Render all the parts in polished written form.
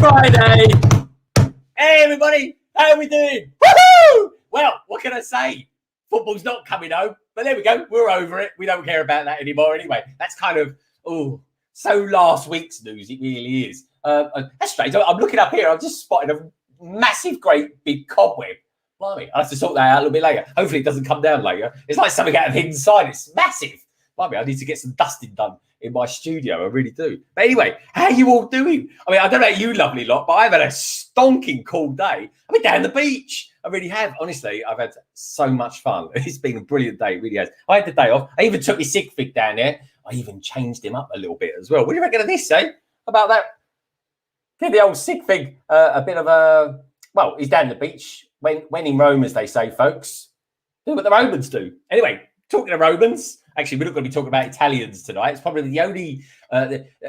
Friday. Hey everybody, how are we doing? Woohoo! Well, what can I say? Football's not coming home, but there we go. We're over it. We don't care about that anymore anyway. That's kind of, so last week's news. It really is. That's strange. I'm looking up here. I've just spotted a massive, great big cobweb. Blimey, I'll have to sort that out a little bit later. Hopefully it doesn't come down later. It's like something out of the inside. It's massive. Blimey, I need to get some dusting done in my studio. I really do. But anyway, how are you all doing? I mean, I don't know about you lovely lot, but I've had a stonking cool day. I've been down the beach. I really have. Honestly, I've had so much fun. It's been a brilliant day. It really has. I had the day off. I even took my sig fig down there. I even changed him up a little bit as well. What do you reckon of this, eh? How about that? Give the old sig fig a bit of a... Well, he's down the beach. When in Rome, as they say, folks. Do what the Romans do. Anyway, talking of Romans... Actually, we're not going to be talking about Italians tonight. It's probably the only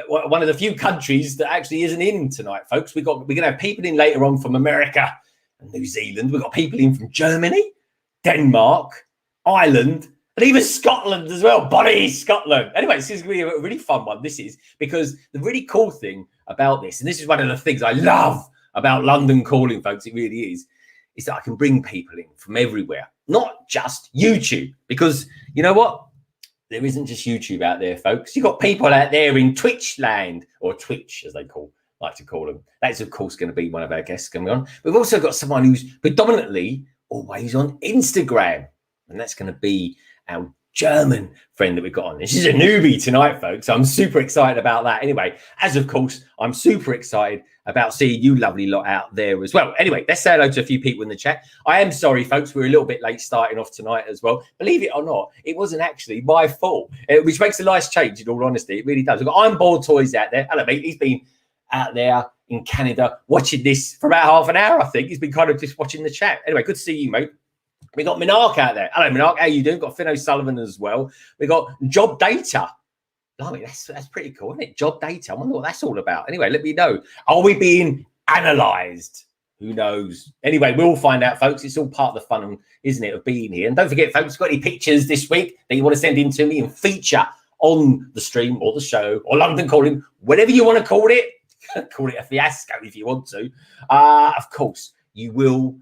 one of the few countries that actually isn't in tonight, folks. We're going to have people in later on from America and New Zealand. We've got people in from Germany, Denmark, Ireland, and even Scotland as well. Bonnie, Scotland. Anyway, this is going to be a really fun one. This is because the really cool thing about this, and this is one of the things I love about London calling, folks, it really is that I can bring people in from everywhere, not just YouTube. Because you know what? There isn't just YouTube out there, folks. You've got people out there in Twitch land, or Twitch, as they like to call them. That's, of course, going to be one of our guests coming on. We've also got someone who's predominantly always on Instagram, and that's going to be our German friend that we've got on. This is a newbie tonight, folks. I'm super excited about that. Anyway, as of course, I'm super excited about seeing you lovely lot out there as well. Anyway, let's say hello to a few people in the chat. I am sorry, folks. We're a little bit late starting off tonight as well. Believe it or not, it wasn't actually my fault, which makes a nice change, in all honesty. It really does. We've got I'm Bored Toys out there. Hello, mate. He's been out there in Canada watching this for about half an hour, I think. He's been kind of just watching the chat. Anyway, good to see you, mate. We got Minark out there. Hello, Minark. How you doing? Got Finn O'Sullivan as well. We got Job Data. Blimey, that's pretty cool, isn't it? Job Data. I wonder what that's all about. Anyway, let me know. Are we being analysed? Who knows? Anyway, we'll find out, folks. It's all part of the fun, isn't it, of being here. And don't forget, folks, got any pictures this week that you want to send in to me and feature on the stream or the show or London Calling, whatever you want to call it. Call it a fiasco if you want to. Of course, you will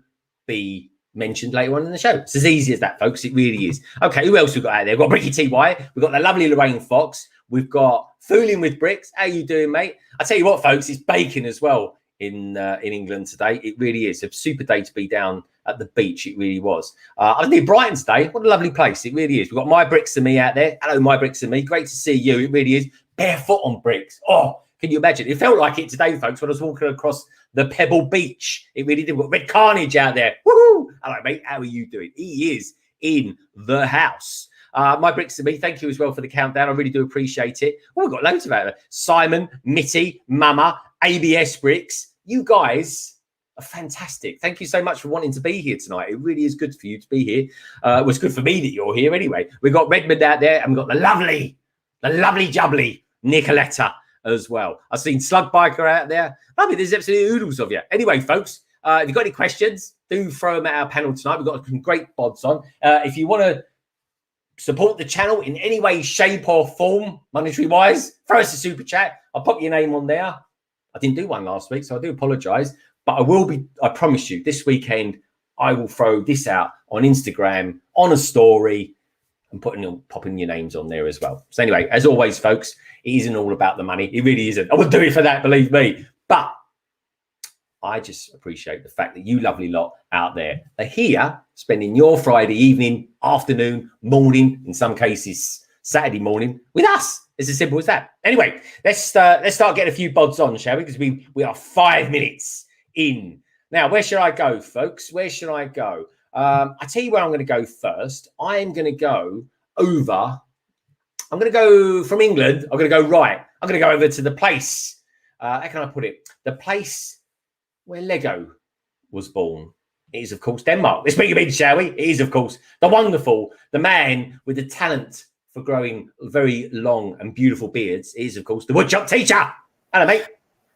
be mentioned later on in the show. It's as easy as that, folks. It really is. Okay, who else we got out there? We've got Bricky TY. We've got the lovely Lorraine Fox. We've got Fooling with Bricks. How you doing, mate? I tell you what, folks, it's baking as well in England today. It really is a super day to be down at the beach. It really was. I was near Brighton today. What a lovely place. It really is. We've got My Bricks and Me out there. Hello, My Bricks and Me. Great to see you. It really is. Barefoot on bricks. Oh, can you imagine? It felt like it today, folks, when I was walking across the Pebble Beach. It really did. We've got Red Carnage out there. Woohoo! Hello, mate. How are you doing? He is in the house. My Bricks and Me, thank you as well for the countdown. I really do appreciate it. Oh, we've got loads of it. Simon, Mitty, Mama, ABS Bricks. You guys are fantastic. Thank you so much for wanting to be here tonight. It really is good for you to be here. It was good for me that you're here anyway. We've got Redmond out there, and we've got the lovely jubbly Nicoletta as well. I've seen Slug Biker out there. I mean, there's absolutely oodles of you. Anyway, folks, if you've got any questions, do throw them at our panel tonight. We've got some great bods on. If you want to support the channel in any way, shape or form, monetary-wise, throw us a super chat. I'll pop your name on there. I didn't do one last week, so I do apologise. But I will be, I promise you, this weekend, I will throw this out on Instagram, on a story, and popping your names on there as well. So anyway, as always, folks, it isn't all about the money. It really isn't. I wouldn't do it for that, believe me. But I just appreciate the fact that you lovely lot out there are here spending your Friday evening, afternoon, morning, in some cases, Saturday morning with us. It's as simple as that. Anyway, let's start getting a few bods on, shall we? Because we are 5 minutes in. Now, where should I go, folks? Where should I go? I tell you where I'm going to go first. I am going to go over. I'm going to go from England. I'm going to go right. I'm going to go over to the place. How can I put it? The place where Lego was born. It is, of course, Denmark. Let's bring him in, shall we? It is, of course, the wonderful, the man with the talent for growing very long and beautiful beards. It is, of course, the Woodshop Teacher. Hello, mate.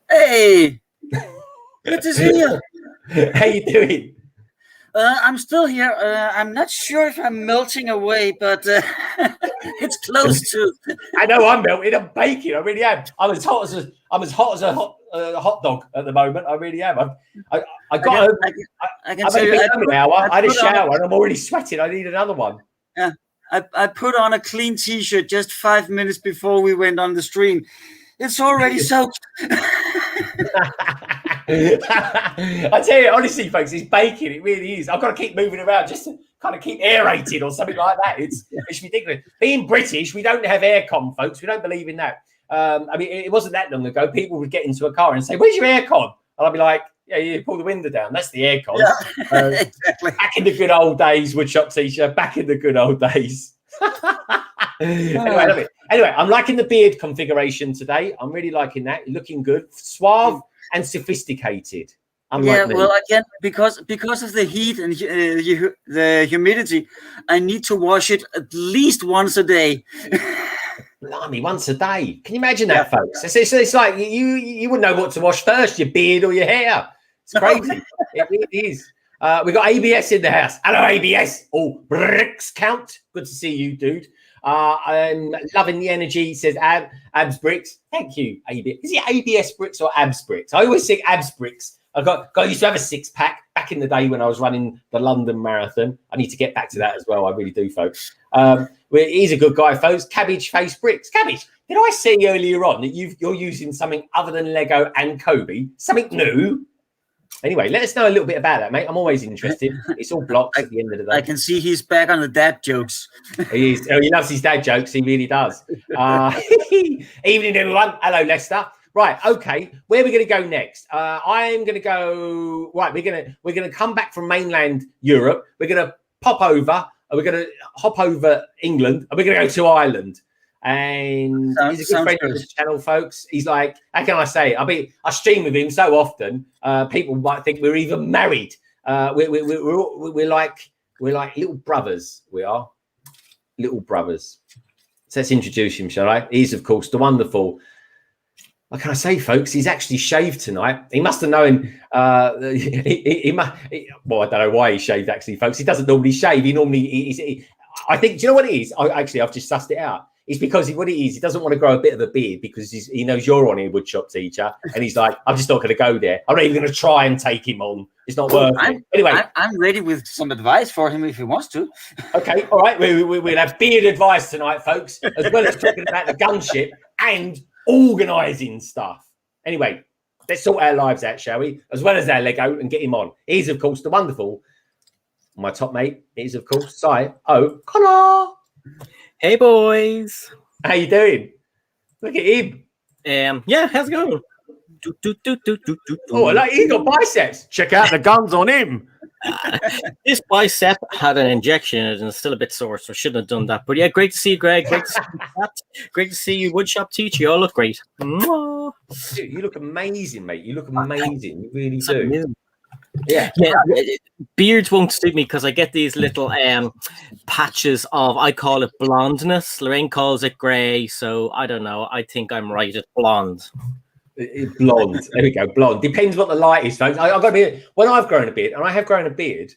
Hey, good to see you. How you doing? I'm still here. I'm not sure if I'm melting away, but it's close to. I know I'm melting. I'm baking. I really am. I'm as hot as a hot dog at the moment. I really am. I got. I tell you, I had a shower and I'm already sweating. I need another one. Yeah, I put on a clean T-shirt just 5 minutes before we went on the stream. It's already soaked. I tell you, honestly, folks, it's baking. It really is. I've got to keep moving around just to kind of keep aerated or something like that. It's ridiculous. Being British, we don't have aircon, folks. We don't believe in that. I mean, it wasn't that long ago. People would get into a car and say, "Where's your aircon?" And I'd be like, "Yeah, you pull the window down. That's the aircon." Yeah, exactly. Back in the good old days, Woodshop Teacher. Back in the good old days. Anyway, I'm liking the beard configuration today. I'm really liking that. Looking good, suave and sophisticated. Well, again, because of the heat and the humidity, I need to wash it at least once a day. Blimey, once a day. Can you imagine that, folks? It's like you wouldn't know what to wash first, your beard or your hair. It's crazy. It really is. We got ABS in the house. Hello, ABS. Oh, bricks count. Good to see you, dude. I'm loving the energy. He says abs bricks. Thank you, ABS. Is it ABS bricks or abs bricks? I always think abs bricks. I used to have a 6-pack back in the day when I was running the London Marathon. I need to get back to that as well. I really do, folks. He's a good guy, folks. Cabbage face bricks. Cabbage. Did I say earlier on that you're using something other than Lego and Kobe? Something new? Anyway, let us know a little bit about that, mate. I'm always interested. It's all blocks at the end of the day. I can see he's back on the dad jokes. He is. Oh, he loves his dad jokes. He really does. Evening, everyone. Hello, Lester. Right. Okay. Where are we going to go next? I'm going to go. Right. We're going to come back from mainland Europe. We're going to pop over. We're going to hop over England, and we're going to go to Ireland. And he's a good friend of the channel, folks. He's like, how can I say? I stream with him so often. People might think we're even married. We're like little brothers. We are little brothers. So let's introduce him, shall I? He's, of course, the wonderful. What can I say, folks? He's actually shaved tonight. He must have known. Well, I don't know why he shaved, actually, folks. He doesn't normally shave. He normally. I think. Do you know what it is? I've just sussed it out. It's because what it is, he doesn't want to grow a bit of a beard because he knows you're on here, Woodshop Teacher, and he's like, I'm just not going to go there. I'm not even going to try and take him on. It's not worth it. Anyway, I'm ready with some advice for him if he wants to. Okay, all right. We'll have beard advice tonight, folks, as well as talking about the gunship and organising stuff. Anyway, let's sort our lives out, shall we? As well as our Lego, and get him on. He's, of course, the wonderful, my top mate is, of course, Connor. Hey, boys. How you doing? Look at him. Yeah, how's it going? Oh, like he got biceps. Check out the guns on him. This bicep had an injection in it and it's still a bit sore, so I shouldn't have done that. But yeah, great to see you, Greg. Great to see you, Pat. Great to see you, Woodshop Teacher. You all look great. Dude, you look amazing, mate. You look amazing. You really do. Yeah, beards won't suit me because I get these little patches of, I call it blondness. Lorraine calls it grey, so I don't know. I think I'm right at blonde. Blonde. There we go. Blonde. Depends what the light is, folks. I've got a beard. When I've grown a beard, and I have grown a beard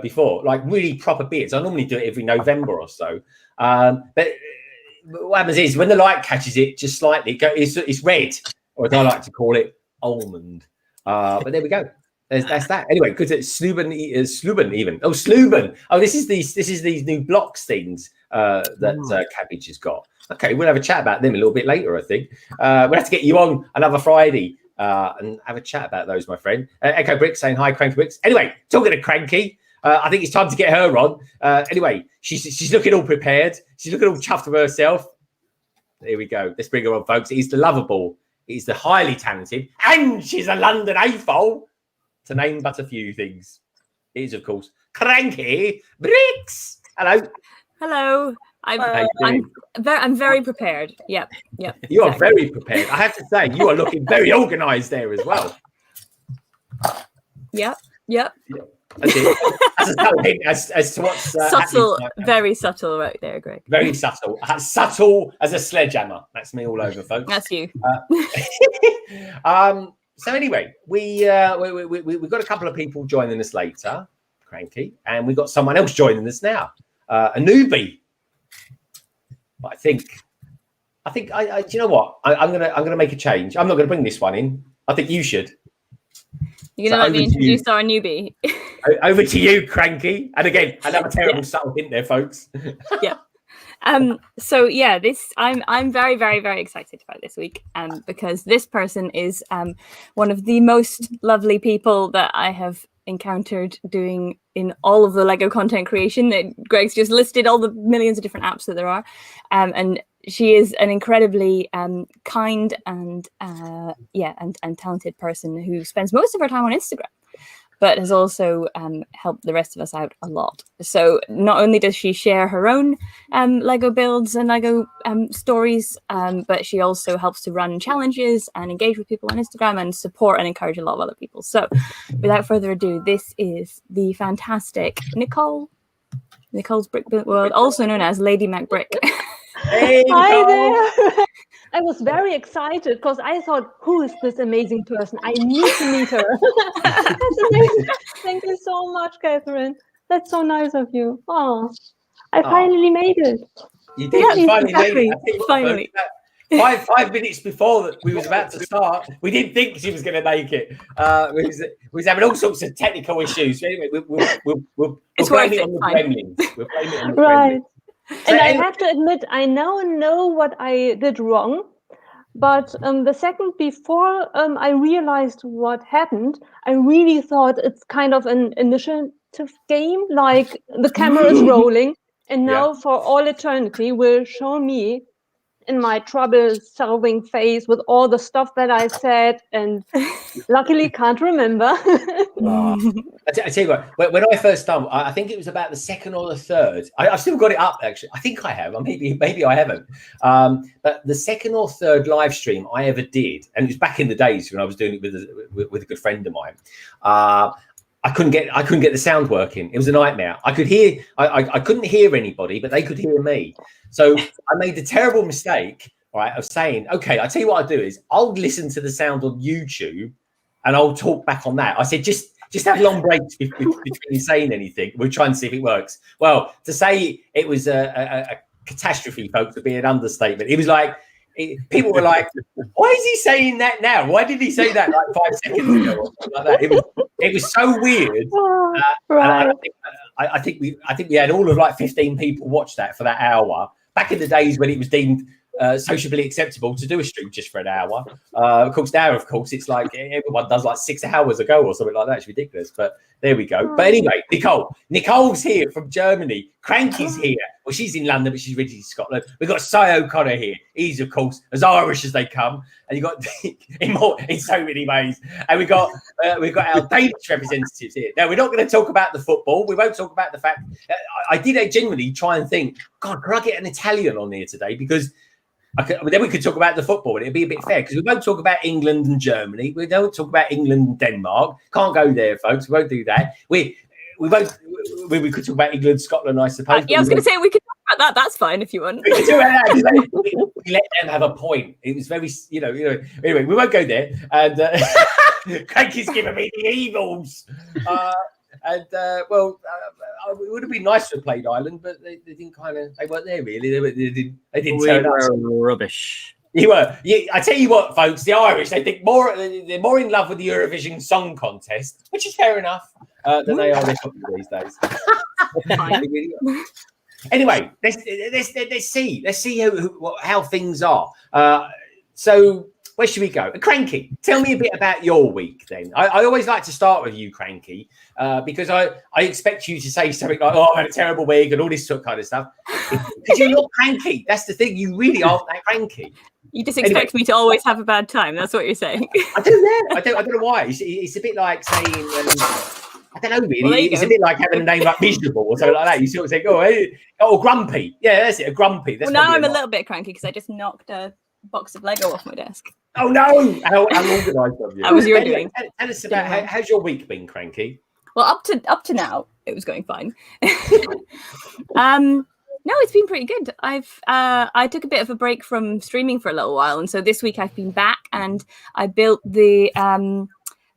before, like really proper beards. I normally do it every November or so. But what happens is when the light catches it just slightly, it's red, or as I like to call it, almond. But there we go. That's that. Anyway, because it's Sluben even. Oh, Sluben. Oh, this is these new blocks things that Cabbage has got. Okay, we'll have a chat about them a little bit later, I think. We'll have to get you on another Friday and have a chat about those, my friend. Echo Brick saying hi, Cranky Bricks. Anyway, talking to Cranky, I think it's time to get her on. Anyway, she's looking all prepared. She's looking all chuffed with herself. Here we go. Let's bring her on, folks. He's the lovable. He's the highly talented. And she's a London AFOL, to name but a few things. It is, of course, Cranky Bricks. Hello. Hello. I'm very prepared. Yep. You are very prepared. I have to say, you are looking very organised there as well. Yep. That's it. That's a subtle hint as to what's subtle, very subtle right there, Greg. Very subtle. Subtle as a sledgehammer. That's me all over, folks. That's you. So anyway, we've got a couple of people joining us later, Cranky, and we've got someone else joining us now, a newbie. But I think, do you know what? I'm gonna make a change. I'm not gonna bring this one in. I think you should. You're gonna let me introduce our newbie. Over to you, Cranky. And again, another terrible subtle hint there, folks. Yeah. So yeah, I'm very, very, very excited about this week, because this person is one of the most lovely people that I have encountered doing in all of the Lego content creation. That Greg's just listed all the millions of different apps that there are, and she is an incredibly kind and talented person who spends most of her time on Instagram, but has also helped the rest of us out a lot. So not only does she share her own Lego builds and Lego stories, but she also helps to run challenges and engage with people on Instagram and support and encourage a lot of other people. So without further ado, this is the fantastic Nicole. Nicole's Brick Built World, also known as Lady McBrick. Hey, Hi there. I was very excited because I thought, who is this amazing person? I need to meet her. That's amazing. Thank you so much, Catherine. That's so nice of you. Oh, I finally made it. You did. Yeah, You finally exactly. made it. Finally. 5 minutes before that we was about to start, we didn't think she was going to make it. We was having all sorts of technical issues. Anyway, we'll blame it on the gremlins. We'll blame it on the Right. gremlins. And I have to admit, I now know what I did wrong. But the second before I realized what happened, I really thought it's kind of an initiative game, like the camera is rolling, and now for all eternity will show me in my trouble-solving phase with all the stuff that I said, and luckily can't remember. I tell you what, when I first started, I think it was about the second or the third. I've still got it up, actually. I think I have. Maybe I haven't. But the second or third live stream I ever did, and it was back in the days when I was doing it with a good friend of mine. I couldn't get the sound working. It was a nightmare. I couldn't hear anybody, but they could hear me. So I made the terrible mistake, right, of saying, okay, I tell you what I'll do is I'll listen to the sound on YouTube and I'll talk back on that. I said, just have long breaks between saying anything. We'll try and see if it works. Well, to say it was a catastrophe, folks, would be an understatement. It was like, people were like, why is he saying that now? Why did he say that like 5 seconds ago or something like that? It was so weird. Right. I think we had all of like 15 people watch that for that hour. Back in the days when it was deemed sociably acceptable to do a stream just for an hour. Of course, it's like everyone does like 6 hours ago or something like that. It's ridiculous, but there we go. But anyway, Nicole's here from Germany. Cranky's here. Well, she's in London, but she's originally in Scotland. We've got Cy O'Connor here. He's, of course, as Irish as they come. And you've got in so many ways. And we've got our Danish representatives here. Now, we're not going to talk about the football. We won't talk about the fact. I did genuinely try and think, God, could I get an Italian on here today? Because then we could talk about the football, and it'd be a bit fair because we won't talk about England and Germany. We don't talk about England and Denmark. Can't go there, folks. We won't do that. We won't. We could talk about England, Scotland, I suppose. Yeah, I was going to say we could talk about that. That's fine if you want. We let them have a point. It was very, Anyway, we won't go there. And Cranky's giving me the evils. It would have been nice to have played Ireland, but they didn't they weren't there really. They didn't turn up. Rubbish. You were. I tell you what, folks, the Irish, they're more in love with the Eurovision Song Contest, which is fair enough, than they are their football these days. Anyway, let's see how things are. So where should we go? Cranky, tell me a bit about your week then. I always like to start with you, Cranky, because I expect you to say something like, oh, I had a terrible week and all this sort of kind of stuff. Because you're not cranky. That's the thing. You really aren't that cranky. You just expect me to always have a bad time. That's what you're saying. I do, yeah. I don't know why. It's a bit like saying, I don't know really. Well, it's a bit like having a name like miserable or something like that. You sort of think, oh, hey, or grumpy. Yeah, that's it, a grumpy. That's well, now I'm a little bit cranky because I just knocked a box of Lego off my desk. Oh no! How organised of you. How was your doing? Tell us about how's your week been, Cranky? Well, up to now, it was going fine. No, it's been pretty good. I took a bit of a break from streaming for a little while, and so this week I've been back and I built the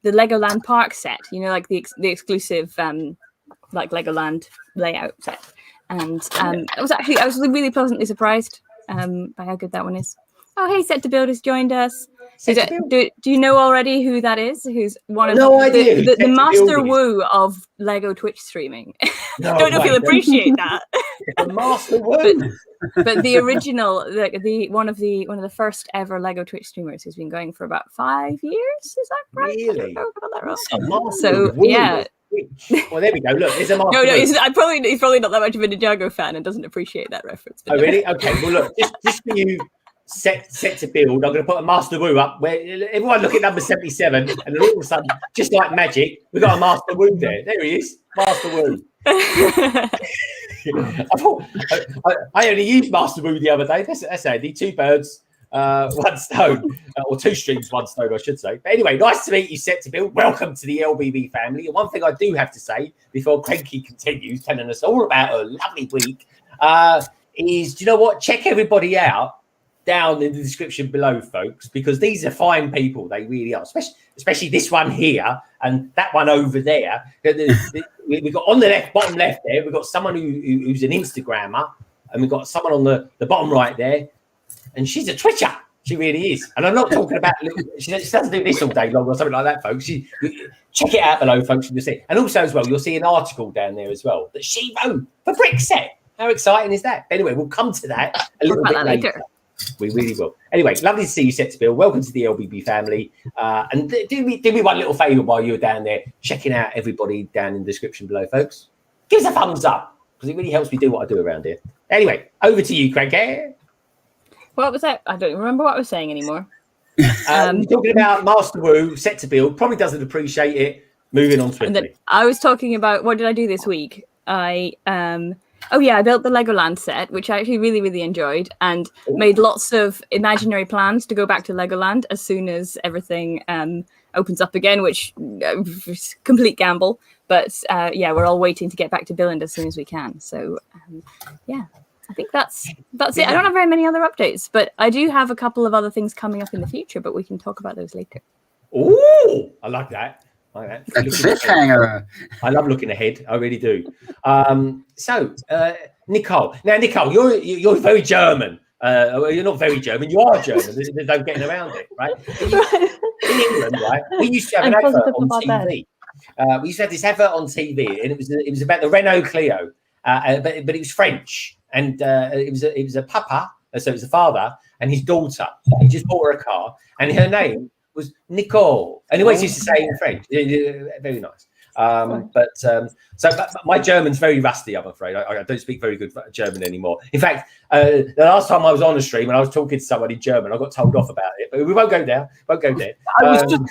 Legoland Park set. You know, like the exclusive like Legoland layout set. And I was really pleasantly surprised by how good that one is. Oh, hey, Set to Build has joined us. Do you know already who that is? Who's one of the master woo of Lego Twitch streaming? No, don't know if you'll appreciate that. The master woo. But the original, the one of the first ever Lego Twitch streamers who's been going for about 5 years. Is that right? Really? So yeah. Well, there we go. Look, there's a master. No, he's probably not that much of a Ninjago fan and doesn't appreciate that reference. Oh, really? Okay. Well, look, just for you. Set to build. I'm going to put a master woo up where everyone look at number 77, and all of a sudden, just like magic, we've got a master woo there. There he is, master woo. I only used master woo the other day. That's handy. 2 birds, 1 stone, or 2 streams, 1 stone, I should say. But anyway, nice to meet you, Set to Build. Welcome to the LBB family. And one thing I do have to say before Cranky continues telling us all about a lovely week is, do you know what? Check everybody out down in the description below, folks, because these are fine people. They really are, especially this one here and that one over there. We've got on the left, bottom left there, we've got someone who's an Instagrammer, and we've got someone on the bottom right there, and she's a Twitcher. She really is. And I'm not talking about she doesn't do this all day long or something like that, folks. Check it out below, folks, and you'll see. And also as well, you'll see an article down there as well that she wrote for Brickset. How exciting is that? Anyway, we'll come to that a little bit later. We really will. Anyway, lovely to see you, Set to Build. Welcome to the LBB family. And do me one little favour while you're down there checking out everybody down in the description below, folks. Give us a thumbs up because it really helps me do what I do around here. Anyway, over to you, Craig. What was that? I don't remember what I was saying anymore. Talking about Master Woo, Set to Build, probably doesn't appreciate it. Moving on swiftly. I was talking about what did I do this week? I built the Legoland set, which I actually really, really enjoyed, and made lots of imaginary plans to go back to Legoland as soon as everything opens up again, which is complete gamble. But we're all waiting to get back to Billund as soon as we can. So I think that's it. I don't have very many other updates, but I do have a couple of other things coming up in the future, but we can talk about those later. Oh, I like that. A cliffhanger. I love looking ahead. I really do. So, Nicole. Now, Nicole, you're very German. You're not very German. You are German. There's no getting around it, right? In England, right? We used to have an advert on TV. We used to have this advert on TV, and it was about the Renault Clio, but it was French, and it was a papa, so it was a father and his daughter. He just bought her a car, and her name was Nicole, and he always used to say in French. Very nice. But my German's very rusty, I'm afraid. I don't speak very good German anymore. In fact, the last time I was on a stream and I was talking to somebody in German, I got told off about it. But we won't go there. I was just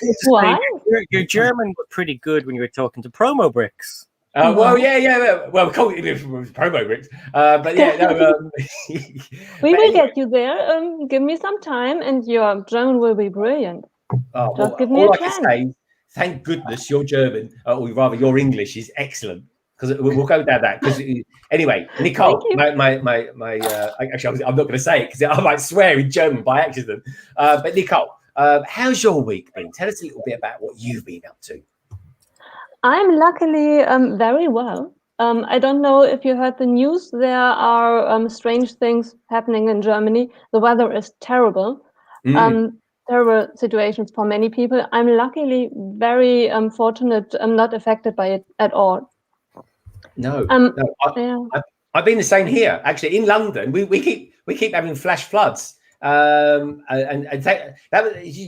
your German was pretty good when you were talking to Promo Bricks. Well, yeah. Well, we call it Promo Bricks. But yeah, no. We will get you there. Give me some time, and your German will be brilliant. Just give me a chance. I can say, thank goodness your German, or rather your English, is excellent. Because we'll go down that. Because anyway, Nicole, actually, I'm not going to say it because I might swear in German by accident. But Nicole, how's your week been? Tell us a little bit about what you've been up to. I'm luckily very well. I don't know if you heard the news. There are strange things happening in Germany. The weather is terrible. Terrible situations for many people. I'm luckily very fortunate. I'm not affected by it at all. No, I've been the same here. Actually, in London, we keep having flash floods, You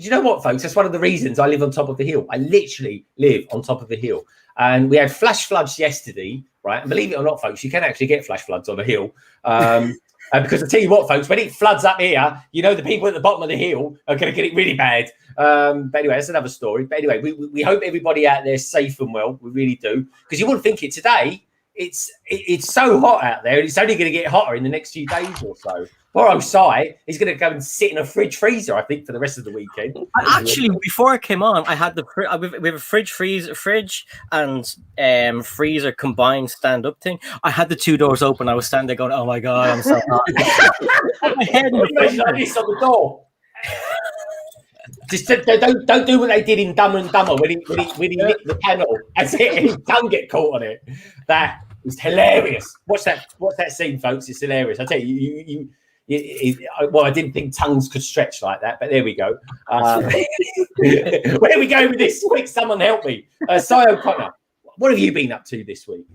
know what, folks? That's one of the reasons I live on top of the hill. I literally live on top of the hill. And we had flash floods yesterday, right? And believe it or not, folks, you can actually get flash floods on a hill. Because I tell you what, folks, when it floods up here, you know the people at the bottom of the hill are going to get it really bad. But anyway, that's another story. But anyway, we hope everybody out there is safe and well. We really do. Because you wouldn't think it today. It's so hot out there, and it's only going to get hotter in the next few days or so. Poor old Si, he's going to go and sit in a fridge freezer, I think, for the rest of the weekend. Actually, before I came on, I had we have a fridge and freezer combined stand-up thing. I had the 2 doors open. I was standing there going, "Oh my god, I'm so hot." My head like this on the door. Just don't do what they did in Dumb and Dumber when he nicked the panel and his tongue get caught on it. That was hilarious. Watch that scene, folks. It's hilarious. I tell you, well, I didn't think tongues could stretch like that, but there we go. Where are we going with this? Quick, someone help me. Si O'Connor, what have you been up to this week?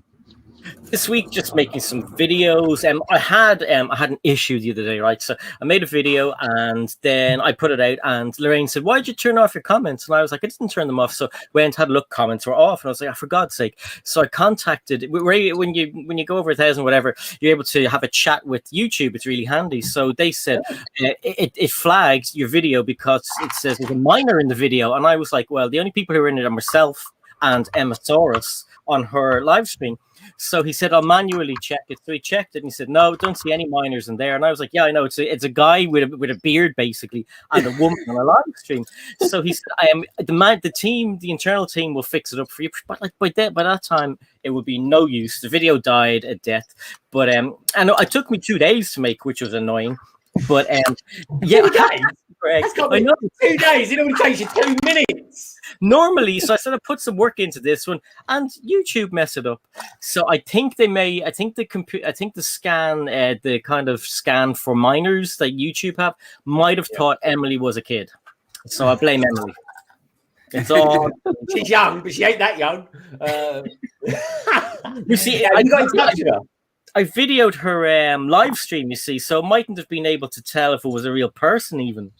This week, just making some videos. I had an issue the other day, right? So I made a video and then I put it out, and Lorraine said, "Why'd you turn off your comments?" And I was like, "I didn't turn them off." So went, had a look, comments were off, and I was like, "Oh, for God's sake!" So I contacted. When you go over 1,000, whatever, you're able to have a chat with YouTube. It's really handy. So they said it flags your video because it says there's a minor in the video, and I was like, "Well, the only people who are in it are myself and Emma Saurus on her live stream." So he said, "I'll manually check it." So he checked it and he said, "No, don't see any minors in there." And I was like, "Yeah, I know. It's a guy with a beard, basically, and a woman on a live stream." So he said, the internal team will fix it up for you. But like by that time, it would be no use. The video died a death. But I know it took me 2 days to make, which was annoying. But yeah, 2 days. Greg, I know 2 days. It only takes you 2 minutes. Normally, so I said I put some work into this one, and YouTube messed it up. So I think they may. I think the scan, the kind of scan for minors that YouTube have, might have thought Emily was a kid. So I blame Emily. It's all. She's young, but she ain't that young. You see, I got in touch with her. I videoed her live stream. You see, so I mightn't have been able to tell if it was a real person even.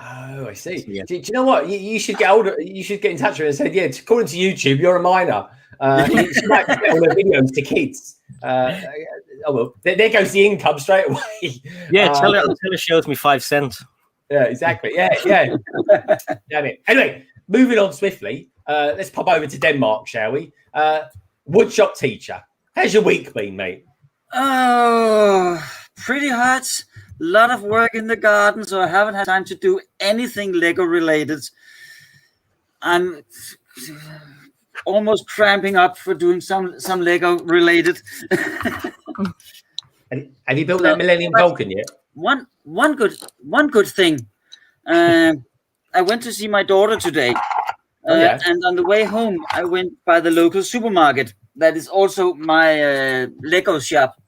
Oh, I see. Yeah. Do you know what? You should get older. You should get in touch with her and say, "Yeah, according to YouTube, you're a minor." She might get all her videos to kids. Oh well, there goes the income straight away. Yeah, tell her she owes me 5 cents. Yeah, exactly. Yeah. Damn it. Anyway, moving on swiftly. Let's pop over to Denmark, shall we? Woodshop Teacher, how's your week been, mate? Oh, pretty hot. A lot of work in the garden, so I haven't had time to do anything Lego related. I'm almost cramping up for doing some Lego related. Have you built that Millennium Falcon yet? One good thing. I went to see my daughter today, and on the way home, I went by the local supermarket. That is also my Lego shop.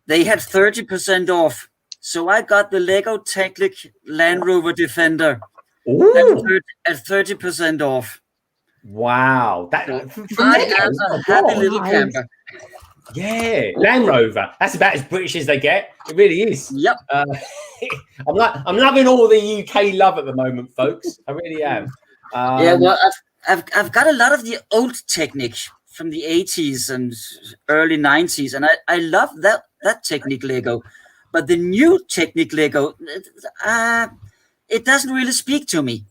They had 30% off. So I got the Lego Technic Land Rover Defender at 30% off. Wow. That I am a happy little camper. Yeah, Land Rover. That's about as British as they get. It really is. Yep. I'm loving all the UK love at the moment, folks. I really am. Yeah, well, I've got a lot of the old Technic from the 80s and early 90s, and I love that Technic Lego. But the new Technic Lego, it doesn't really speak to me.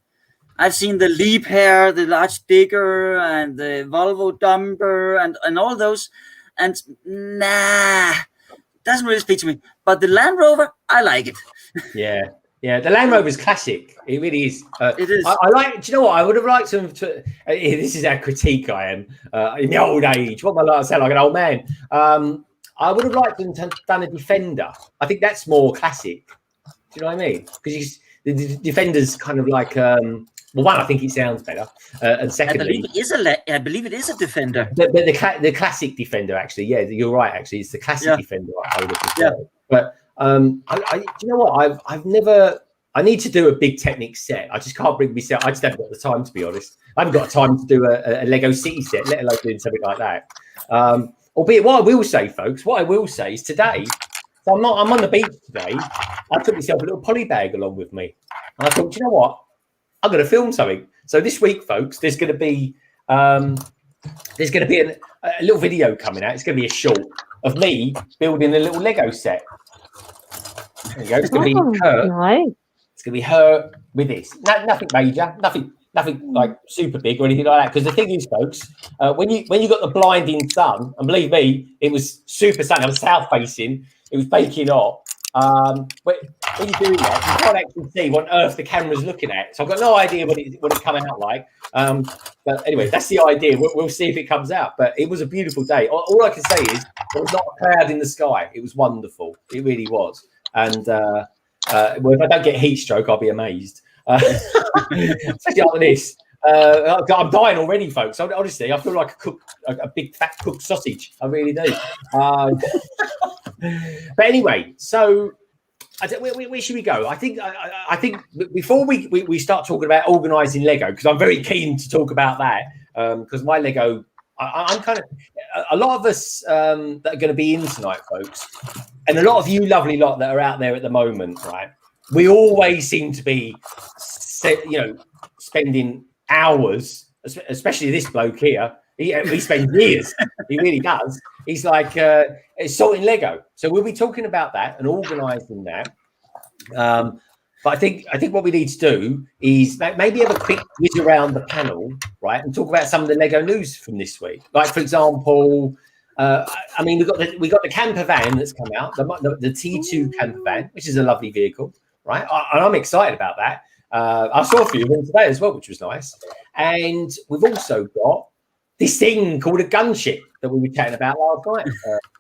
I've seen the Leap Hair, the Large Digger, and the Volvo Dumper, and all those, and doesn't really speak to me. But the Land Rover, I like it. Yeah, the Land Rover is classic. It really is. It is. I like. Do you know what? I would have liked them to. This is how critique I am in the old age. What am I like? I sound like an old man. I would have liked them to have done a Defender. I think that's more classic. Do you know what I mean? Because the Defender's kind of like, well, one, I think it sounds better, and secondly, I believe it is a Defender. The classic Defender, actually, yeah, you're right. Actually, it's the classic Defender I would have preferred. Yeah. But do you know what? I've never. I need to do a big Technic set. I just can't bring myself. I just haven't got the time, to be honest. I haven't got time to do a Lego City set, let alone doing something like that. Albeit, what I will say, folks, is today So I'm on the beach today. I took myself a little poly bag along with me. And I thought, do you know what? I'm going to film something. So this week, folks, there's going to be a little video coming out. It's going to be a short of me building a little Lego set. There you go. It's going to be her. Nice. It's going to be her with this. Nothing major. Nothing like super big or anything like that. Because the thing is, folks, when you got the blinding sun, and believe me, it was super sunny. I was south facing. It was baking hot. When you're doing that, you can't actually see what on earth the camera's looking at. So I've got no idea what it's coming out like. But anyway, that's the idea. We'll see if it comes out. But it was a beautiful day. All I can say is there was not a cloud in the sky. It was wonderful. It really was. And well, if I don't get heat stroke, I'll be amazed. Especially after this. I'm dying already, folks. Honestly, I feel like a big fat cooked sausage. I really do. But anyway, so where should we go? I think before we start talking about organising Lego, because I'm very keen to talk about that, because my Lego, I'm kind of a lot of us that are going to be in tonight, folks, and a lot of you lovely lot that are out there at the moment, right? We always seem to be, spending hours, especially this bloke here. He spends years. He really does. He's like sorting Lego. So we'll be talking about that and organising that. But I think what we need to do is maybe have a quick whiz around the panel, right, and talk about some of the Lego news from this week. Like, for example, we got the camper van that's come out, the T2 camper van, which is a lovely vehicle, right? And I'm excited about that. I saw a few of them today as well, which was nice. And we've also got this thing called a gunship that we were chatting about last night,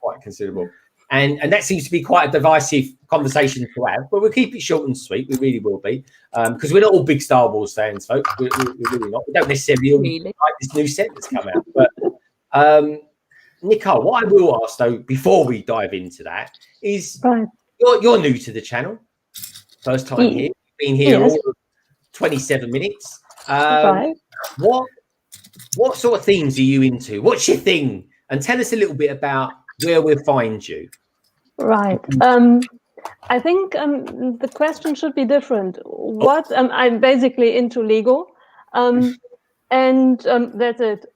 quite considerable. And that seems to be quite a divisive conversation to have, but we'll keep it short and sweet. We really will be, because we're not all big Star Wars fans, folks. We're really not. We don't necessarily like this new set that's come out. But Nicole, what I will ask, though, before we dive into that, is you're new to the channel. First time here. You've been here all 27 minutes. What sort of themes are you into? What's your thing? And tell us a little bit about where we'll find you. Right. I think the question should be different. What I'm basically into Lego, and that's it.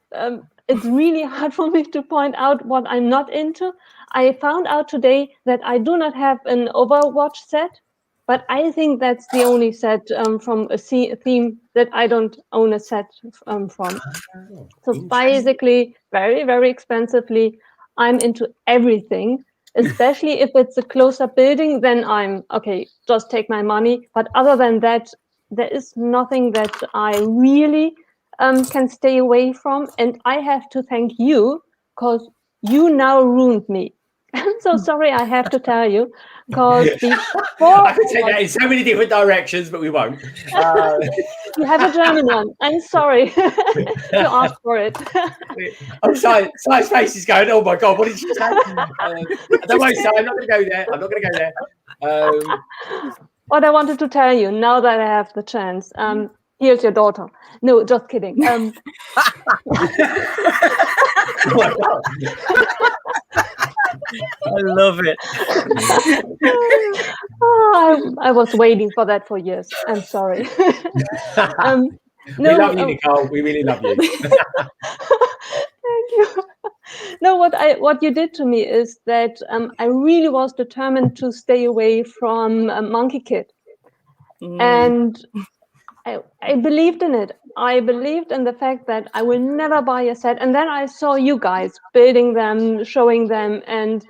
It's really hard for me to point out what I'm not into. I found out today that I do not have an Overwatch set, but I think that's the only set from a theme that I don't own a set from. So basically, very, very expensively, I'm into everything, especially if it's a close-up building, then I'm, okay, just take my money. But other than that, there is nothing that I really can stay away from. And I have to thank you, because you now ruined me. I'm so sorry, I have to tell you, because I could take that in so many different directions, but we won't. You have a German one. I'm sorry. You asked for it. I'm sorry. Si's face is going, oh my God, what did you say? Don't worry, Si, I'm not going to go there. I'm not going to go there. What I wanted to tell you, now that I have the chance, here's your daughter. No, just kidding. Oh my God. I love it. I was waiting for that for years. I'm sorry. We love you, Nicole. We really love you. Thank you. No, what you did to me is that I really was determined to stay away from Monkey Kid. And I believed in it. I believed in the fact that I will never buy a set. And then I saw you guys building them, showing them, and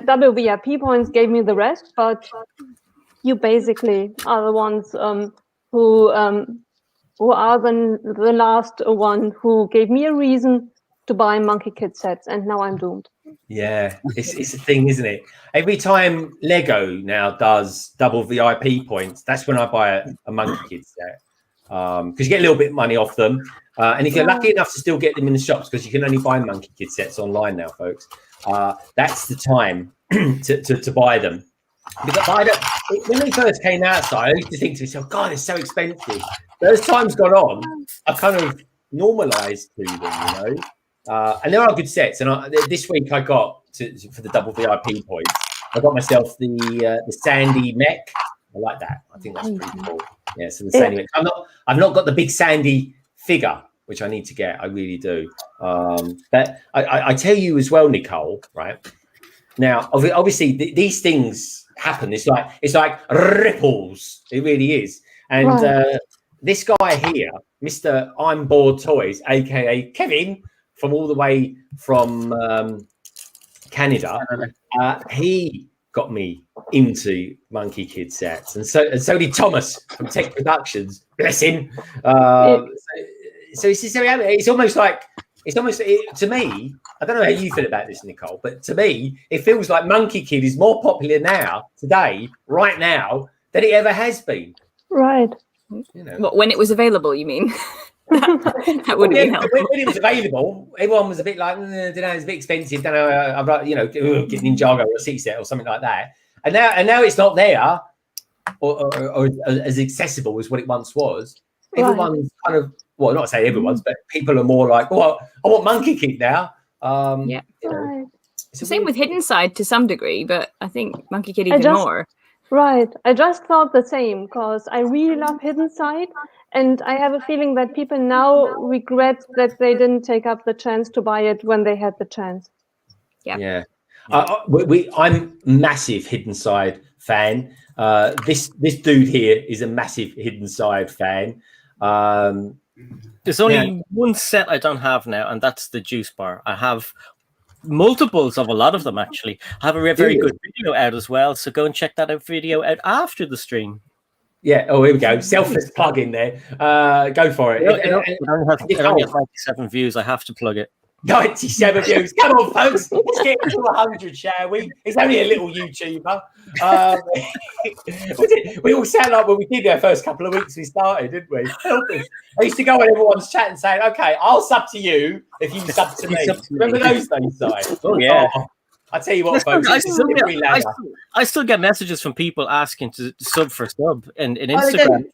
double VIP points gave me the rest. But you basically are the ones who are the last one who gave me a reason to buy Monkey Kid sets, and now I'm doomed. Yeah, it's a thing, isn't it? Every time Lego now does double VIP points, that's when I buy a Monkey Kid set, because you get a little bit of money off them, and if you're lucky enough to still get them in the shops, because you can only buy Monkey Kid sets online now, folks. That's the time to buy them. Because when they first came outside, I used to think to myself, God, it's so expensive. But as time's gone on, I kind of normalised to them, you know. And there are good sets. And this week I got for the double VIP points. I got myself the sandy mech. I like that. I think that's pretty cool. Yeah, so the sandy mech. I've not got the big sandy figure, which I need to get. I really do. But I tell you as well, Nicole. Right now, obviously these things happen. It's like ripples. It really is. And this guy here, Mr. I'm Bored Toys, aka Kevin, from all the way from Canada, he got me into Monkey Kid sets, and so did Thomas from Tech Productions. Bless him. So it's almost like to me. I don't know how you feel about this, Nicole, but to me, it feels like Monkey Kid is more popular now, today, right now, than it ever has been. Right. You know. What, when it was available, you mean? that would be helpful. When it was available, everyone was a bit like, don't know, it's a bit expensive. Don't know, I'd like, get Ninjago or a City Set or something like that. And now it's not there, or as accessible as what it once was. Everyone's kind of, well, not saying everyone's, but people are more like, well, I want Monkey Kid now. Yeah. Same with Hidden Side to some degree, but I think Monkey Kid even more. Right. I just thought the same because I really love Hidden Side, and I have a feeling that people now regret that they didn't take up the chance to buy it when they had the chance. Yeah. I'm massive Hidden Side fan. This dude here is a massive Hidden Side fan. There's only one set I don't have now, and that's the juice bar. I have multiples of a lot of them, actually. I have a very good video out as well, so go and check that video out after the stream. Yeah, oh, here we go. Selfless plug in there. Go for it. It only has 97 views. I have to plug it. 97 views. Come on, folks. Let's get to 100, shall we? He's only a little YouTuber. We all sound like when we did our first couple of weeks we started, didn't we? I used to go on everyone's chat and say, okay, I'll sub to you if you sub to me. Remember those days, Si? Oh, yeah. I tell you what, folks. I still get messages from people asking to sub for sub in Instagram.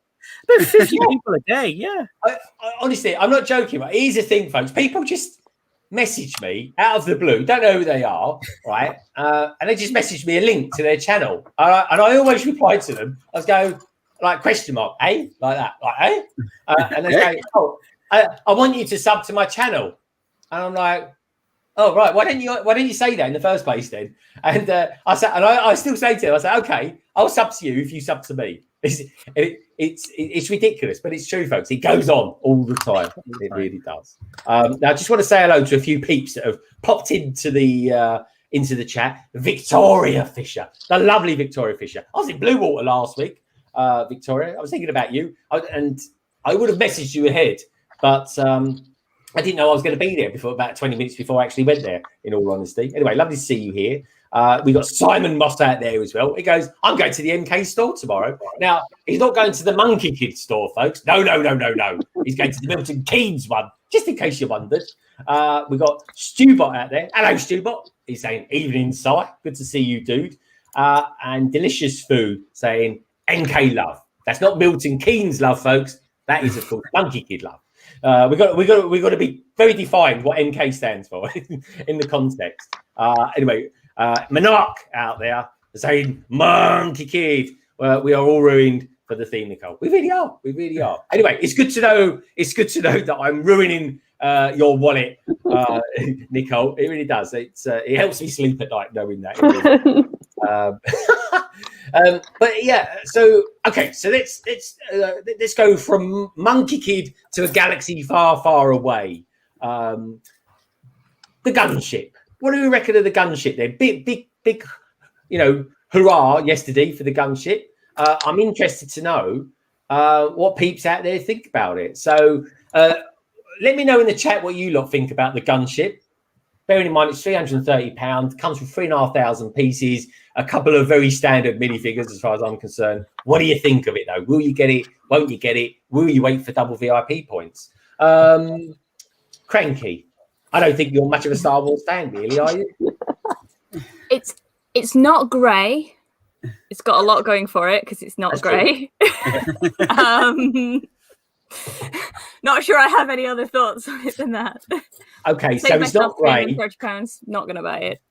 About 50 people a day, yeah. Honestly, I'm not joking. Right? Here's the thing, folks. People just message me out of the blue, don't know who they are, right? And they just message me a link to their channel. And I always reply to them. I was go, like, question mark, eh? Like that, like, eh? And they say, oh, I want you to sub to my channel. And I'm like, oh, right, why didn't you say that in the first place then? And I said, and I still say to them, I say, okay, I'll sub to you if you sub to me. It's ridiculous, but it's true, folks. It goes on all the time. It really does. Now, I just want to say hello to a few peeps that have popped into the chat. Victoria Fisher, the lovely Victoria Fisher. I was in Blue Water last week, Victoria. I was thinking about you, and I would have messaged you ahead, but I didn't know I was going to be there before about 20 minutes before I actually went there, in all honesty. Anyway, lovely to see you here. We got Simon Moss out there as well. He goes, I'm going to the MK store tomorrow. Now, he's not going to the Monkey Kid store, folks. No. He's going to the Milton Keynes one, just in case you wondered. We got Stewbot out there. Hello, Stewbot. He's saying, evening, Si. Good to see you, dude. And Delicious Food saying, NK love. That's not Milton Keynes love, folks. That is, of course, Monkey Kid love. We got to be very defined what NK stands for in the context. Anyway, Monarch out there saying Monkey Kid. We are all ruined for the theme, Nicole. We really are. Anyway, it's good to know that I'm ruining your wallet, Nicole. It really does. It helps me sleep at night knowing that. But yeah, so okay, so let's go from Monkey Kid to a galaxy far, far away. The gunship. What do we reckon of the gunship then? Big, hurrah yesterday for the gunship. I'm interested to know what peeps out there think about it. So let me know in the chat what you lot think about the gunship. Bearing in mind it's £330, comes with 3,500 pieces, a couple of very standard minifigures as far as I'm concerned. What do you think of it though? Will you get it? Won't you get it? Will you wait for double VIP points? Cranky. I don't think you're much of a Star Wars fan, really, are you? It's not grey. It's got a lot going for it because it's not grey. Not sure I have any other thoughts on it than that. Okay, so it's not grey. £30, not going to buy it.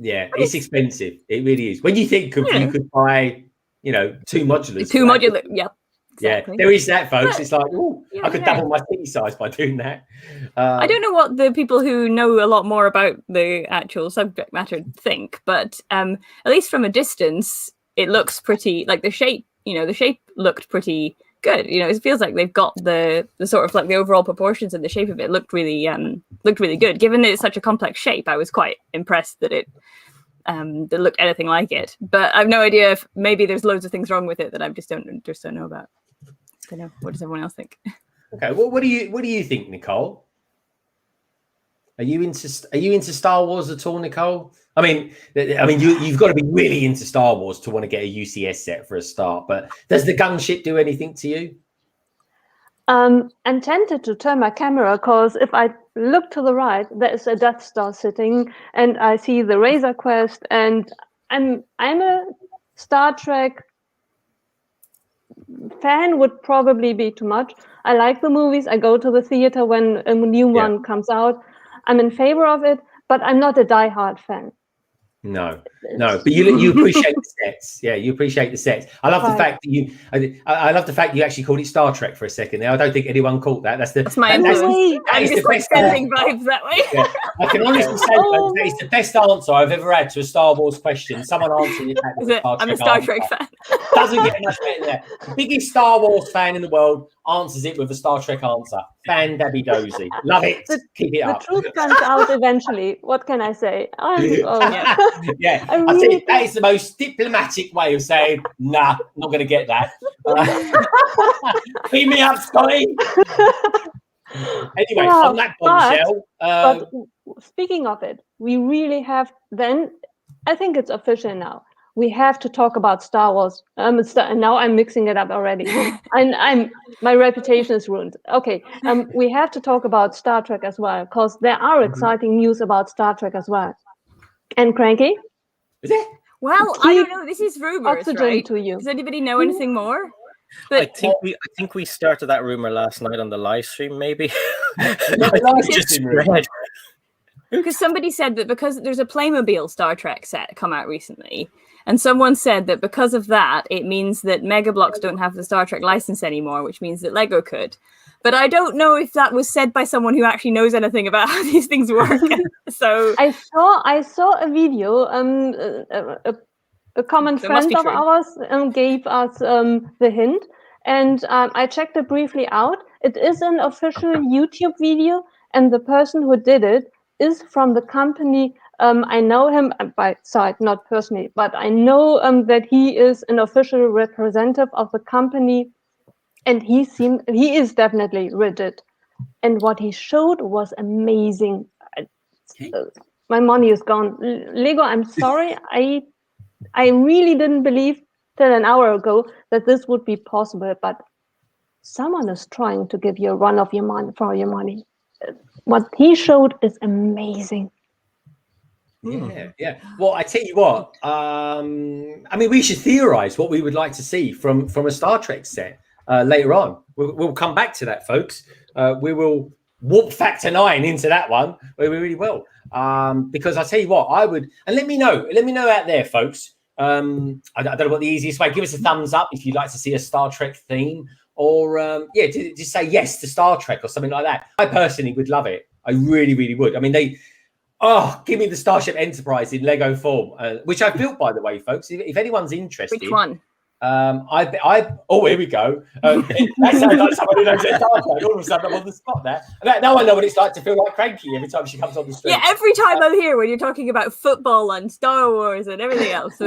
Yeah, it's expensive. It really is. When you think of you could buy, 2 modulars. 2 modular. Yep. Exactly. Yeah, there is that, folks. It's like, I could double my city size by doing that. I don't know what the people who know a lot more about the actual subject matter think, but at least from a distance, it looks pretty, like the shape, the shape looked pretty good. It feels like they've got the sort of like the overall proportions and the shape of it looked really good. Given that it's such a complex shape, I was quite impressed that it looked anything like it. But I've no idea if maybe there's loads of things wrong with it that I just don't know about. I don't know. What does everyone else think? Okay, well, what do you think, Nicole? Are you into Star Wars at all, Nicole? I mean, you've got to be really into Star Wars to want to get a UCS set for a start. But does the gunship do anything to you? I'm tempted to turn my camera because if I look to the right, there is a Death Star sitting, and I see the Razor Quest, and I'm a Star Trek fan would probably be too much. I like the movies. I go to the theater when a new one comes out. I'm in favor of it, but I'm not a diehard fan. No, but you appreciate the sets. Yeah, you appreciate the sets. I love the fact that I love the fact you actually called it Star Trek for a second there. I don't think anyone caught that. That's my influence. I'm just like sending vibes that way. Yeah. I can honestly say that is the best answer I've ever had to a Star Wars question. Someone answering it. I'm a Star Trek fan. Doesn't get much better than that. The biggest Star Wars fan in the world answers it with a Star Trek answer. Fan dabby dozy. Love it. Keep it up. The truth comes out eventually. What can I say? Yeah, I think that is the most diplomatic way of saying, nah, not going to get that. Beat me up, Scotty. Anyway, on that bombshell. But speaking of it, we really have then, I think it's official now. We have to talk about Star Wars. Now I'm mixing it up already. My reputation is ruined. Okay, we have to talk about Star Trek as well, because there are exciting news about Star Trek as well. And Cranky? Is it? Well, I don't know. This is rumors, right? To you. Does anybody know anything more? But I think we started that rumor last night on the live stream, maybe. Because somebody said that because there's a Playmobil Star Trek set come out recently, and someone said that because of that, it means that Mega Bloks don't have the Star Trek license anymore, which means that Lego could. But I don't know if that was said by someone who actually knows anything about how these things work. So I saw a video. A common friend of ours gave us the hint, and I checked it briefly out. It is an official YouTube video, and the person who did it is from the company. I know him by sight, not personally, but I know that he is an official representative of the company. And he is definitely rigid. And what he showed was amazing. My money is gone. Lego, I'm sorry. I really didn't believe till an hour ago that this would be possible. But someone is trying to give you a run of your money for your money. What he showed is amazing. Yeah. Well, I tell you what. We should theorize what we would like to see from a Star Trek set. Later on, we'll come back to that, folks. We will warp factor 9 into that one. We really will, because I tell you what, I would, and let me know out there, folks. I don't know what the easiest way. Give us a thumbs up if you'd like to see a Star Trek theme, or just say yes to Star Trek or something like that. I personally would love it. I really, really would. I mean, give me the Starship Enterprise in Lego form, which I built, by the way, folks. If anyone's interested, which one? Here we go. That sounds like someone who knows their Star Trek. All of a sudden, I'm on the spot there. Now I know what it's like to feel like Cranky every time she comes on the street. Yeah, every time I'm here when you're talking about football and Star Wars and everything else.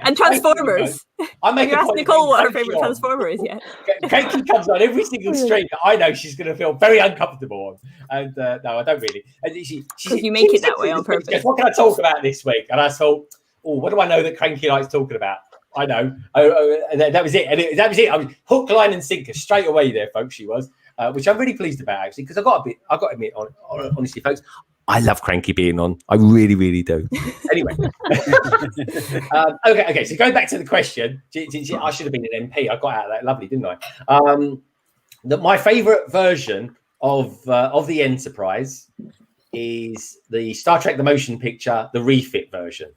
And Transformers. I make you asked Nicole what her favorite Transformer is yet. Cranky comes on every single stream that I know she's going to feel very uncomfortable on. And no, I don't really. Because you make it that way on purpose. What can I talk about this week? And I thought, what do I know that Cranky likes talking about? I know. And that was it. And that was it. I was hook, line, and sinker straight away there, folks. She was, which I'm really pleased about, actually, because I got to admit, honestly, folks, I love Cranky being on. I really, really do. Anyway, okay. So going back to the question, I should have been an MP. I got out of that lovely, didn't I? My favourite version of the Enterprise is the Star Trek: The Motion Picture, the refit version.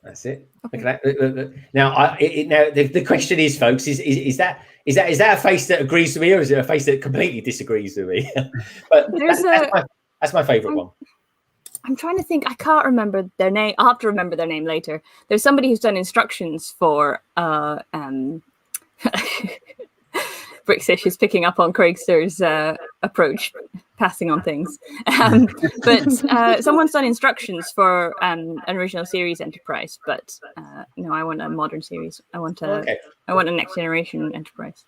That's it. Look at that. Now, now the question is, folks, is that a face that agrees with me, or is it a face that completely disagrees with me? But that's my favorite one. I'm trying to think. I can't remember their name. I'll have to remember their name later. There's somebody who's done instructions for Brickset is picking up on Craigster's approach, passing on things. But someone's done instructions for an original series enterprise. But no, I want a modern series. I want a next generation enterprise.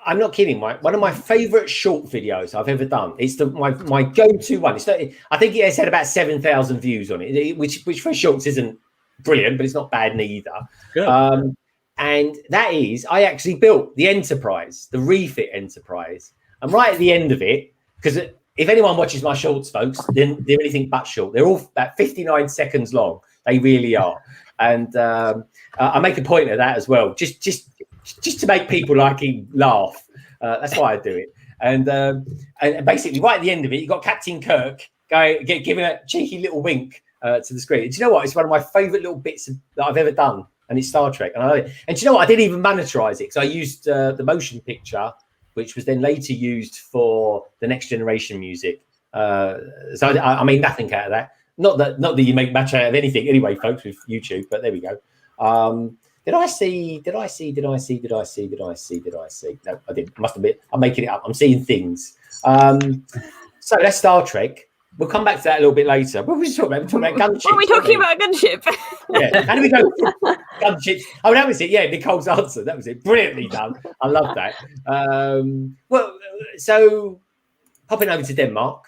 I'm not kidding, Mike. One of my favorite short videos I've ever done. It's my go-to one. I think it has had about 7,000 views on it, which for shorts isn't brilliant, but it's not bad neither. Good. And that is, I actually built the Enterprise, the refit Enterprise. I'm right at the end of it, because if anyone watches my shorts, folks, then they're anything but short. They're all about 59 seconds long. They really are. And I make a point of that as well, just to make people like him laugh. That's why I do it. And basically, right at the end of it, you've got Captain Kirk giving a cheeky little wink to the screen. And do you know what? It's one of my favourite little bits that I've ever done. And it's Star Trek. And do you know what? I didn't even monetize it. So I used the motion picture, which was then later used for the Next Generation music. So I made nothing out of that. Not that you make much out of anything anyway, folks, with YouTube, but there we go. Did I see? No, I didn't. Must admit, I'm making it up. I'm seeing things. So that's Star Trek. We'll come back to that a little bit later. What were we talking about? We're talking about gunships. What are we talking about? Gunship. Yeah. How do we go? Gunships. Oh, that was it. Yeah, Nicole's answer. That was it. Brilliantly done. I love that. Well, so popping over to Denmark,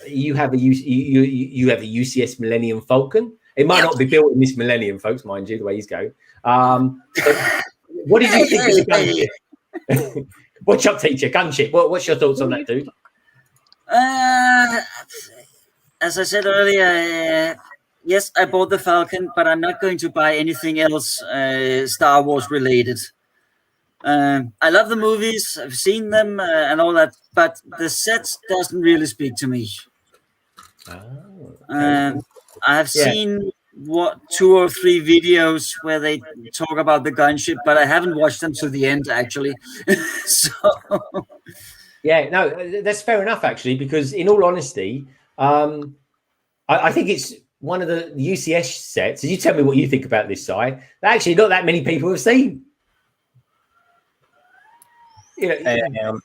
you have a UCS Millennium Falcon. It might not be built in this millennium, folks, mind you, the way he's going. What did you think of the gunship? Woodshop Teacher, gunship. What's your thoughts on that, dude? As I said earlier, yes, I bought the Falcon, but I'm not going to buy anything else Star Wars related. I love the movies, I've seen them and all that, but the set doesn't really speak to me. I have seen 2 or 3 videos where they talk about the gunship, but I haven't watched them to the end, actually. So... Yeah, no, that's fair enough, actually, because in all honesty, I think it's one of the UCS sets. You tell me what you think about this side. That actually not that many people have seen. You know,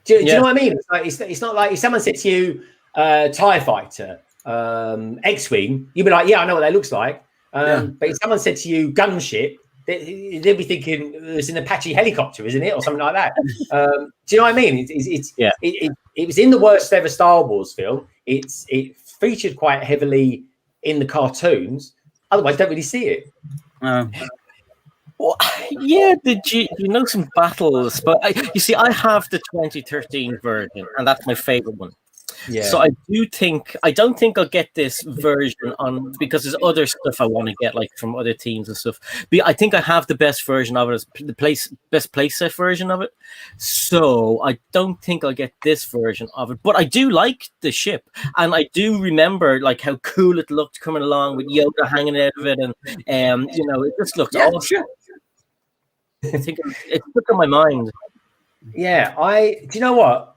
do you know what I mean? It's not like if someone said to you, TIE Fighter, X-Wing, you'd be like, yeah, I know what that looks like. But if someone said to you, gunship, they'd be thinking it's an Apache helicopter, isn't it, or something like that. Do you know what I mean? It was in the worst ever Star Wars film. It featured quite heavily in the cartoons. Otherwise, don't really see it. Well, yeah, you know some battles, but you see, I have the 2013 version, and that's my favorite one. Yeah. So I don't think I'll get this version on because there's other stuff I want to get, like from other teams and stuff. But I think I have the best version of it, as the best playset version of it. So I don't think I'll get this version of it. But I do like the ship, and I do remember like how cool it looked coming along with Yoda hanging out of it, and it just looked awesome. Sure. I think it stuck in my mind. Yeah, do you know what?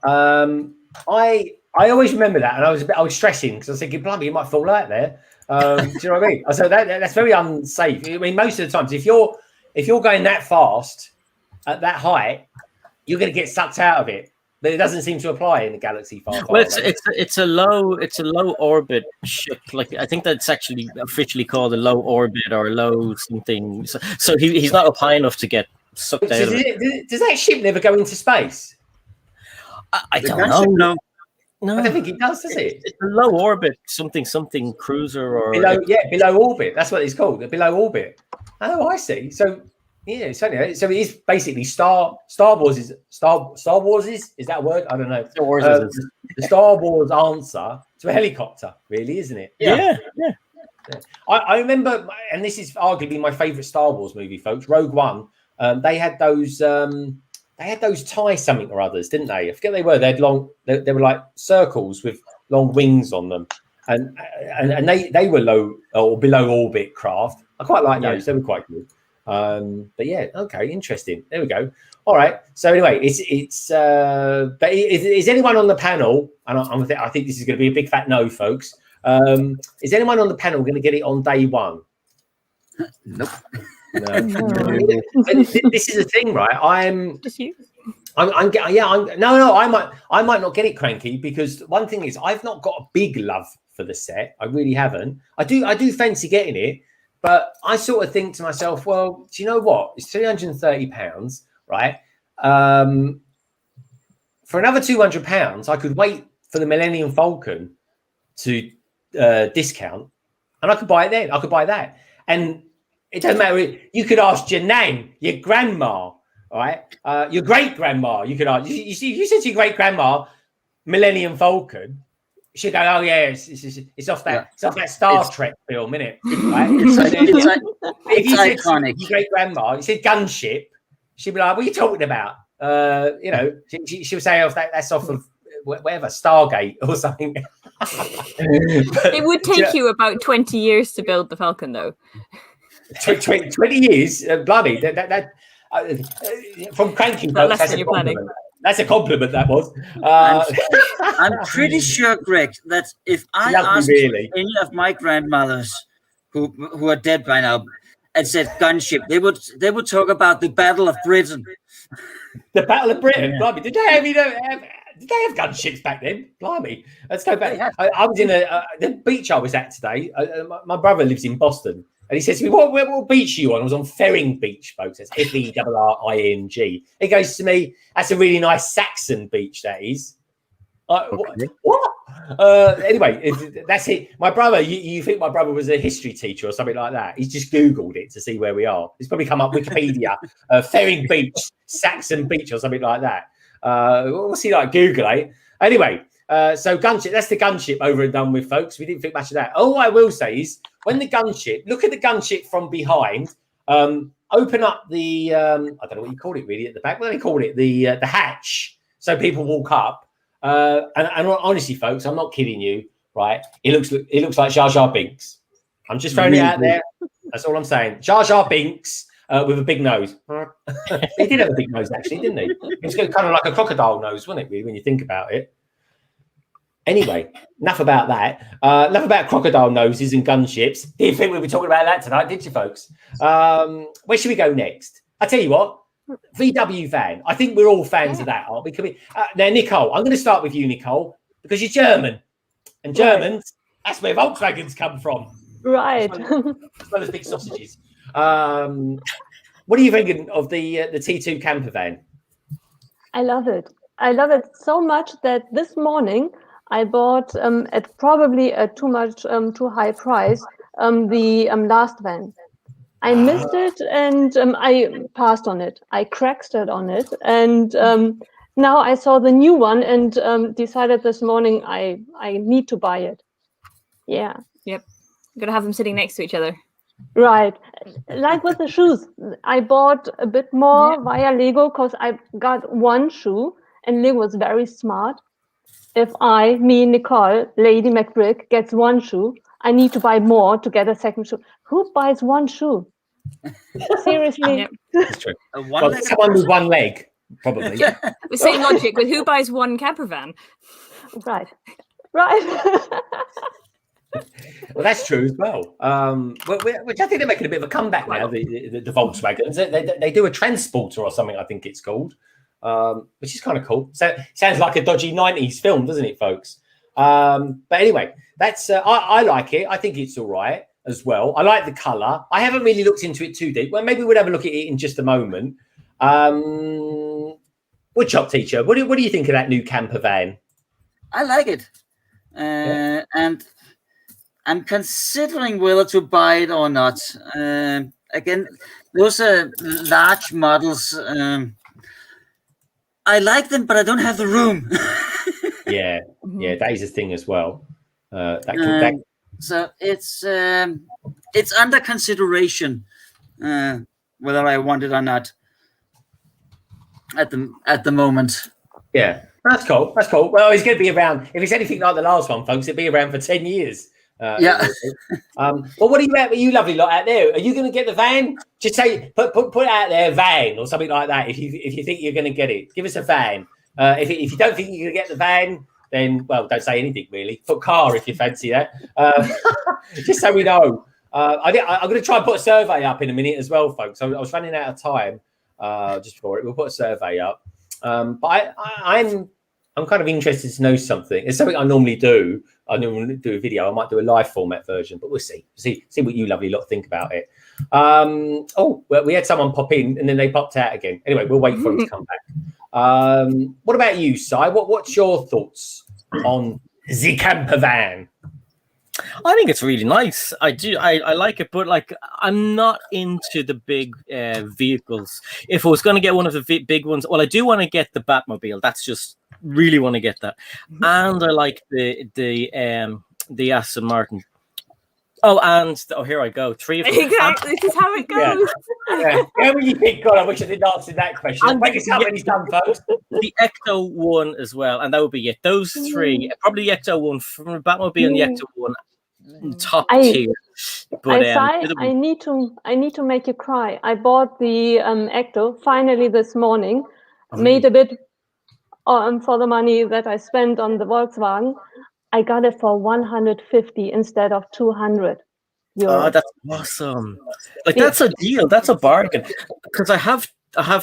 I always remember that, and I was stressing because I was thinking, blimey, you might fall out there. Do you know what I mean? So that's very unsafe. I mean, most of the times, if you're going that fast at that height, you're going to get sucked out of it. But it doesn't seem to apply in the galaxy far. Well, it's a low orbit ship. Like I think that's actually officially called a low orbit or a low something. So he's not up high enough to get sucked out. Does that ship never go into space? I don't know. No, I don't think it does it? It's a low orbit, something cruiser or below orbit. That's what it's called, the below orbit. Oh, I see. So yeah, so it is basically Star Wars is that a word? I don't know. Star Wars the Star Wars answer to a helicopter, really, isn't it? Yeah. I remember, and this is arguably my favorite Star Wars movie, folks. Rogue One. They had those they had those tie something or others, didn't they? I forget they were. They had long. They were like circles with long wings on them, and they were low or below orbit craft. I quite like those. They were quite good. But yeah, okay, interesting. There we go. All right. So anyway, but is anyone on the panel? And I think this is going to be a big fat no, folks. Is anyone on the panel going to get it on day one? Nope. No. This is the thing, right? I might not get it, Cranky, because one thing is I've not got a big love for the set. I really haven't. I do fancy getting it, but I sort of think to myself, well, do you know what? It's £330, right? For another £200, I could wait for the Millennium Falcon to discount, and I could buy it then. I could buy that, and it doesn't matter. You could ask your nan, your grandma, right? Your great grandma. You could ask. You said to your great grandma, Millennium Falcon. She'd go, "Oh yeah, it's off that. It's off that Star Trek film, isn't it?" Right? If you said to your great grandma, you said gunship, she'd be like, "What are you talking about?" She'll say, "Oh, that's off of whatever Stargate or something." It would take you about 20 years to build the Falcon, though. 20 years, bloody that from Cranky, folks, that's a compliment. That's a compliment. That was. I'm pretty sure, Greg, that if I asked any of my grandmothers who are dead by now and said gunship, they would talk about the Battle of Britain. The Battle of Britain, blimey! Did they have gunships back then? Blimey, let's go back. I was in the beach I was at today. My brother lives in Boston. And he says to me, what beach are you on? I was on Ferring Beach, folks. That's Ferring. He goes to me, that's a really nice Saxon beach, that is. Okay. What? Anyway, that's it. My brother, you think my brother was a history teacher or something like that? He's just Googled it to see where we are. He's probably come up Wikipedia, Ferring Beach, Saxon Beach or something like that. What's he like? Google, eh? Anyway, so gunship, that's the gunship over and done with, folks. We didn't think much of that. All I will say is, when the gunship, look at the gunship from behind, open up the, I don't know what you call it really at the back. What do they call it? The hatch, so people walk up. And honestly, folks, I'm not kidding you, right? It looks like Jar Jar Binks. I'm just throwing it out there. That's all I'm saying. Jar Jar Binks with a big nose. He did have a big nose, actually, didn't he? It's kind of like a crocodile nose, wasn't it, really, when you think about it? Anyway, enough about that. Enough about crocodile noses and gunships. Didn't think we'd be talking about that tonight, did you, folks? Where should we go next? I tell you what, VW van. I think we're all fans of that, aren't we? Now, Nicole, I'm going to start with you, Nicole, because you're German, and Germans, that's where Volkswagens come from. Right. As well as big sausages. What are you thinking of the T2 camper van? I love it. I love it so much that this morning I bought at probably a too high price the last van. I missed it and I passed on it. I cracked it on it, and now I saw the new one and decided this morning I need to buy it. Yeah. Yep. I'm gonna have them sitting next to each other. Right. Like with the shoes, I bought a bit more via Lego because I got one shoe, and Lego was very smart. If me, Nicole, Lady McBrick, gets one shoe, I need to buy more to get a second shoe. Who buys one shoe? Seriously? Yep. That's true. Someone with one leg, probably. The same logic with who buys one camper van. Right. Well, that's true as well. Which I think they're making a bit of a comeback now, the Volkswagens. They do a transporter or something, I think it's called. Which is kind of cool. So sounds like a dodgy 90s film, doesn't it, folks? But anyway, that's I like it. I think it's all right as well. I like the colour. I haven't really looked into it too deep. Well, maybe we'll have a look at it in just a moment. Woodshop Teacher, what do you think of that new camper van? I like it. And I'm considering whether to buy it or not. Again, those are large models. I like them, but I don't have the room. Yeah, that is a thing as well. So it's under consideration whether I want it or not. at the moment. Yeah, that's cool. That's cool. Well, it's going to be around. If it's anything like the last one, folks, it'll be around for 10 years. Yeah. Well, what are you at? You lovely lot out there? Are you going to get the van? Just say put it out there, van or something like that. If you think you're going to get it, give us a van. If you don't think you're going to get the van, then well, don't say anything really. Put car if you fancy that. Just so we know. I'm going to try and put a survey up in a minute as well, folks. I was running out of time just before it. We'll put a survey up. But I'm kind of interested to know something. It's something I normally do. I normally do a video. I might do a live format version, but we'll see. See what you lovely lot think about it. Well, we had someone pop in and then they popped out again. Anyway, we'll wait for them to come back. What about you, Si? What's your thoughts on the camper van? I think it's really nice. I do. I like it, but like I'm not into the big vehicles. If I was going to get one of the big ones, well, I do want to get the Batmobile. That's just really want to get that, and I like the Aston Martin. Oh, and here I go. 3 of them. Exactly. This is how it goes. Yeah. How many you pick? God, I wish I didn't answer that question. Make us up when he's done, folks. The Ecto one as well, and that would be it. Those 3, probably the Ecto one from the Batmobile and the Ecto one, top tier. But I need to make you cry. I bought the Ecto finally this morning. Made a bit for the money that I spent on the Volkswagen. I got it for 150 instead of 200 euros. Oh, that's awesome! Like that's a deal. That's a bargain. Because I have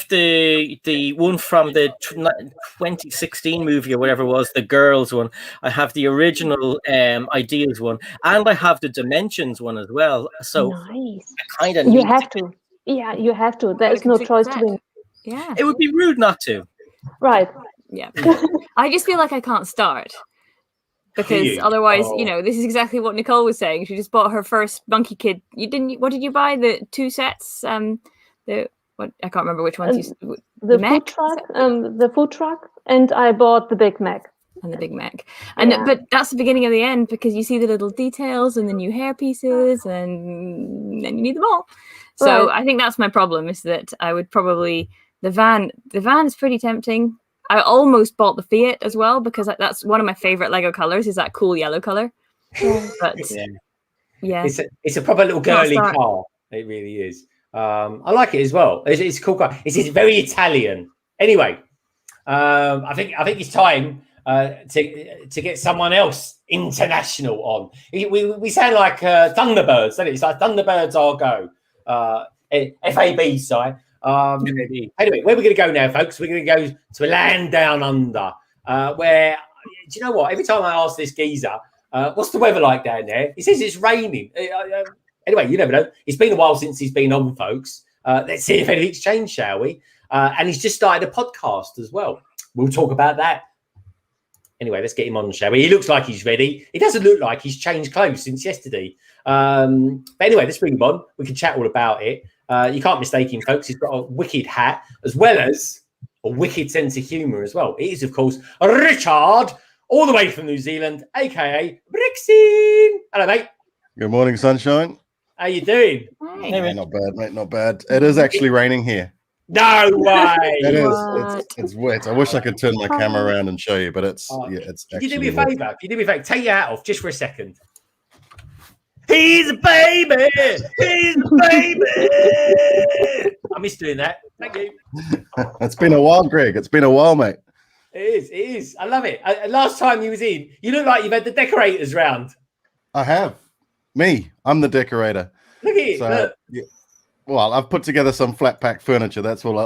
the one from the 2016 movie or whatever it was, the girls one. I have the original Ideas one, and I have the Dimensions one as well. So nice. I kind of you have to. Yeah, you have to. There is no choice to win. Yeah, it would be rude not to. Right. Yeah. I just feel like I can't start. Because otherwise, this is exactly what Nicole was saying. She just bought her first Monkey Kid. What did you buy? The 2 sets? I can't remember which ones. The food truck. The food truck, and I bought the Big Mac. And the Big Mac, but that's the beginning of the end because you see the little details and the new hair pieces, and then you need them all. So I think that's my problem. Is that I would probably the van is pretty tempting. I almost bought the Fiat as well because that's one of my favorite Lego colors. Is that cool yellow color? But yeah, it's a proper little girly car. It really is. I like it as well. It's a cool car. It's very Italian. Anyway, I think it's time to get someone else international on. We sound like Thunderbirds, don't it? It's like Thunderbirds are go. FAB side. Anyway, where we're going to go now, folks? We're going to go to a land down under, where, do you know what? Every time I ask this geezer, what's the weather like down there? He says it's raining. Anyway, you never know. It's been a while since he's been on, folks. Let's see if anything's changed, shall we? And he's just started a podcast as well. We'll talk about that. Anyway, let's get him on, shall we? He looks like he's ready. He doesn't look like he's changed clothes since yesterday. But anyway, let's bring him on. We can chat all about it. You can't mistake him, folks. He's got a wicked hat as well as a wicked sense of humour as well. It is, of course, Richard, all the way from New Zealand, a.k.a. BrickScene. Hello, mate. Good morning, sunshine. How you doing? Yeah, not bad, mate. Not bad. It is actually raining here. No way. It is. It's wet. I wish I could turn my camera around and show you, but it's it's. Can you do me a favour? Can you do me a favour? Take your hat off just for a second. He's a baby. He's a baby. I miss doing that. Thank you. It's been a while, Greg. It's been a while, mate. It is. I love it. Last time you was in, you look like you've had the decorators round. I have. I'm the decorator. Look at it. So, look. yeah. Well, I've put together some flat pack furniture. That's all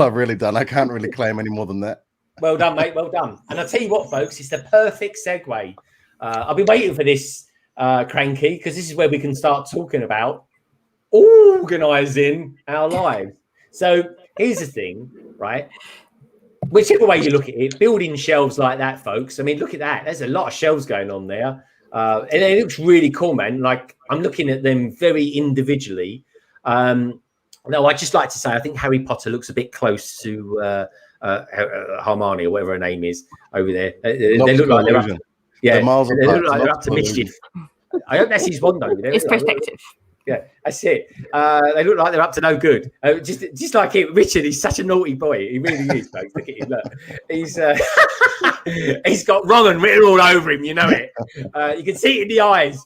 I've really done. I can't really claim any more than that. Well done, mate. Well done. And I'll tell you what, folks, it's the perfect segue. I've been waiting for this. Cranky, because this is where we can start talking about organising our lives. So here's the thing, right? Whichever way you look at it, building shelves like that, folks. I mean, look at that. There's a lot of shelves going on there. And it looks really cool, man. Like, I'm looking at them very individually. No, I'd just like to say, I think Harry Potter looks a bit close to Hermione or whatever her name is over there. They look like they're up. Yeah, they look like they're up to mischief. I hope that's his wand over there. It's perspective. Yeah, that's it. They look like they're up to no good. Just like him, Richard. He's such a naughty boy. He really is, folks. Look at him. Look, he's got wrong and written all over him. You know it. You can see it in the eyes.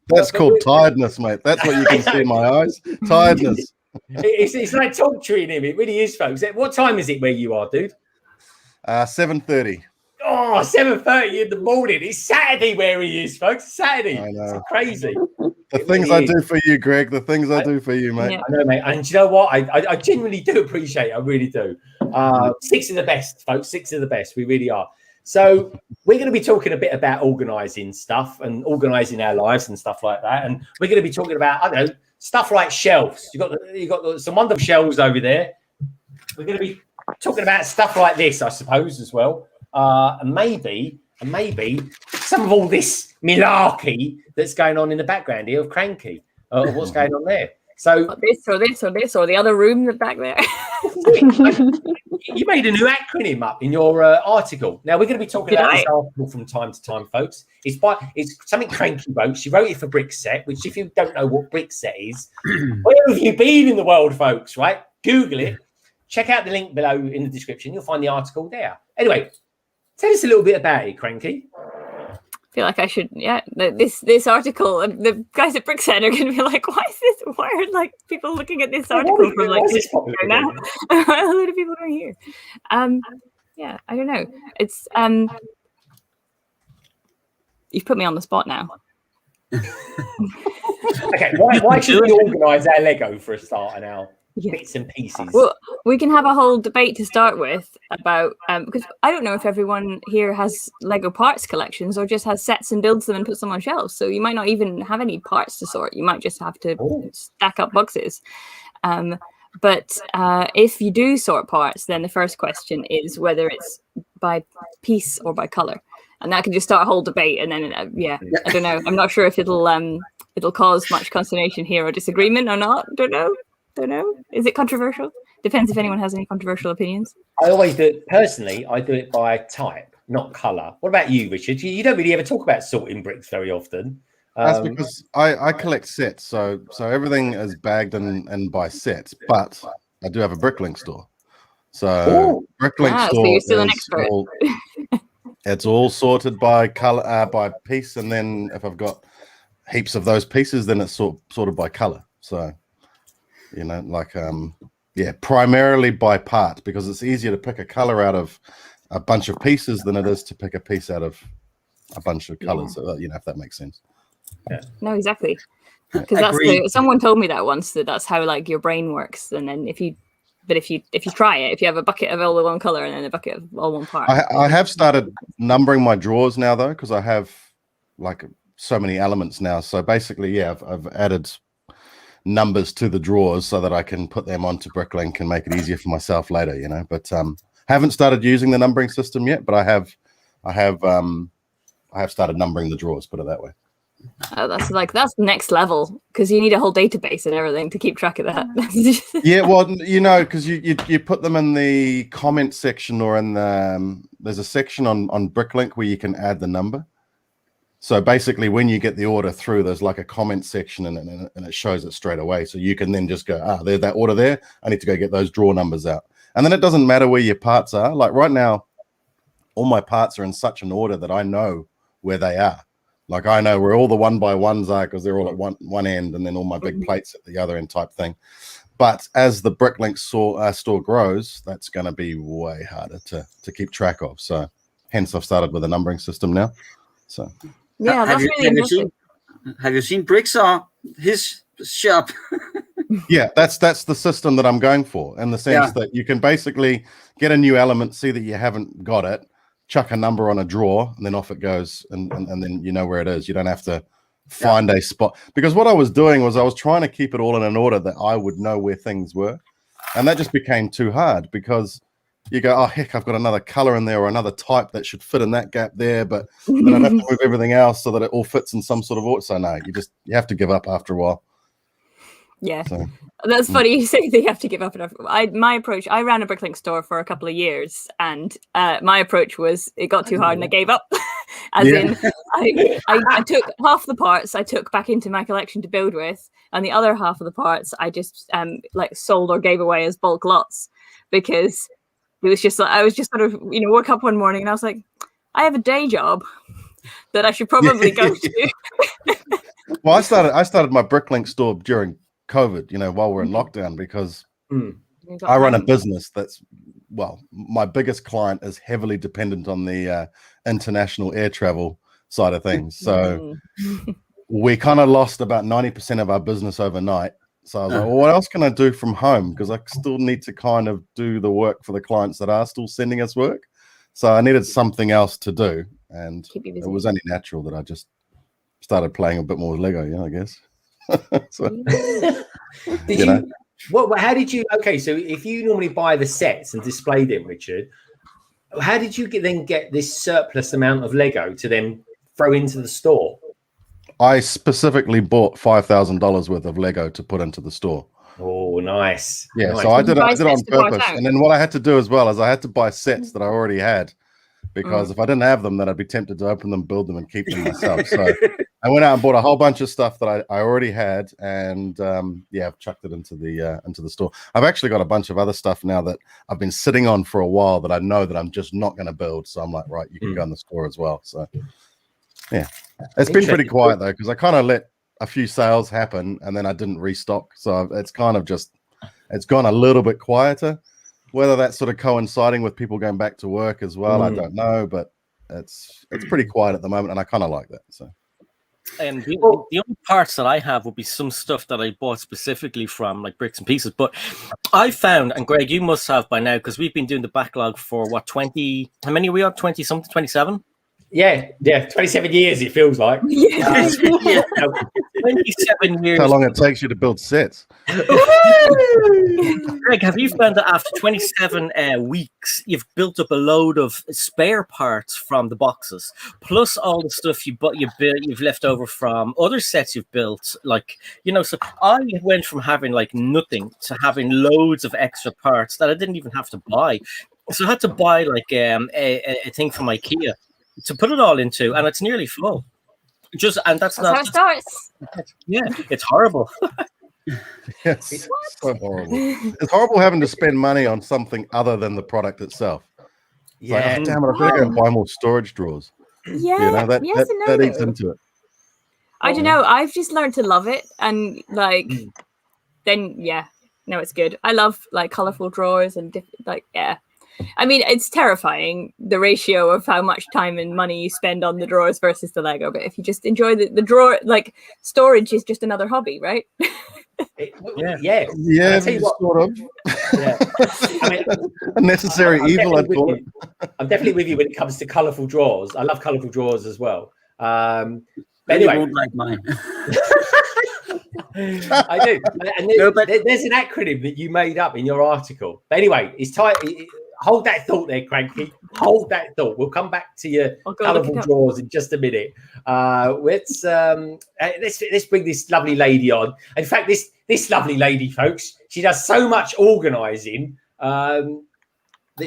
That's called tiredness, mate. That's what you can see in my eyes. Tiredness. It's like torturing him. It really is, folks. What time is it where you are, dude? 7:30. Oh, 7:30 in the morning. It's Saturday where he is, folks. Saturday. I know. It's crazy. The things I do for you, Greg. The things I do for you, mate. Yeah. I know, mate. And do you know what? I genuinely do appreciate it. I really do. 6 are the best, folks. 6 are the best. We really are. So we're going to be talking a bit about organising stuff and organising our lives and stuff like that. And we're going to be talking about, I don't know, stuff like shelves. You got some wonderful shelves over there. We're going to be talking about stuff like this, I suppose, as well. And maybe some of all this malarkey that's going on in the background here of Cranky, of what's going on there. So this or the other room back there. You made a new acronym up in your article. Now we're going to be talking about this article from time to time, folks. It's something Cranky wrote. She wrote it for Brickset, which if you don't know what Brickset is, where have you been in the world, folks? Right? Google it. Check out the link below in the description. You'll find the article there. Anyway, tell us a little bit about it, Cranky. I feel like I should, this article, the guys at Brickset are going to be like, why are like people looking at this article from like this now? A lot of people are here. Yeah, I don't know. It's, you've put me on the spot now. Okay, why should we organise our Lego for a start and our bits and pieces? Well, we can have a whole debate to start with about because I don't know if everyone here has Lego parts collections or just has sets and builds them and puts them on shelves. So you might not even have any parts to sort. You might just have to stack up boxes. But if you do sort parts, then the first question is whether it's by piece or by color, and that can just start a whole debate. And then I don't know. I'm not sure if it'll cause much consternation here or disagreement or not. Don't know. Is it controversial? Depends if anyone has any controversial opinions. I always do it personally. I do it by type, not color. What about you, Richard? You don't really ever talk about sorting bricks very often. That's because I collect sets, so everything is bagged and by sets. But I do have a Bricklink store, so Bricklink store. So you're still an expert. It's all sorted by color, by piece, and then if I've got heaps of those pieces, then it's sorted by color. So. You know, like, primarily by part, because it's easier to pick a color out of a bunch of pieces than it is to pick a piece out of a bunch of colors. So, if that makes sense. Yeah. No, exactly. Because someone told me that once, that's how like your brain works. And then if you try it, if you have a bucket of all the one color and then a bucket of all one part. I have started numbering my drawers now though, because I have like so many elements now. So basically, I've added numbers to the drawers so that I can put them onto Bricklink and make it easier for myself later, but haven't started using the numbering system yet, but I have started numbering the drawers, put it that way. That's next level, because you need a whole database and everything to keep track of that. Yeah, well, because you put them in the comment section or in the there's a section on Bricklink where you can add the number. So basically, when you get the order through, there's like a comment section and it shows it straight away. So you can then just go, there's that order there. I need to go get those drawer numbers out. And then it doesn't matter where your parts are. Like right now, all my parts are in such an order that I know where they are. Like I know where all the 1x1s are because they're all at one end, and then all my big plates at the other end type thing. But as the Bricklink store grows, that's going to be way harder to keep track of. So hence I've started with a numbering system now. So. Yeah, that's really interesting. Have you seen Bricksaw, his shop? Yeah, that's the system that I'm going for, in the sense that you can basically get a new element, see that you haven't got it, chuck a number on a drawer, and then off it goes, and then you know where it is. You don't have to find a spot. Because what I was doing was I was trying to keep it all in an order that I would know where things were, and that just became too hard because you go, oh, heck, I've got another color in there or another type that should fit in that gap there, but then I'd have to move everything else so that it all fits in some sort of order. So no, you have to give up after a while. Yeah, so. That's funny you say they have to give up. My approach, I ran a Bricklink store for a couple of years, and my approach was it got too hard and I gave up. in, I took half the parts I took back into my collection to build with, and the other half of the parts I just like sold or gave away as bulk lots, because it was just like I was just sort of woke up one morning and I was like, I have a day job that I should probably go to. Well, I started my Bricklink store during COVID, while we're in lockdown, because I run a business that's, well, my biggest client is heavily dependent on the international air travel side of things. So we kind of lost about 90% of our business overnight. So I was like, well, what else can I do from home? Because I still need to kind of do the work for the clients that are still sending us work. So I needed something else to do. And it was only natural that I just started playing a bit more with Lego, I guess. So, how did you? Okay, so if you normally buy the sets and display them, Richard, how did you then get this surplus amount of Lego to then throw into the store? I specifically bought $5,000 worth of Lego to put into the store. Oh, nice. Yeah, nice. So I did it on purpose. And then what I had to do as well is I had to buy sets that I already had, because if I didn't have them, then I'd be tempted to open them, build them, and keep them myself. So I went out and bought a whole bunch of stuff that I already had, and I've chucked it into the store. I've actually got a bunch of other stuff now that I've been sitting on for a while that I know that I'm just not going to build. So I'm like, right, you can go in the store as well. So yeah, it's been pretty quiet though, because I kind of let a few sales happen and then I didn't restock. So it's kind of just, it's gone a little bit quieter. Whether that's sort of coinciding with people going back to work as well, I don't know, but it's pretty quiet at the moment, and I kind of like that. So, the only parts that I have would be some stuff that I bought specifically from like Bricks and Pieces. But I found, and Greg, you must have by now, because we've been doing the backlog for what, 20? How many are we on? 20 something? 27? Yeah, 27 years it feels like. 27 years. How long it takes you to build sets. Greg, have you found that after 27 weeks, you've built up a load of spare parts from the boxes, plus all the stuff you've left over from other sets you've built? Like, so I went from having like nothing to having loads of extra parts that I didn't even have to buy. So I had to buy like a thing from IKEA to put it all into, and it's nearly full. That's how it starts. Yeah, it's horrible. Yes, so horrible. It's horrible having to spend money on something other than the product itself. It's like, oh, damn it, I better go and buy more storage drawers. Yeah, that eats into it. I don't know. I've just learned to love it, and then it's good. I love like colorful drawers and I mean, it's terrifying, the ratio of how much time and money you spend on the drawers versus the Lego. But if you just enjoy the drawer, like storage is just another hobby, right? Yeah. Sort of. Yeah. I mean, a necessary evil, I'd call it. I'm definitely with you when it comes to colourful drawers. I love colourful drawers as well. But anyway, you won't like mine. I do. And there's an acronym that you made up in your article. But anyway, it's time. Hold that thought there, Cranky. Hold that thought. We'll come back to your colourful drawers in just a minute. Let's bring this lovely lady on. In fact, this lovely lady, folks, she does so much organising that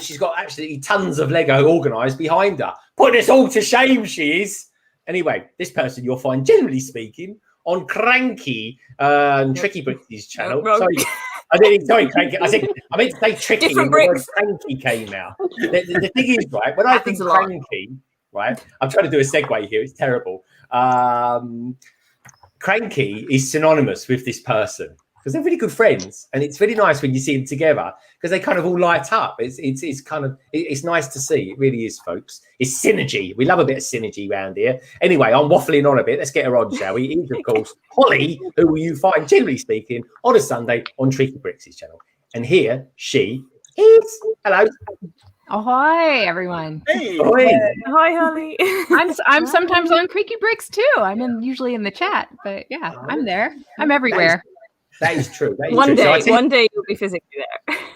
she's got absolutely tons of Lego organised behind her. Putting us all to shame, she is. Anyway, this person you'll find, generally speaking, on Cranky Tricky Bricks' channel. Sorry, Cranky. I meant to say Tricky. Different bricks. Cranky came out. The thing is, right, when I think Cranky, right, I'm trying to do a segue here. It's terrible. Cranky is synonymous with this person because they're really good friends, and it's really nice when you see them together because they kind of all light up. It's nice to see. It really is, folks. It's synergy. We love a bit of synergy around here. Anyway, I'm waffling on a bit. Let's get her on, shall we? It is, of course, Holly, who will you find, generally speaking, on a Sunday on Tricky Bricks' channel. And here she is. Hello. Ahoy, everyone. Hey. Hi, Holly. I'm sometimes on Creaky Bricks too. I'm usually in the chat, but yeah, I'm there. I'm everywhere. That is true. One day you'll be physically there.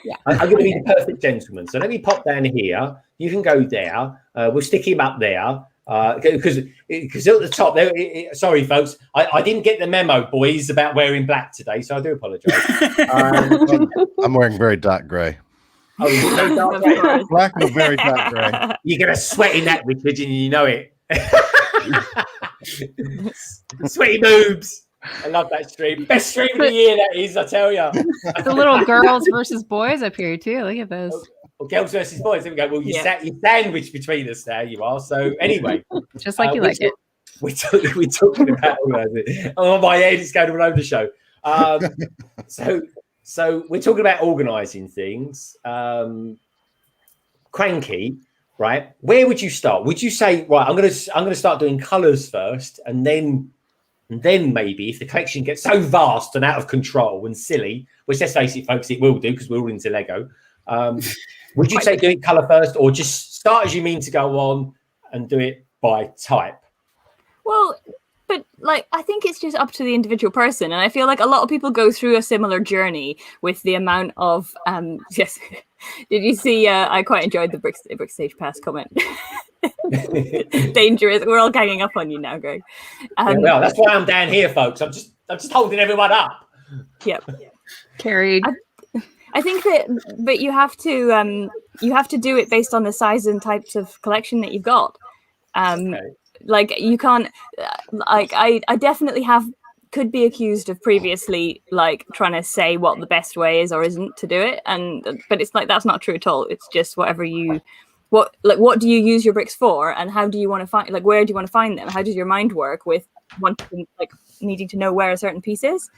Yeah. I'm going to be the perfect gentleman. So let me pop down here. You can go there. We'll stick him up there. Because at the top there, sorry folks, I didn't get the memo, boys, about wearing black today, so I do apologise. I'm wearing very dark grey. Oh, you dark grey? Black or very dark grey. You're gonna sweat in that, Richard, and you know it. Sweaty boobs. I love that stream. Best stream of the year, that is, I tell you. The little girls versus boys up here too. Look at those. Well, girls versus boys. There we go. Well, you sandwiched between us there, you are. So anyway. Just like you like it. We're talking about organising. Oh, my head is going all over the show. So we're talking about organising things. Cranky, right? Where would you start? Would you say, right, I'm gonna start doing colours first, and then maybe if the collection gets so vast and out of control and silly, which let's face it, folks, it will do because we're all into Lego. Would you say do it colour first, or just start as you mean to go on and do it by type? Well, but like I think it's just up to the individual person, and I feel like a lot of people go through a similar journey with the amount of yes. Did you see? I quite enjoyed the Brick Stage Pass comment. Dangerous. We're all ganging up on you now, Greg. Well, that's why I'm down here, folks. I'm just holding everyone up. Yep. Carried. I think that, but you have to do it based on the size and types of collection that you've got. Okay. Like you can't. Like I definitely could be accused of previously like trying to say what the best way is or isn't to do it, but it's like that's not true at all. It's just what do you use your bricks for, and how do you want to find, like, where do you want to find them? How does your mind work with wanting, like, needing to know where a certain piece is?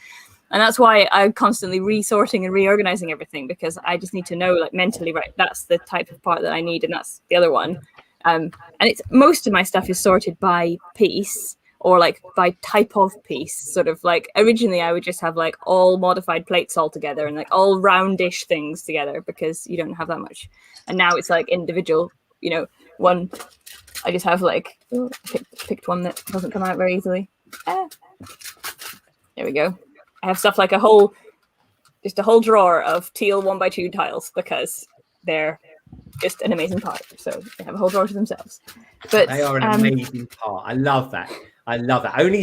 And that's why I'm constantly resorting and reorganizing everything, because I just need to know, like, mentally, right, that's the type of part that I need, and that's the other one. And it's most of my stuff is sorted by piece, or like by type of piece. Sort of like originally I would just have like all modified plates all together and like all roundish things together, because you don't have that much. And now it's like individual, you know, one. I just have like picked one that doesn't come out very easily. There we go. I have stuff like just a whole drawer of teal 1x2 tiles, because they're just an amazing part. So they have a whole drawer to themselves. But they are an amazing part. I love that. Only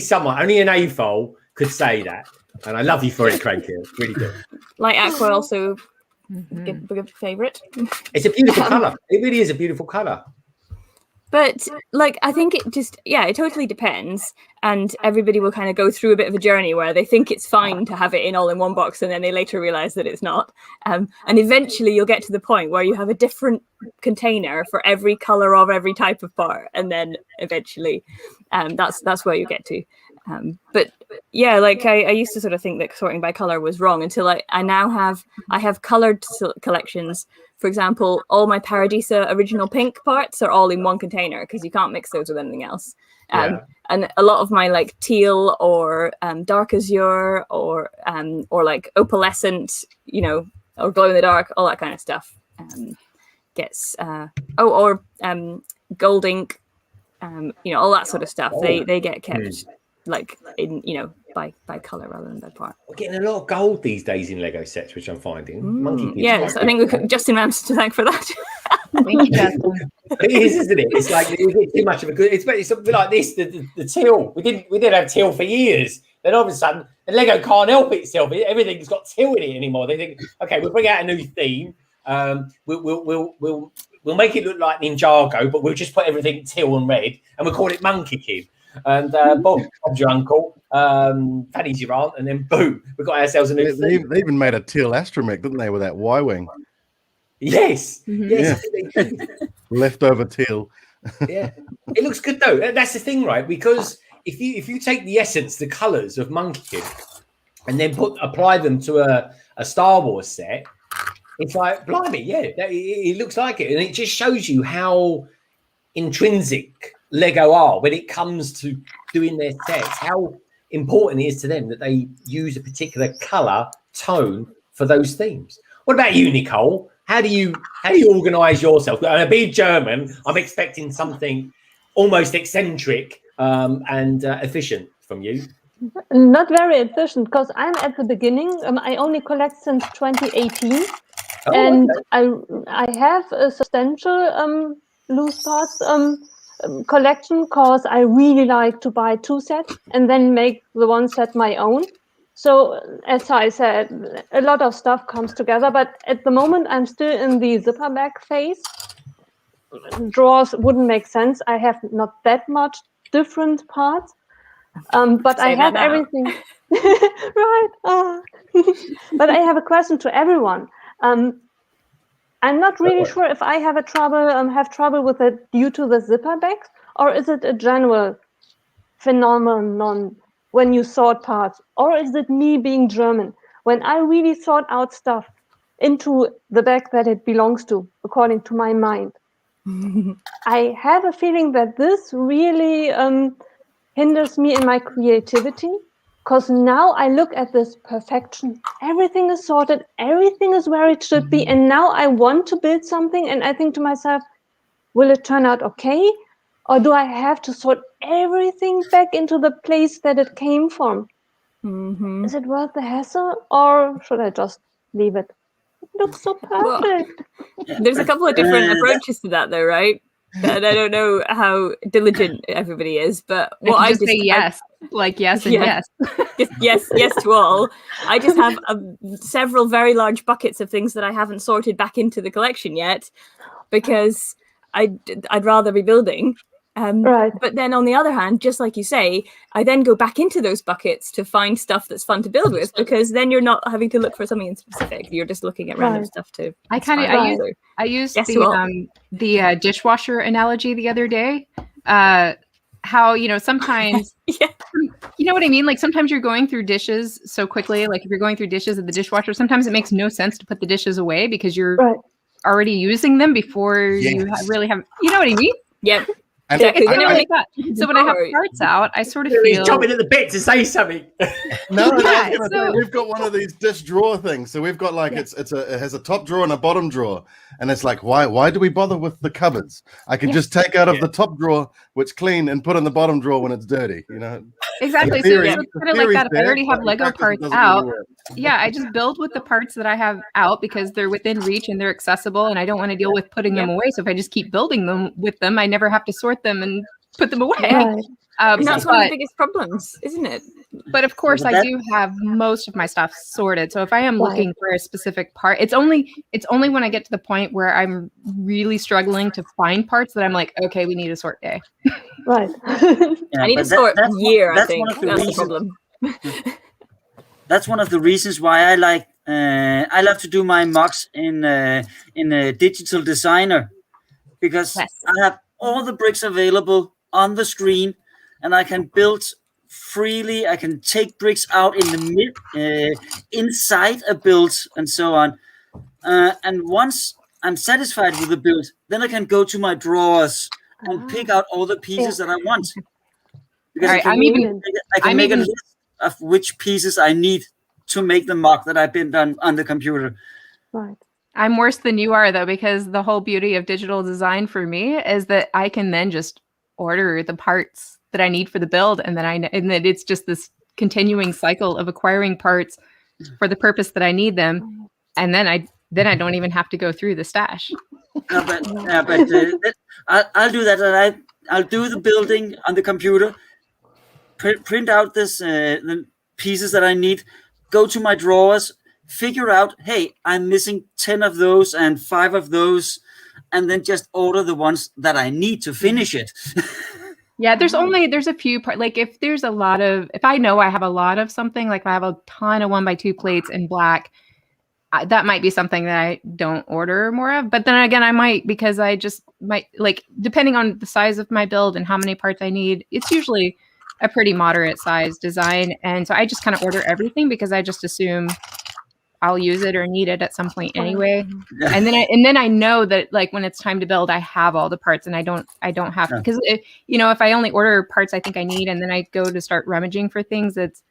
an AFOL could say that. And I love you for it, Cranky. It's really good. Light aqua also big favourite. It's a beautiful colour. It really is a beautiful colour. But like, I think it totally depends. And everybody will kind of go through a bit of a journey where they think it's fine to have it in all in one box, and then they later realize that it's not. And eventually you'll get to the point where you have a different container for every color of every type of part. And then eventually that's where you get to. But yeah, like I used to sort of think that sorting by color was wrong, until I now have colored collections. For example, all my Paradisa original pink parts are all in one container, because you can't mix those with anything else. And a lot of my like teal or dark azure or like opalescent, you know, or glow in the dark, all that kind of stuff gets gold ink, you know, all that sort of stuff. They get kept like in, you know, by color rather than by part. We're getting a lot of gold these days in Lego sets, which I'm finding. Monkey yes, I think we could Justin Rams to thank for that. Thank you, Justin. It is, isn't it? It's like it's too much of a good. It's a bit like this. The teal. We didn't have teal for years. Then all of a sudden, the Lego can't help itself. Everything's got teal in it anymore. They think, okay, we'll bring out a new theme. We'll make it look like Ninjago, but we'll just put everything teal and red, and we'll call it Monkey Kid. And Bob's your uncle, Fanny's your aunt, and then boom, we've got ourselves a new theme. They even made a teal astromech, didn't they, with that Y-wing? Yes. Yes. Yeah. Leftover teal. Yeah, it looks good though. That's the thing, right? Because if you take the essence, the colours of Monkey Kid, and then apply them to a Star Wars set, it's like, blimey, yeah, it looks like it, and it just shows you how intrinsic Lego are when it comes to doing their sets, how important it is to them that they use a particular colour tone for those themes. What about you, Nicole? How do you organise yourself? And being German, I'm expecting something almost eccentric and efficient from you. Not very efficient, because I'm at the beginning. I only collect since 2018, and okay. I have a substantial loose parts collection, because I really like to buy 2 sets and then make the 1 set my own. So as I said, a lot of stuff comes together, but at the moment I'm still in the zipper bag phase. drawers wouldn't make sense. I have not that much different parts, but I have everything. Right. But I have a question to everyone. I'm not really sure if I have trouble with it due to the zipper bags, or is it a general phenomenon when you sort parts, or is it me being German? When I really sort out stuff into the bag that it belongs to, according to my mind, I have a feeling that this really hinders me in my creativity, because now I look at this perfection. Everything is sorted, everything is where it should be, and now I want to build something, and I think to myself, will it turn out okay? Or do I have to sort everything back into the place that it came from? Is it worth the hassle, or should I just leave it? It looks so perfect. Well, there's a couple of different approaches to that, though, right? And I don't know how diligent everybody is, but what I just say yes, like yes and yes. yes to all. I just have several very large buckets of things that I haven't sorted back into the collection yet, because I'd rather be building. Right. But then on the other hand, just like you say, I then go back into those buckets to find stuff that's fun to build with, because then you're not having to look for something in specific. You're just looking at random stuff to. I used the dishwasher analogy the other day. How, you know, sometimes you know what I mean? Like sometimes you're going through dishes so quickly. Like if you're going through dishes at the dishwasher, sometimes it makes no sense to put the dishes away because you're already using them before you really have. You know what I mean? Yep. Exactly. So when I have parts out, I sort of feel he's chopping at the bit to say something. We've got one of these dish drawer things. So we've got like it has a top drawer and a bottom drawer, and it's like why do we bother with the cupboards? I can just take out of the top drawer, which clean, and put in the bottom drawer when it's dirty. You know. Exactly. So it's kind of like that. If I already have Lego parts out, I just build with the parts that I have out because they're within reach and they're accessible, and I don't want to deal with putting them away. So if I just keep building them with them, I never have to sort them and put them away. And that's one of the biggest problems, isn't it? But of course, I do have most of my stuff sorted. So if I am looking for a specific part, it's only when I get to the point where I'm really struggling to find parts that I'm like, okay, we need a sort day. Right. I need a sort year. I think that's the problem. That's one of the reasons why I like. I love to do my mocks in a digital designer, because I have all the bricks available on the screen, and I can build freely. I can take bricks out in the inside a build and so on. And once I'm satisfied with the build, then I can go to my drawers and pick out all the pieces that I want. Because I can make a list of which pieces I need to make the mock that I've been done on the computer. Right. I'm worse than you are, though, because the whole beauty of digital design for me is that I can then just order the parts that I need for the build, and then it's just this continuing cycle of acquiring parts for the purpose that I need them, and then I don't even have to go through the stash. I'll do that, and I'll do the building on the computer, print out the pieces that I need, go to my drawers, figure out, hey, I'm missing 10 of those and 5 of those, and then just order the ones that I need to finish it. Yeah, there's a few parts. Like if I know I have a lot of something, like if I have a ton of 1x2 plates in black, that might be something that I don't order more of. But then again, I might, because I just might, like, depending on the size of my build and how many parts I need, it's usually a pretty moderate size design. And so I just kind of order everything because I just assume I'll use it or need it at some point anyway. And then I know that, like, when it's time to build, I have all the parts and I don't have to, because if I only order parts I think I need and then I go to start rummaging for things, that's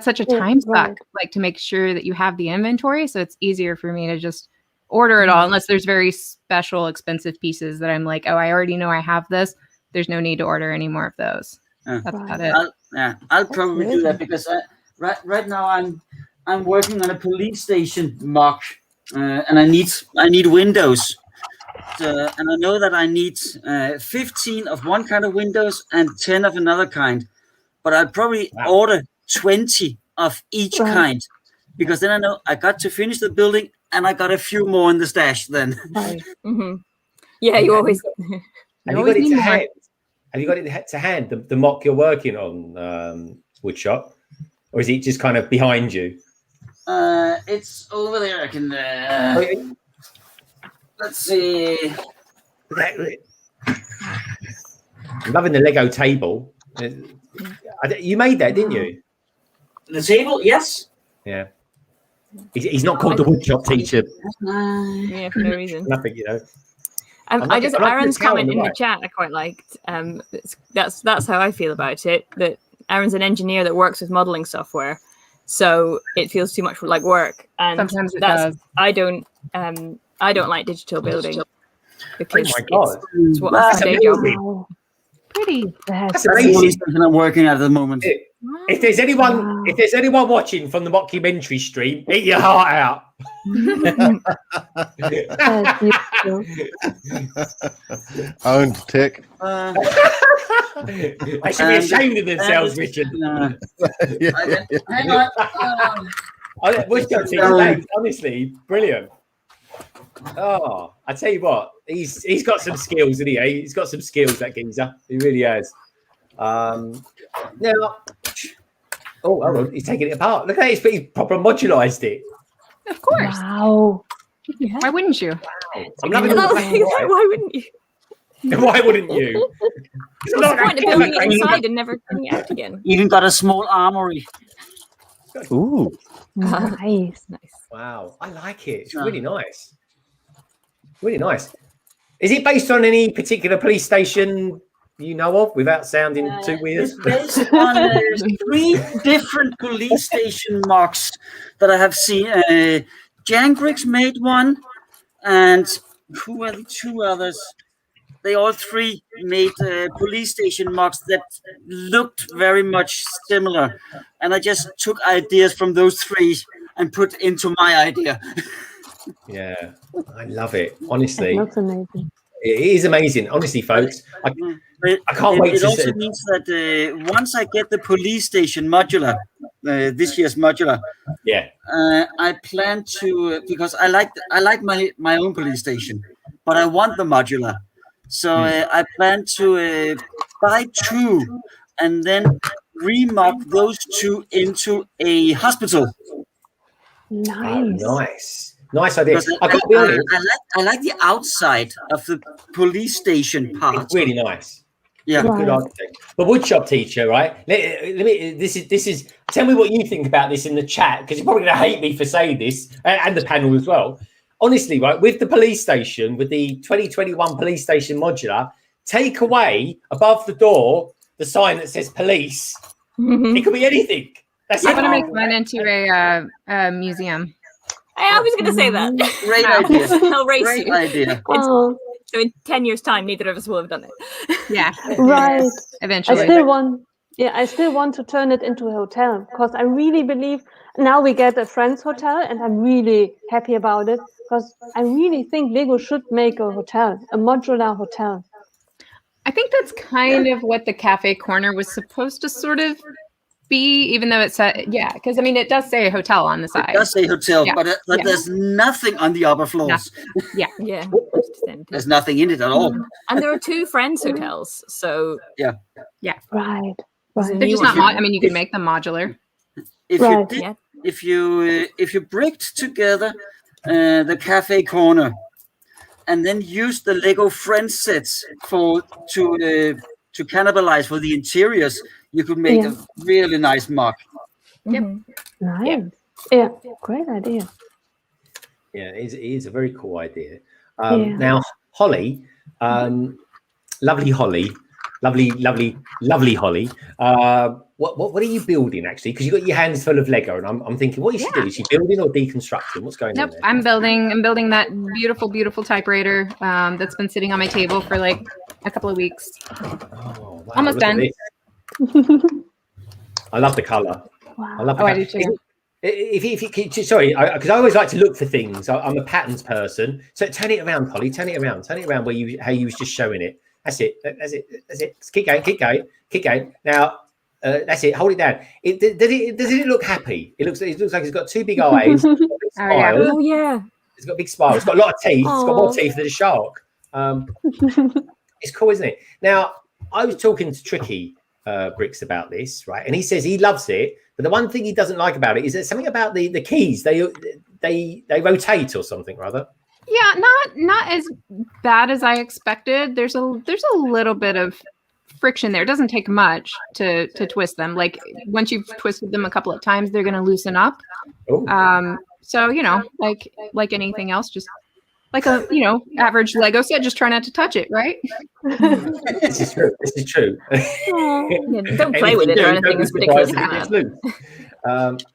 such a time suck, like, to make sure that you have the inventory. So it's easier for me to just order it all, unless there's very special expensive pieces that I'm like, oh, I already know I have this. There's no need to order any more of those. That's about it. I'll probably do that, because right now I'm working on a police station mock, and I need windows, and I know that I need 15 of one kind of windows and 10 of another kind, but I'll probably order 20 of each kind, because then I know I got to finish the building and I got a few more in the stash then. Yeah, you always. Have you got it to hand? Have you got it to hand? The mock you're working on, Woodshop, or is it just kind of behind you? It's over there. I can. Let's see. I'm loving the Lego table. You made that, didn't you? The table, yes. Yeah. He's not called the Woodshop Teacher. Yeah, for no reason. Nothing, you know. Aaron's comment in the chat I quite liked. That's how I feel about it. That Aaron's an engineer that works with modeling software, so it feels too much like work. And sometimes it does. I don't like digital building because it's what my day job. Pretty. That's amazing. I'm working at the moment. If there's anyone watching from the mockumentary stream, eat your heart out. Owned Tech. They should be ashamed of themselves, Richard. Hang on. Honestly, brilliant. Oh, I tell you what, he's got some skills, isn't he? He's got some skills, that geezer. He really has. Now, hold on, he's taking it apart. Look at that, he's proper modularized it. Of course. Wow. Yeah. Why wouldn't you? I'm loving Why wouldn't you? Why wouldn't you? What's the point of building it inside and never putting it out again? Even got a small armory. Ooh. Nice. Wow, I like it. It's really nice. Really nice. Is it based on any particular police station you know of, without sounding too weird? It's based on 3 different police station mocks that I have seen. Jangrix made one, and who are the 2 others? They all 3 made police station mocks that looked very much similar, and I just took ideas from those 3 and put into my idea. Yeah, I love it. Honestly, That's amazing. It is amazing. Honestly, folks, I can't wait it to also see. means that once I get the police station modular, this year's modular, I plan to, because I like my own police station, but I want the modular, so I plan to buy 2 and then remock those 2 into a hospital. Nice. Oh, nice idea. I got to be honest. I like the outside of the police station part. It's really nice. Yeah, good architect. But Woodshop Teacher, right? Let me. This is. Tell me what you think about this in the chat, because you're probably going to hate me for saying this, and the panel as well. Honestly, right, with the police station, with the 2021 police station modular, take away above the door the sign that says police. It could be anything. I'm going to make mine into a museum. I was going to say that. Great idea. I'll race Great you. idea. Oh. So in 10 years' time, neither of us will have done it. Yeah. Right. Eventually. I still want to turn it into a hotel, because I really believe now we get a friend's hotel, and I'm really happy about it, because I really think Lego should make a hotel, a modular hotel. I think that's kind of what the cafe corner was supposed to sort of be, even though it said, because I mean, it does say hotel on the side. It does say hotel, but there's nothing on the upper floors. Yeah. There's nothing in it at all. And there are 2 friends' hotels, so Right. They're just not. I mean, you can make them modular. If you bricked together the cafe corner, and then use the Lego Friends sets to cannibalize for the interiors, you could make a really nice mock. Nice. Yeah, great idea. Yeah, it is a very cool idea. Now, Holly, lovely Holly. What are you building, actually? Because you've got your hands full of Lego, and I'm thinking, what is she doing? Is she building or deconstructing? What's going on there? I'm building that beautiful typewriter that's been sitting on my table for like a couple of weeks. Oh, wow, almost done. I love the color. Wow. I love the I color. do too. If you sorry, because I always like to look for things. I'm a patterns person. So turn it around, Holly. Turn it around how you was just showing it. That's it. Keep going. Now, that's it. Hold it down. Does it look happy? It looks like it's got 2 big eyes. Oh yeah. It's got a big smile. It's got a lot of teeth. It's got more teeth than a shark. It's cool, isn't it? Now, I was talking to Tricky Bricks about this, right? And he says he loves it, but the one thing he doesn't like about it is there's something about the keys. They rotate or something rather. Yeah, not as bad as I expected. There's a little bit of friction there. It doesn't take much to twist them. Like once you've twisted them a couple of times, they're going to loosen up. So like anything else, just like a average Lego set, just try not to touch it, right? This is true. Don't play with it or anything. It's ridiculous.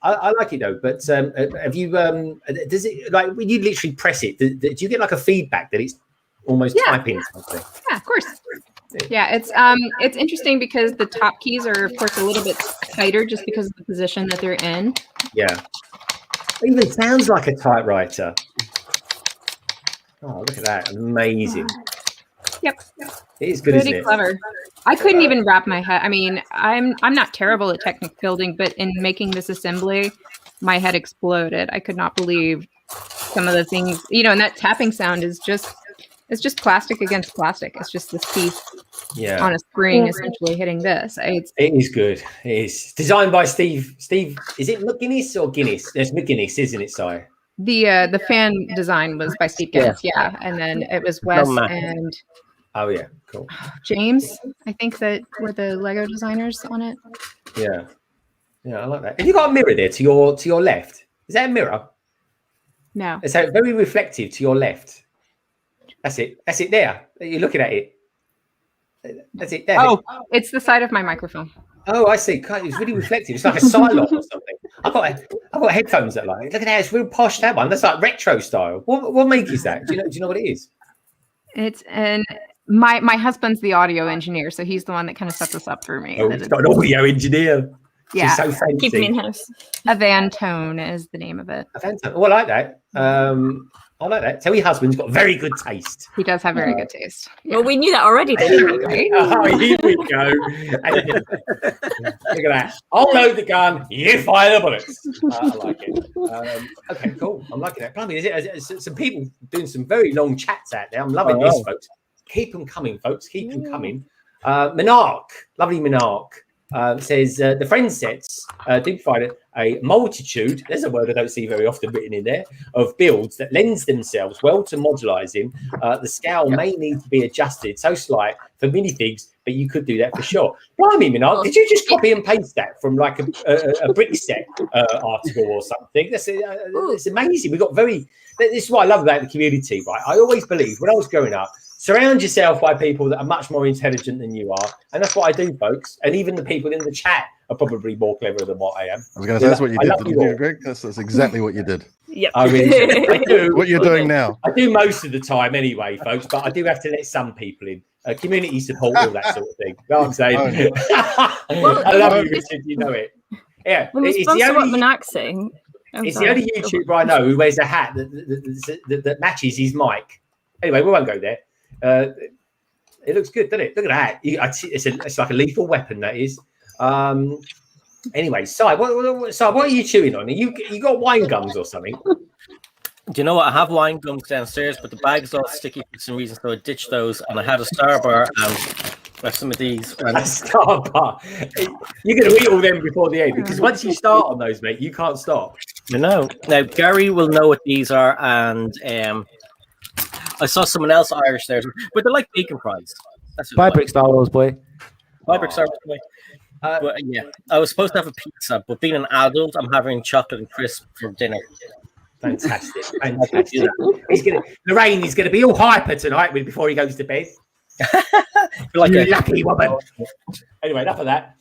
I like it though, but have you does it, like when you literally press it, do you get like a feedback that it's almost typing something? Yeah, of course. Yeah, it's interesting because the top keys are of course a little bit tighter just because of the position that they're in. Yeah, it even sounds like a typewriter. Oh, look at that. Amazing. Yep. It is good, pretty isn't it? Clever. I couldn't even wrap my head. I mean, I'm not terrible at Technic building, but in making this assembly, my head exploded. I could not believe some of the things, and that tapping sound is just plastic against plastic. It's just this piece on a spring essentially hitting this. It is good. It is designed by Steve. Is it McGuinness or Guinness? There's McGuinness, isn't it, Si? The fan design was by Steve Guinness, and then it was Wes and cool. James. I think that were the Lego designers on it. Yeah, I like that. Have you got a mirror there to your left? Is that a mirror? No. It's very reflective to your left. That's it. That's it. There, you're looking at it. That's it. There. Oh, it's the side of my microphone. Oh, I see. It's really reflective. It's like a Cylon or something. I've got headphones that like. Look at that. It's real posh. That one. That's like retro style. What make is that? Do you know what it is? It's my husband's the audio engineer, so he's the one that kind of sets us up for me. Oh, he's got an audio engineer. Yeah, she's so fancy. Keep me in house. A Vantone is the name of it. A Vantone. Oh, I like that. I like that. Tell your husband's got very good taste. He does have very good taste. Yeah. Well, we knew that already, didn't we? Right? Oh, here we go. Look at that. I'll load the gun. You fire the bullets. I like it. Okay, cool. I'm liking that. Blimey, some people doing some very long chats out there. I'm loving this, folks. Keep them coming, folks. Keep them coming. Minark, lovely Minark, says the friend sets do provide a multitude, there's a word I don't see very often written in there, of builds that lends themselves well to modularizing. The scale may need to be adjusted so slight for many things, but you could do that for sure. Blimey, Minark, did you just copy and paste that from like a Brickset article or something? That's amazing. We got this is what I love about the community, right? I always believed when I was growing up, surround yourself by people that are much more intelligent than you are. And that's what I do, folks. And even the people in the chat are probably more clever than what I am. I was going to say, that's what you did, didn't you, Greg? That's exactly what you did. Yep. I mean, I do. What you're doing now. I do most of the time anyway, folks, but I do have to let some people in. Community support, all that sort of thing. You know what I'm saying? I love you, Richard. You know it. Yeah. Well, it's the only, what Manak's saying. It's the only YouTuber I know who wears a hat that matches his mic. Anyway, we won't go there. It looks good, doesn't it? Look at that. It's like a lethal weapon, that is. Anyway, Si, what are you chewing on? You got wine gums or something? Do you know what? I have wine gums downstairs, but the bag's all sticky for some reason, so I ditched those. And I had a Star Bar and some of these. A Star Bar. You're going to eat all them before the end, because once you start on those, mate, you can't stop. You know. Now, Gary will know what these are, and I saw someone else Irish there, but they're like bacon fries. Buy Brick Star Wars, boy. Buy Brick Star Wars, boy. But yeah, I was supposed to have a pizza, but being an adult, I'm having chocolate and crisp for dinner. Fantastic. Lorraine is going to be all hyper tonight before he goes to bed. Like a lucky woman. Anyway, enough of that.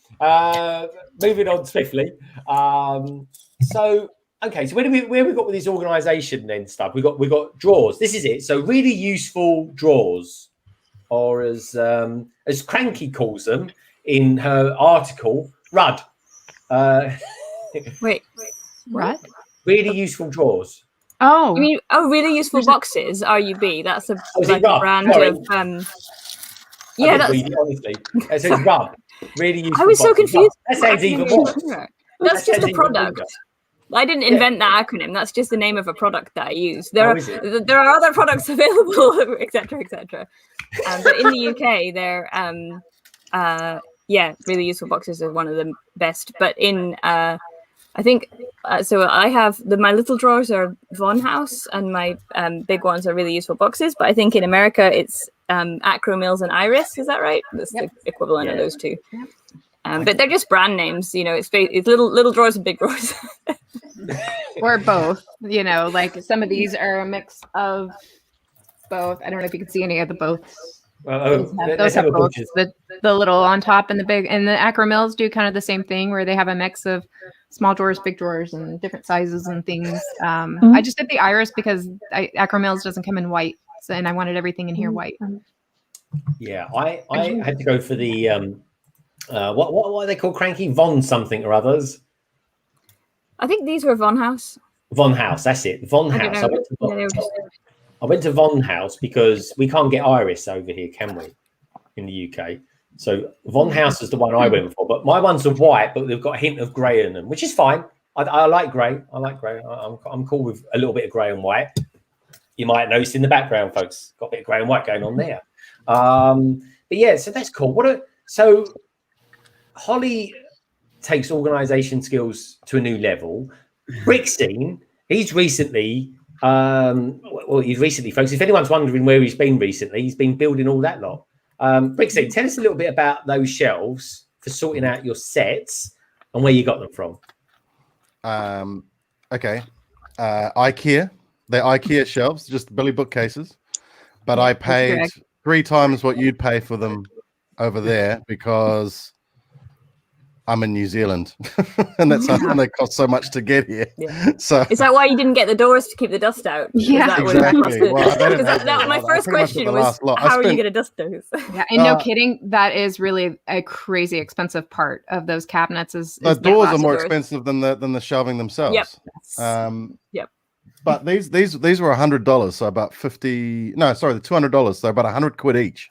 Moving on swiftly. Okay, so where we got with this organisation then stuff? We got drawers. This is it. So really useful drawers, or as Cranky calls them in her article, RUD. Wait, RUD? Really useful drawers. Oh, you mean really useful boxes? RUB. That's a brand of. Yeah, that's honestly. It says RUD. Really useful. I was so confused. That sounds even more. That's just a product. I didn't invent that acronym. That's just the name of a product that I use. There Oh, is it? there are other products available, etc., etc. But in the UK, they're really useful boxes are one of the best. But in I think so. I have my little drawers are Von House, and my big ones are really useful boxes. But I think in America it's Acro Mills and Iris. Is that right? That's the equivalent of those two. Yep. But they're just brand names. You know, it's little drawers and big drawers. Or both. You know, like some of these are a mix of both. I don't know if you can see any of the both. Those have both. The little on top and the big, and the Acro Mills do kind of the same thing where they have a mix of small drawers, big drawers, and different sizes and things. I just did the Iris because Acro Mills doesn't come in white, and I wanted everything in here white. Yeah, I had to go for the what are they called? Cranky Von something or others. I think these were Von House. Von House, that's it. Von House. I went to Von House because we can't get Iris over here, can we? In the UK. So Von House is the one I went for, but my ones are white, but they've got a hint of grey in them, which is fine. I like grey. I like grey. I'm cool with a little bit of grey and white. You might notice in the background, folks, got a bit of grey and white going on there. But yeah, so that's cool. So Holly takes organisation skills to a new level. BrickScene, he's recently, folks, if anyone's wondering where he's been recently, he's been building all that lot. BrickScene, tell us a little bit about those shelves for sorting out your sets and where you got them from. Okay. IKEA. They're IKEA shelves, just Billy bookcases. But I paid 3 times what you'd pay for them over there because I'm in New Zealand, and that's how they cost so much to get here. Yeah. So is that why you didn't get the doors to keep the dust out? Yeah, exactly. Well, my first question was, how are you going to dust those? Yeah, and no kidding, that is really a crazy expensive part of those cabinets. Is the doors are more expensive than the shelving themselves. Yep. But these were $100, so about 50. No, sorry, the $200, so about 100 quid each.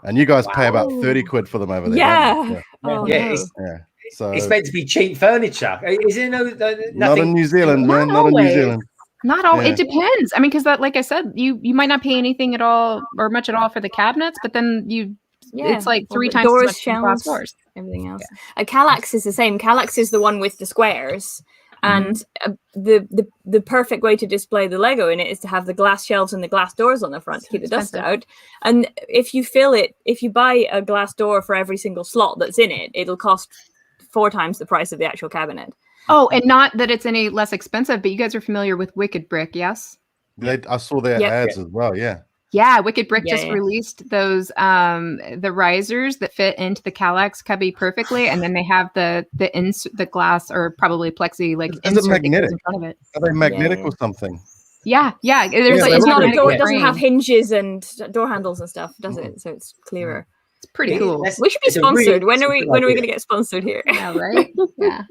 And you guys pay about 30 quid for them over there. Yeah. So it's meant to be cheap furniture. Is there nothing? Not in New Zealand, man. Not in New Zealand. Not all. It depends. I mean, because that, like I said, you might not pay anything at all or much at all for the cabinets, but then it's like 3 times doors, as much shelves, doors, everything else. Kallax is the same. Kallax is the one with the squares. And the perfect way to display the Lego in it is to have the glass shelves and the glass doors on the front to keep the dust out. And if you buy a glass door for every single slot that's in it, it'll cost 4 times the price of the actual cabinet. Oh, and not that it's any less expensive, but you guys are familiar with Wicked Brick, yes? I saw their ads as well, yeah. Yeah, Wicked Brick just released those the risers that fit into the Kallax cubby perfectly, and then they have the glass or probably plexi is it magnetic? In front of it. Are they magnetic or something? Yeah. It's not a door. It doesn't have hinges and door handles and stuff, does it? So it's clearer. It's pretty cool. We should be sponsored. When are we going to get sponsored here? Yeah, right. Yeah.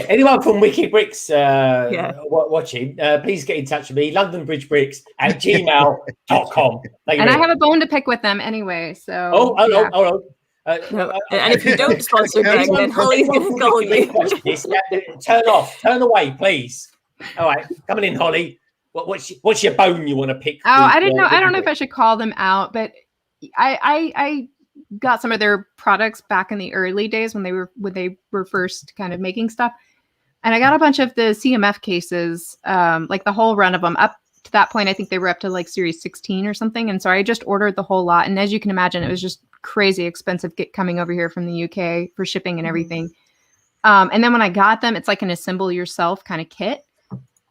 Anyone from Wicked Bricks watching, please get in touch with me. LondonBridgeBricks@gmail.com. And I have a bone to pick with them anyway. So. Hold on. And if you don't sponsor Greg, then Holly's going to call you. Turn away, please. All right, coming in, Holly. What's your bone you want to pick? Oh, I didn't know. I don't know if I should call them out, but I got some of their products back in the early days when they were first kind of making stuff, and I got a bunch of the CMF cases, like the whole run of them. Up to that point, I think they were up to like series 16 or something, and so I just ordered the whole lot. And as you can imagine, it was just crazy expensive coming over here from the UK for shipping and everything. And then when I got them, it's like an assemble yourself kind of kit.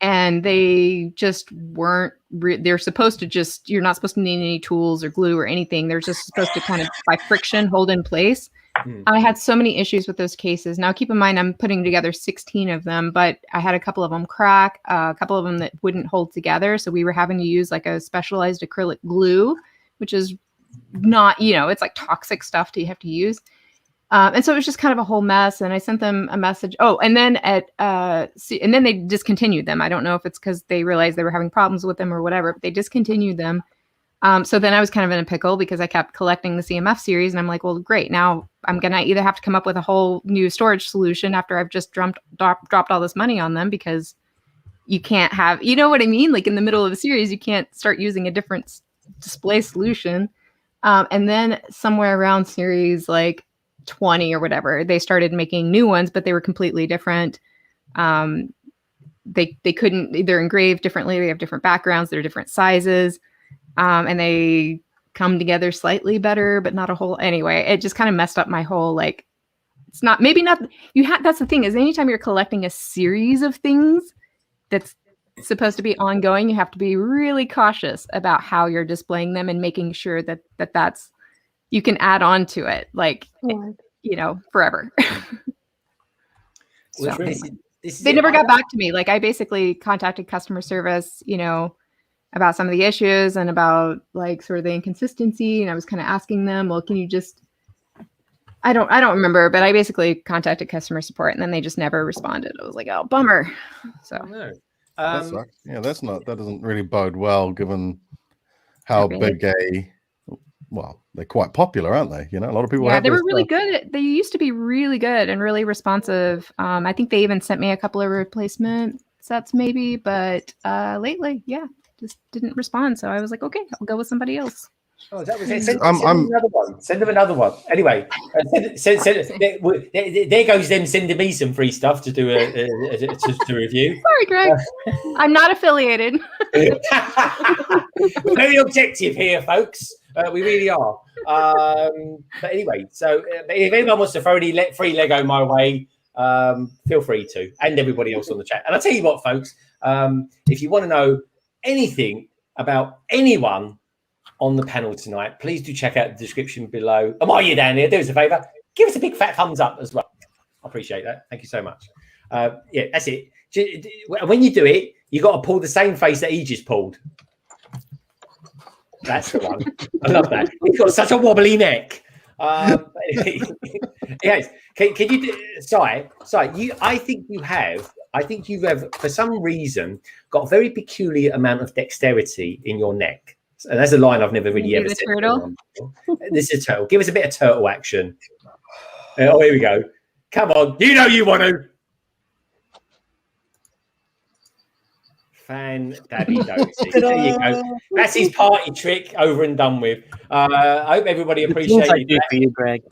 And they just weren't, they're supposed to just, you're not supposed to need any tools or glue or anything. They're just supposed to kind of by friction hold in place. I had so many issues with those cases. Now, keep in mind, I'm putting together 16 of them, but I had a couple of them crack, a couple of them that wouldn't hold together. So we were having to use like a specialized acrylic glue, which is not, it's like toxic stuff that you have to use. And so it was just kind of a whole mess. And I sent them a message. Oh, and then and then they discontinued them. I don't know if it's because they realized they were having problems with them or whatever, but they discontinued them. So then I was kind of in a pickle because I kept collecting the CMF series, and I'm like, well, great. Now I'm going to either have to come up with a whole new storage solution after I've just dropped all this money on them, because you can't have, you know what I mean? Like in the middle of a series, you can't start using a different display solution. And then somewhere around series like 20 or whatever, they started making new ones, but they were completely different. They couldn't, they're engraved differently. They have different backgrounds. They're different sizes. And they come together slightly better, but not a whole. Anyway, it just kind of messed up my whole, like, it's not, maybe not, that's the thing, is anytime you're collecting a series of things that's supposed to be ongoing, you have to be really cautious about how you're displaying them and making sure that's, you can add on to it, like, you know, forever. So, they never got back to me. Like, I basically contacted customer service, you know, about some of the issues and about like sort of the inconsistency. And I was kind of asking them, well, can you just, I don't remember, but I basically contacted customer support and then they just never responded. I was like, oh, bummer. So No. Yeah, that doesn't really bode well, given how big they're quite popular, aren't they? You know, a lot of people. Yeah, have they were their really stuff. good. They used to be really good and really responsive. I think they even sent me a couple of replacement sets maybe, but lately, yeah, just didn't respond. So I was like, okay, I'll go with somebody else. Oh, that was it. Send them another one. Send them another one. Anyway, there goes them sending me some free stuff to do to review. Sorry, Greg. I'm not affiliated. We're very objective here, folks. We really are. But anyway, so if anyone wants to throw any free Lego my way, feel free to, and everybody else on the chat. And I'll tell you what, folks, if you want to know anything about anyone on the panel tonight, please do check out the description below. And while you're down here, do us a favor, give us a big fat thumbs up as well. I appreciate that. Thank you so much. Yeah, that's it. When you do it, you got to pull the same face that he just pulled. That's the one. I love that. He's got such a wobbly neck. Yes. Can you do, Sai, I think you have for some reason got a very peculiar amount of dexterity in your neck. And that's a line I've never really ever said. Turtle. This is a turtle. Give us a bit of turtle action. Oh, here we go. Come on. You know you want to. Fan-dabby-dozy. There you go. That's his party trick over and done with. I hope everybody appreciated that. For you, Greg.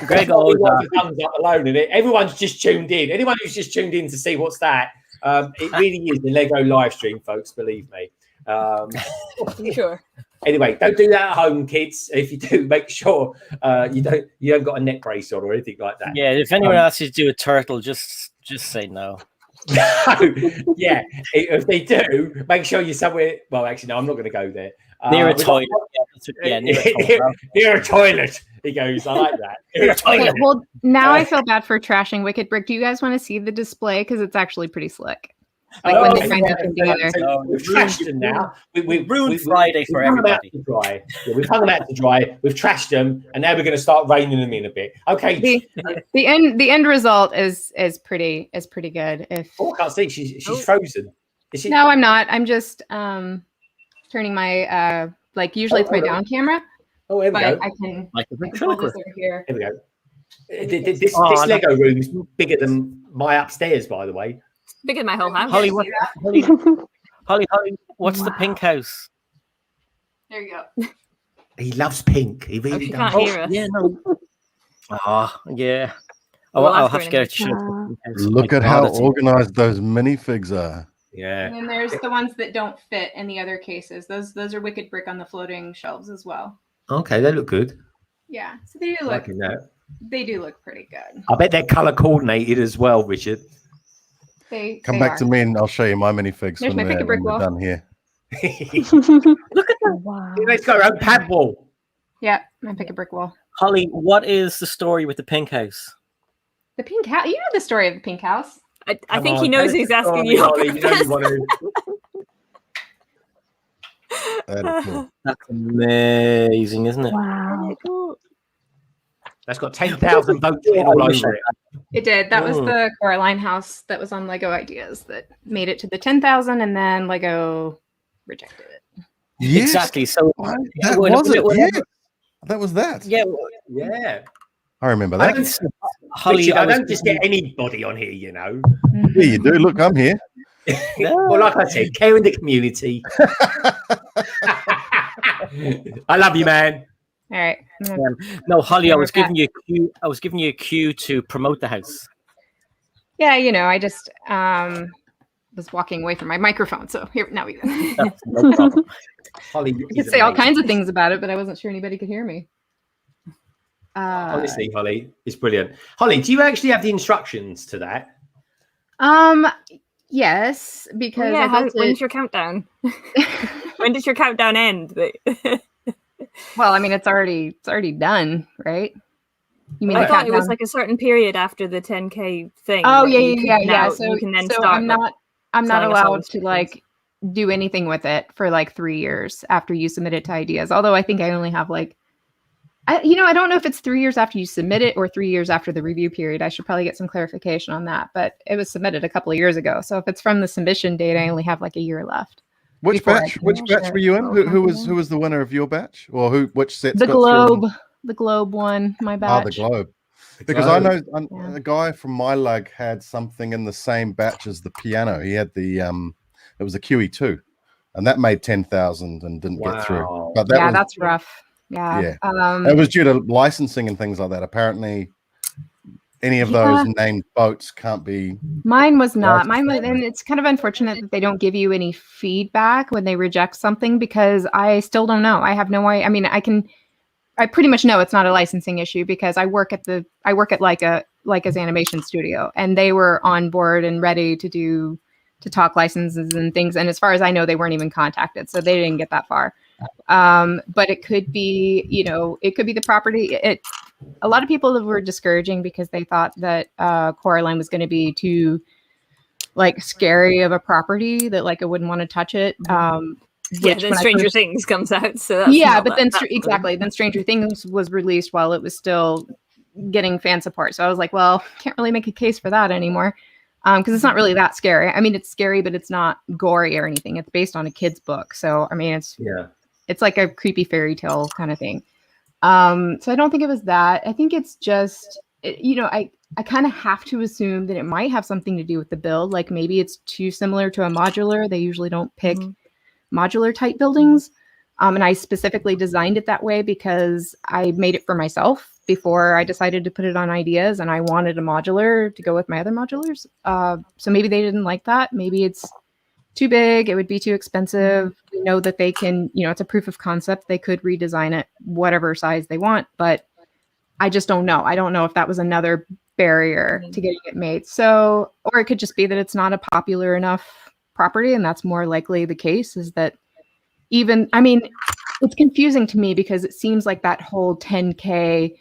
Greg always got the thumbs up alone in it. Everyone's just tuned in. Anyone who's just tuned in to see what's that, it really is the Lego live stream, folks. Believe me. Sure. Anyway, don't do that at home, kids. If you do, make sure you don't got a neck brace on or anything like that. Yeah, if anyone asks you to do a turtle, just say no. No, yeah. If they do, make sure you're somewhere. Well, actually, no, I'm not going to go there. Near a toilet. Near a toilet. He goes. I like that. Near a toilet. Okay, well, now I feel bad for trashing Wicked Brick. Do you guys want to see the display? Because it's actually pretty slick. Like when they find something together. So we've trashed them now. We've ruined Friday for everybody. We've hung them out to dry. We've trashed them, and now we're going to start reining them in a bit. Okay. The end result is pretty good. If I can't see, she's frozen. Is she? No, I'm not. I'm just turning my like usually it's my down camera. Oh, here we go. I can pull this over here. Here we go. This Lego room is bigger than my upstairs, by the way. Bigger than my whole house. Holly, what's the pink house? There you go. He loves pink. He really does. Can't hear us. Yeah, no. Yeah. Well, I'll have to get a shot. Look at how organized those minifigs are. Yeah. And then there's the ones that don't fit in the other cases. Those are Wicked Brick on the floating shelves as well. Okay, they look good. Yeah, so they do look. They do look pretty good. I bet they're color coordinated as well, Richard. Come back to me and I'll show you my minifigs when we're done here. Look at that. Wow. Let's go around pad wall. Yeah, my pick a brick wall. Holly, what is the story with the pink house? The pink house? You know the story of the pink house. I think he knows who's asking you. Holly, you know you want to. Cool. That's amazing, isn't it? Wow. That's got 10,000 votes all over it. It did. That was the Coraline house that was on Lego Ideas that made it to the 10,000, and then Lego rejected it. Yes. Exactly. So That was it. Yeah. That was that. Yeah. Yeah. I remember I that. don't, Holly, Richard, I was don't just get anybody on here, you know. Yeah, you do. Look, I'm here. Well, like I said, care in the community. I love you, man. All right. no, Holly, I was Okay. giving you a cue. I was giving you a cue to promote the house. Yeah, you know, I just was walking away from my microphone. So here now we go. That's no problem. Holly, I could say all kinds of things about it, but I wasn't sure anybody could hear me. Honestly, Holly, it's brilliant. Holly, do you actually have the instructions to that? Yes, because yeah, I built when's it. your countdown? When does your countdown end? Well, I mean, it's already done, right? You mean I the thought it was countdown? like a certain period after the 10K thing. Oh that yeah, you could yeah. now- So you can then so start. I'm not selling us all allowed to stickers. like do anything with it for like 3 years after you submit it to ideas. Although I think I only have like, I don't know if it's 3 years after you submit it or 3 years after the review period. I should probably get some clarification on that. But it was submitted a couple of years ago, so if it's from the submission date, I only have like a year left. Which Before I batch? can Which batch share were you in? it. Who was the winner of your batch, or which sets? The got through? Globe one, my Ah, batch. the globe. Because I know Yeah. a guy from my lug had something in the same batch as the piano. He had the it was a QE2, and that made 10,000 and didn't get through. Wow. But that Yeah, was, that's rough. Yeah. Yeah. It was due to licensing and things like that. Apparently, any of those named boats can't be. Mine was not. licensed. Mine was, and it's kind of unfortunate that they don't give you any feedback when they reject something because I still don't know. I have no idea. I mean, I pretty much know it's not a licensing issue because I work at Leica's animation studio, and they were on board and ready to talk licenses and things. And as far as I know, they weren't even contacted, so they didn't get that far. But it could be, it could be the property. A lot of people were discouraging because they thought that Coraline was going to be too like scary of a property that like I wouldn't want to touch it. Yeah, then Stranger Things comes out. So that's yeah, not but then that exactly, then Stranger Things was released while it was still getting fan support. So I was like, well, can't really make a case for that anymore because it's not really that scary. I mean, it's scary, but it's not gory or anything. It's based on a kid's book, so I mean, it's like a creepy fairy tale kind of thing. So I don't think it was that. I think it's just, I kind of have to assume that it might have something to do with the build. Like maybe it's too similar to a modular. They usually don't pick modular type buildings. And I specifically designed it that way because I made it for myself before I decided to put it on ideas, and I wanted a modular to go with my other modulars. So maybe they didn't like that. Maybe it's too big. It would be too expensive. We know that they can, it's a proof of concept. They could redesign it whatever size they want, but I just don't know. I don't know if that was another barrier to getting it made. So, or it could just be that it's not a popular enough property, and that's more likely the case, is that it's confusing to me because it seems like that whole 10K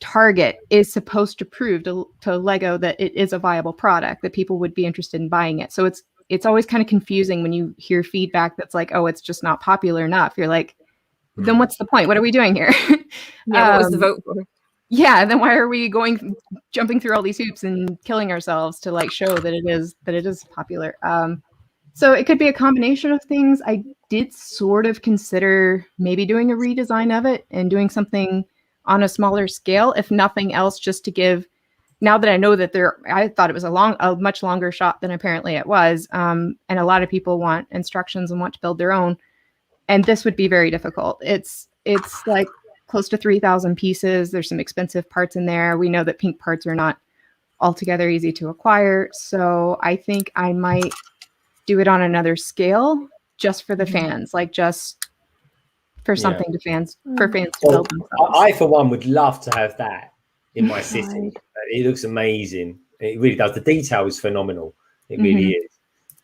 target is supposed to prove to Lego that it is a viable product, that people would be interested in buying it. So it's always kind of confusing when you hear feedback that's like, oh, it's just not popular enough. You're like, then what's the point? What are we doing here? Yeah, what was the vote for? Yeah, then why are we jumping through all these hoops and killing ourselves to like show that it is popular? So it could be a combination of things. I did sort of consider maybe doing a redesign of it and doing something on a smaller scale, if nothing else, just to give. Now that I know that I thought it was a much longer shot than apparently it was. And a lot of people want instructions and want to build their own. And this would be very difficult. It's like close to 3,000 pieces. There's some expensive parts in there. We know that pink parts are not altogether easy to acquire. So I think I might do it on another scale just for the fans, like just for something for fans to build themselves. I, for one, would love to have that in my city. It looks amazing. It really does. The detail is phenomenal. It really is.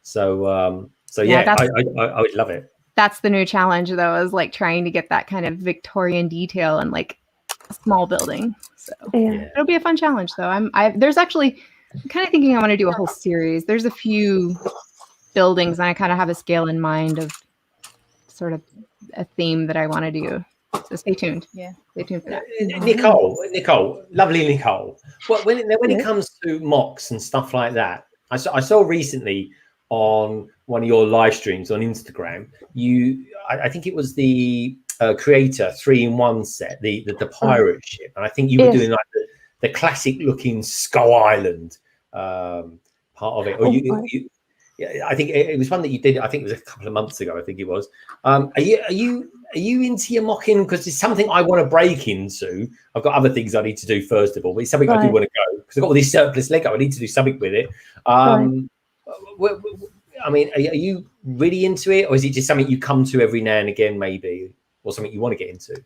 So yeah, I would love it. That's the new challenge, though, is like trying to get that kind of Victorian detail in like a small building. So it'll be a fun challenge, though. I'm kind of thinking I want to do a whole series. There's a few buildings, and I kind of have a scale in mind of sort of a theme that I want to do. So stay tuned. Yeah, stay tuned for that. Nicole, lovely Nicole. When it comes to mocks and stuff like that, I saw recently on one of your live streams on Instagram. I think it was the Creator 3-in-1 set, the pirate ship, and I think you were doing like the classic looking Skull Island part of it. Or yeah, I think it was one that you did. I think it was a couple of months ago. I think it was. Are you into your mocking? Because it's something I want to break into. I've got other things I need to do first of all, but it's something I do want to go because I've got all this surplus Lego. I need to do something with it. I mean, are you really into it, or is it just something you come to every now and again, maybe, or something you want to get into?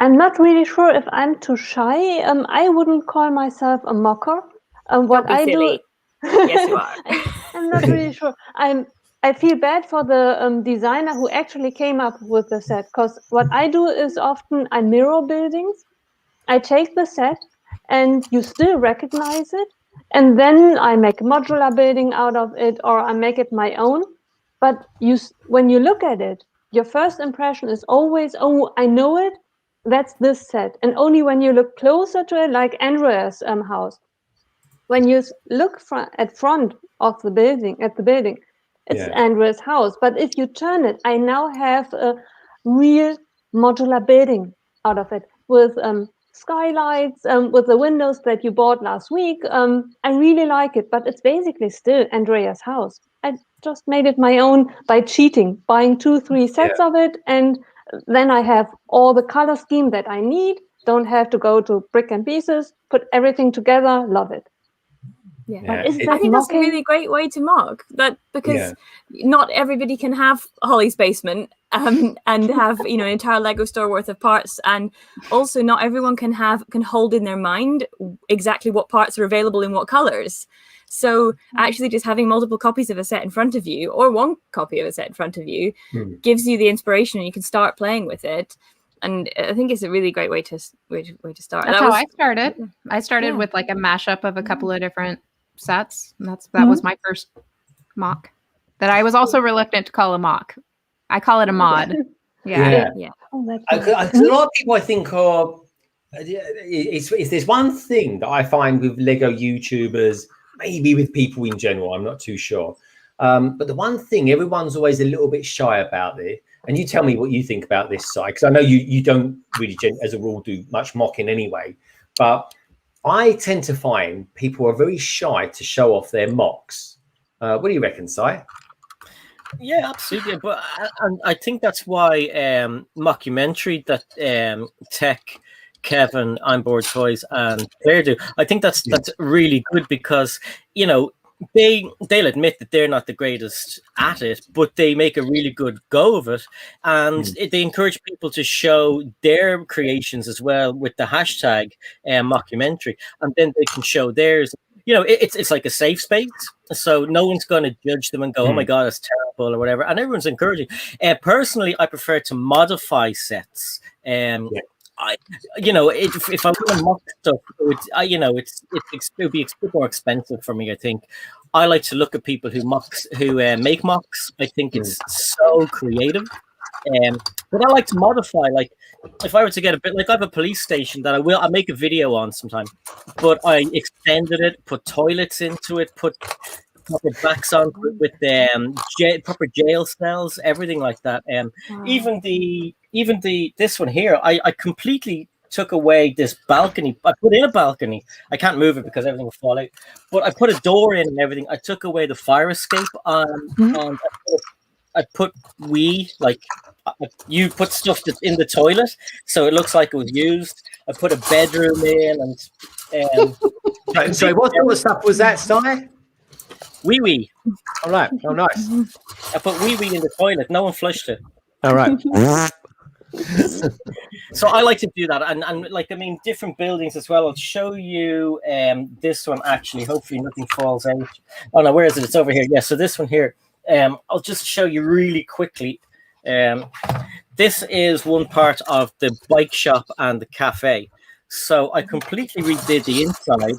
I'm not really sure if I'm too shy. I wouldn't call myself a mocker. What I do. Yes, you are. I'm not really sure. I feel bad for the designer who actually came up with the set, because what I do is often I mirror buildings. I take the set and you still recognize it, and then I make a modular building out of it, or I make it my own. But when you look at it, your first impression is always, oh, I know it. That's this set. And only when you look closer to it, like Andrea's house, when you look at front of the building, it's Andrea's house. But if you turn it, I now have a real modular building out of it with skylights, with the windows that you bought last week. I really like it, but it's basically still Andrea's house. I just made it my own by cheating, buying 2-3 sets of it, and then I have all the color scheme that I need. Don't have to go to Brick and Pieces, put everything together, love it. Yeah. I think that's a really great way to mock that, because not everybody can have Holly's basement and have an entire Lego store worth of parts, and also not everyone can hold in their mind exactly what parts are available in what colors. So actually just having multiple copies of a set in front of you, or one copy of a set in front of you, gives you the inspiration, and you can start playing with it. And I think it's a really great way to start. That's how I started. I started with like a mashup of a couple of different sets. And that was my first mock, that I was also reluctant to call a mock. I call it a mod. Yeah. A lot of people, I think, are. If there's one thing that I find with Lego YouTubers, maybe with people in general, I'm not too sure. But the one thing everyone's always a little bit shy about it, and you tell me what you think about this side, because I know you don't really, as a rule, do much mocking anyway. But I tend to find people are very shy to show off their mocks. What do you reckon, Si? Yeah, absolutely. But I think that's why mockumentary that Tech, Kevin, I'm Bored Toys, and Claire do. I think that's really good, because they'll admit that they're not the greatest at it, but they make a really good go of it, and they encourage people to show their creations as well with the hashtag mockumentary, and then they can show theirs. It's like a safe space, so no one's going to judge them and go, "Oh my god, it's terrible" or whatever, and everyone's encouraging. Personally, I prefer to modify sets. If I want to mock stuff, it would be a bit more expensive for me. I think I like to look at people who make mocks. I think it's so creative. But I like to modify. Like, if I were to get a bit, like I have a police station that I'll make a video on sometime, but I extended it, put toilets into it, put proper backs on with proper jail cells, everything like that. Even this one here, I completely took away this balcony. I put in a balcony. I can't move it because everything will fall out. But I put a door in and everything. I took away the fire escape, and I put you put stuff that's in the toilet, so it looks like it was used. I put a bedroom in, and sorry, what sort of stuff was that, Si? Wee. All right. Oh, nice. I put wee in the toilet. No one flushed it. All right. So I like to do that, and different buildings as well. I'll show you this one actually. Hopefully nothing falls out. Oh no, where is it? It's over here. Yeah. So this one here. I'll just show you really quickly. This is one part of the bike shop and the cafe. So I completely redid the inside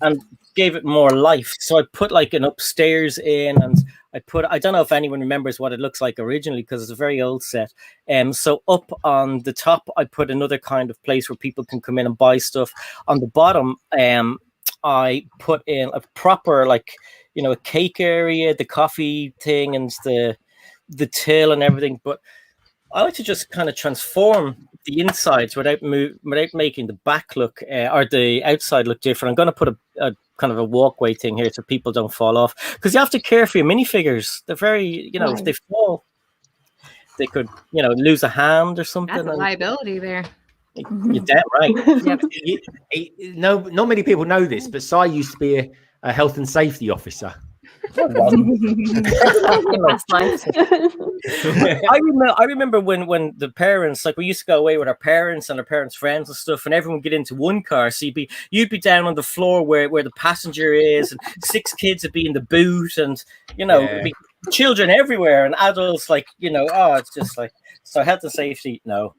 and gave it more life. So I put like an upstairs in, and I don't know if anyone remembers what it looks like originally, because it's a very old set. So up on the top, I put another kind of place where people can come in and buy stuff. On the bottom, I put in a proper a cake area, the coffee thing, and the till and everything. But I like to just kind of transform the insides without making the back look or the outside look different. I'm going to put a kind of a walkway thing here so people don't fall off, because you have to care for your minifigures. They're very, if they fall, they could, lose a hand or something. That's a liability there. You're damn right. Yep. No, not many people know this, but Si used to be a health and safety officer. That's nice. I remember when the parents, like, we used to go away with our parents and our parents' friends and stuff, and everyone would get into one car. So you'd be down on the floor where the passenger is, and 6 kids would be in the boot, and it'd be children everywhere and adults, like, it's just like, so health and safety, no.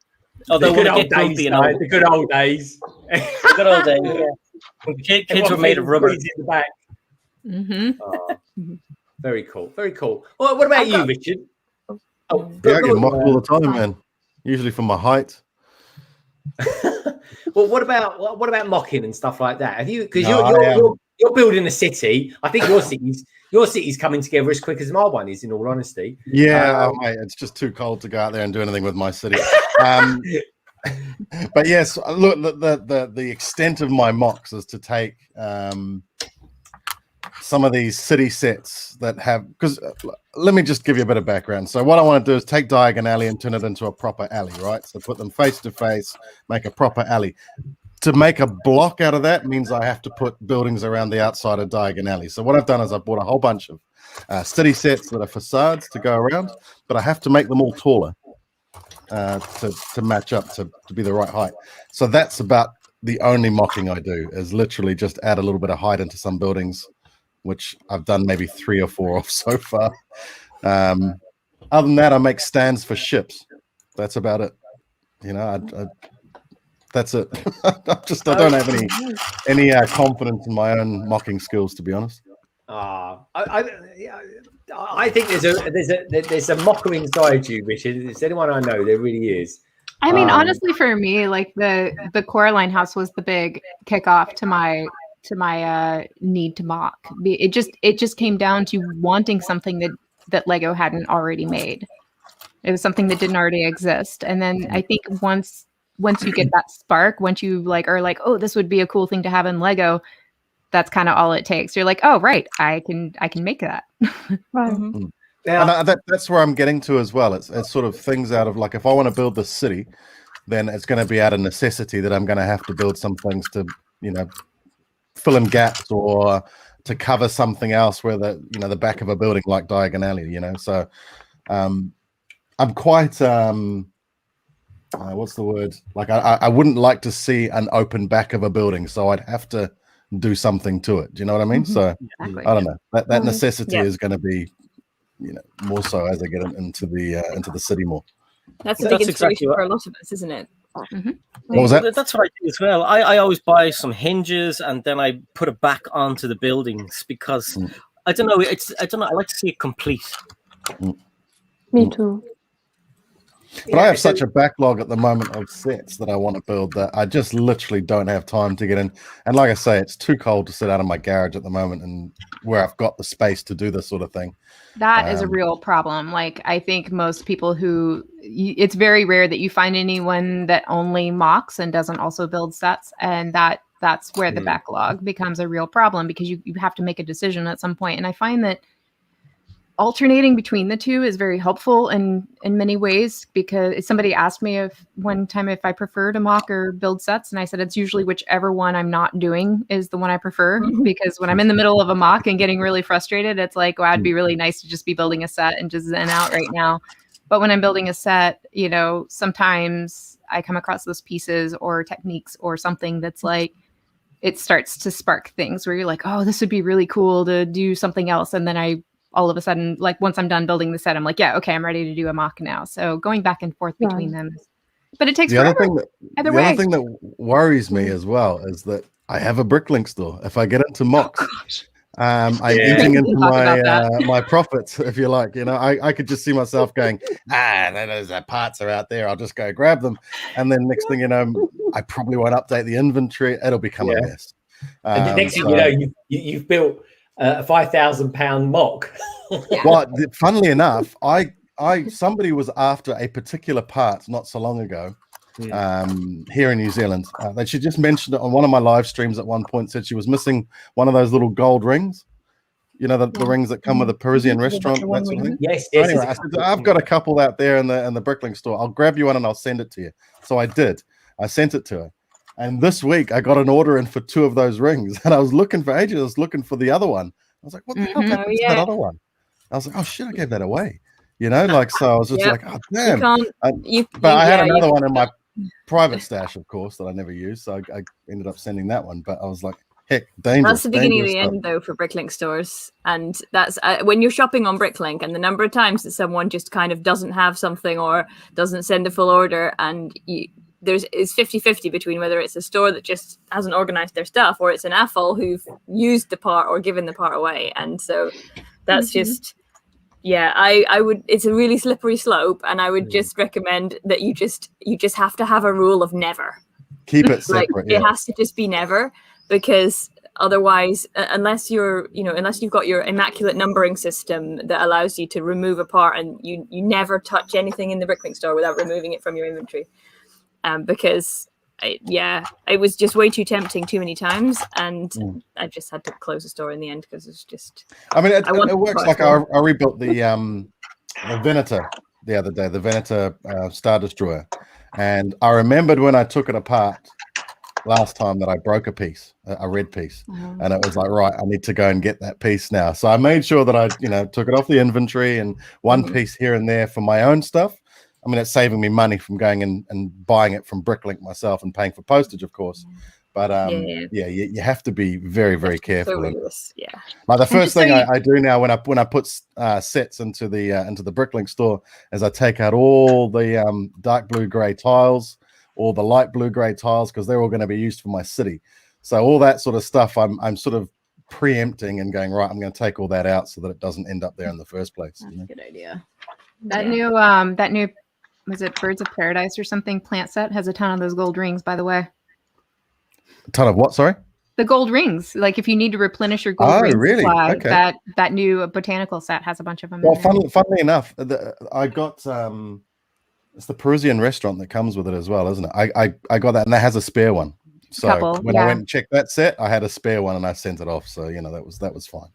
Although the good old days, the good old days. The good old days, yeah. Kids were made of rubber. In the back. Mm-hmm. Very cool. Very cool. Well, what about you, Richard? Oh, I get mocked all the time, man. Usually for my height. Well, what about mocking and stuff like that? Have you? Because you're building a city. I think your city's coming together as quick as my one is. In all honesty. Yeah, mate, it's just too cold to go out there and do anything with my city. But yes, look, the extent of my mocks is to take some of these city sets that have, because let me just give you a bit of background. So what I want to do is take Diagon Alley and turn it into a proper alley, right? So put them face to face, make a proper alley. To make a block out of that means I have to put buildings around the outside of Diagon Alley. So what I've done is I've bought a whole bunch of city sets that are facades to go around, but I have to make them all taller to match up to be the right height. So that's about the only mocking I do, is literally just add a little bit of height into some buildings, which I've done maybe 3 or 4 of so far. Other than that, I make stands for ships. That's about it. That's it. I don't have any confidence in my own mocking skills, to be honest. I think there's a mocker inside you, Richard. It's anyone I know, there really is. I mean, honestly, for me, like the Coraline house was the big kickoff to my need to mock. It just came down to wanting something that Lego hadn't already made. It was something that didn't already exist. And then I think once you get that spark, once you are like, oh, this would be a cool thing to have in Lego, that's kind of all it takes. You're like, oh, right, I can make that. Right. Yeah. And that's where I'm getting to as well. It's sort of things out of, like, if I want to build this city, then it's going to be out of necessity that I'm going to have to build some things to, fill in gaps or to cover something else where the back of a building, like Diagon Alley, So I'm quite what's the word? Like, I wouldn't like to see an open back of a building, so I'd have to do something to it. Do you know what I mean? So Exactly. I don't know. That necessity is going to be, more so as I get into the city more. That's a big inspiration exactly for a lot of us, isn't it? Mm-hmm. What was that? That's what I do as well. I always buy some hinges and then I put it back onto the buildings, because I don't know. I like to see it complete. Me too. But I have such a backlog at the moment of sets that I want to build that I just literally don't have time to get in. And like I say, it's too cold to sit out in my garage at the moment, and where I've got the space to do this sort of thing. That is a real problem. Like, I think most people it's very rare that you find anyone that only mocks and doesn't also build sets. And that's where the backlog becomes a real problem, because you have to make a decision at some point. And I find that alternating between the two is very helpful in many ways, because somebody asked me one time if I prefer to mock or build sets, and I said it's usually whichever one I'm not doing is the one I prefer, because when I'm in the middle of a mock and getting really frustrated, it's like, wow, it'd be really nice to just be building a set and just zen out right now. But when I'm building a set, sometimes I come across those pieces or techniques or something that's like, it starts to spark things where you're like, oh, this would be really cool to do something else, and then all of a sudden, like, once I'm done building the set, I'm like, yeah, okay, I'm ready to do a mock now. So going back and forth between them, but it takes forever. The other thing that worries me as well is that I have a Bricklink store. If I get into mocks, I'm eating into my profits, if you like. I could just see myself going, those parts are out there, I'll just go grab them. And then next thing you know, I probably won't update the inventory. It'll become a mess. And the next thing you know, you've built a £5,000 mock. Well, funnily enough, somebody was after a particular part not so long ago here in New Zealand. She just mentioned it on one of my live streams at one point, said she was missing one of those little gold rings. You know, the rings that come with a Parisian restaurant, that sort of thing. Yes, So yes. anyway, I said, I've got a couple out there in the Bricklink store. I'll grab you one and I'll send it to you. So I did. I sent it to her. And this week I got an order in for 2 of those rings. And I was looking for ages. I was looking for the other one. I was like, what the hell happened to that other one? I was like, oh shit, I gave that away. You know, like, so I was just like, oh damn. But I had another one in my private stash, of course, that I never used. So I ended up sending that one. But I was like, heck, dangerous. That's the beginning of the end, though, for Bricklink stores. And that's when you're shopping on Bricklink, and the number of times that someone just kind of doesn't have something or doesn't send a full order, and it's 50-50 between whether it's a store that just hasn't organized their stuff or it's an AFOL who've used the part or given the part away. And so that's just, I would, it's a really slippery slope, and I would just recommend that you just have to have a rule of never. Keep it separate. It has to just be never, because otherwise, unless you've got your immaculate numbering system that allows you to remove a part, and you never touch anything in the Bricklink store without removing it from your inventory. Because it was just way too tempting too many times, and I just had to close the store in the end because it's just. I mean, it works. Like I rebuilt the Venator the other day, the Venator Star Destroyer, and I remembered when I took it apart last time that I broke a piece, a red piece, and it was like, right, I need to go and get that piece now. So I made sure that I, took it off the inventory and one piece here and there for my own stuff. I mean, it's saving me money from going and buying it from Bricklink myself and paying for postage, of course. But you have to be very, very careful. Like the first thing I do now when I put sets into the Bricklink store is I take out all the dark blue grey tiles, all the light blue grey tiles, because they're all going to be used for my city. So all that sort of stuff, I'm sort of preempting and going, right, I'm going to take all that out so that it doesn't end up there in the first place. That's a good idea. That new was it Birds of Paradise or something plant set has a ton of those gold rings, by the way. A ton of what? Sorry? The gold rings. Like if you need to replenish your gold ring supply, okay. that new botanical set has a bunch of them. Well, funnily enough, I got it's the Parisian restaurant that comes with it as well, isn't it? I got that, and that has a spare one. So when I went and checked that set, I had a spare one and I sent it off. So that was fine.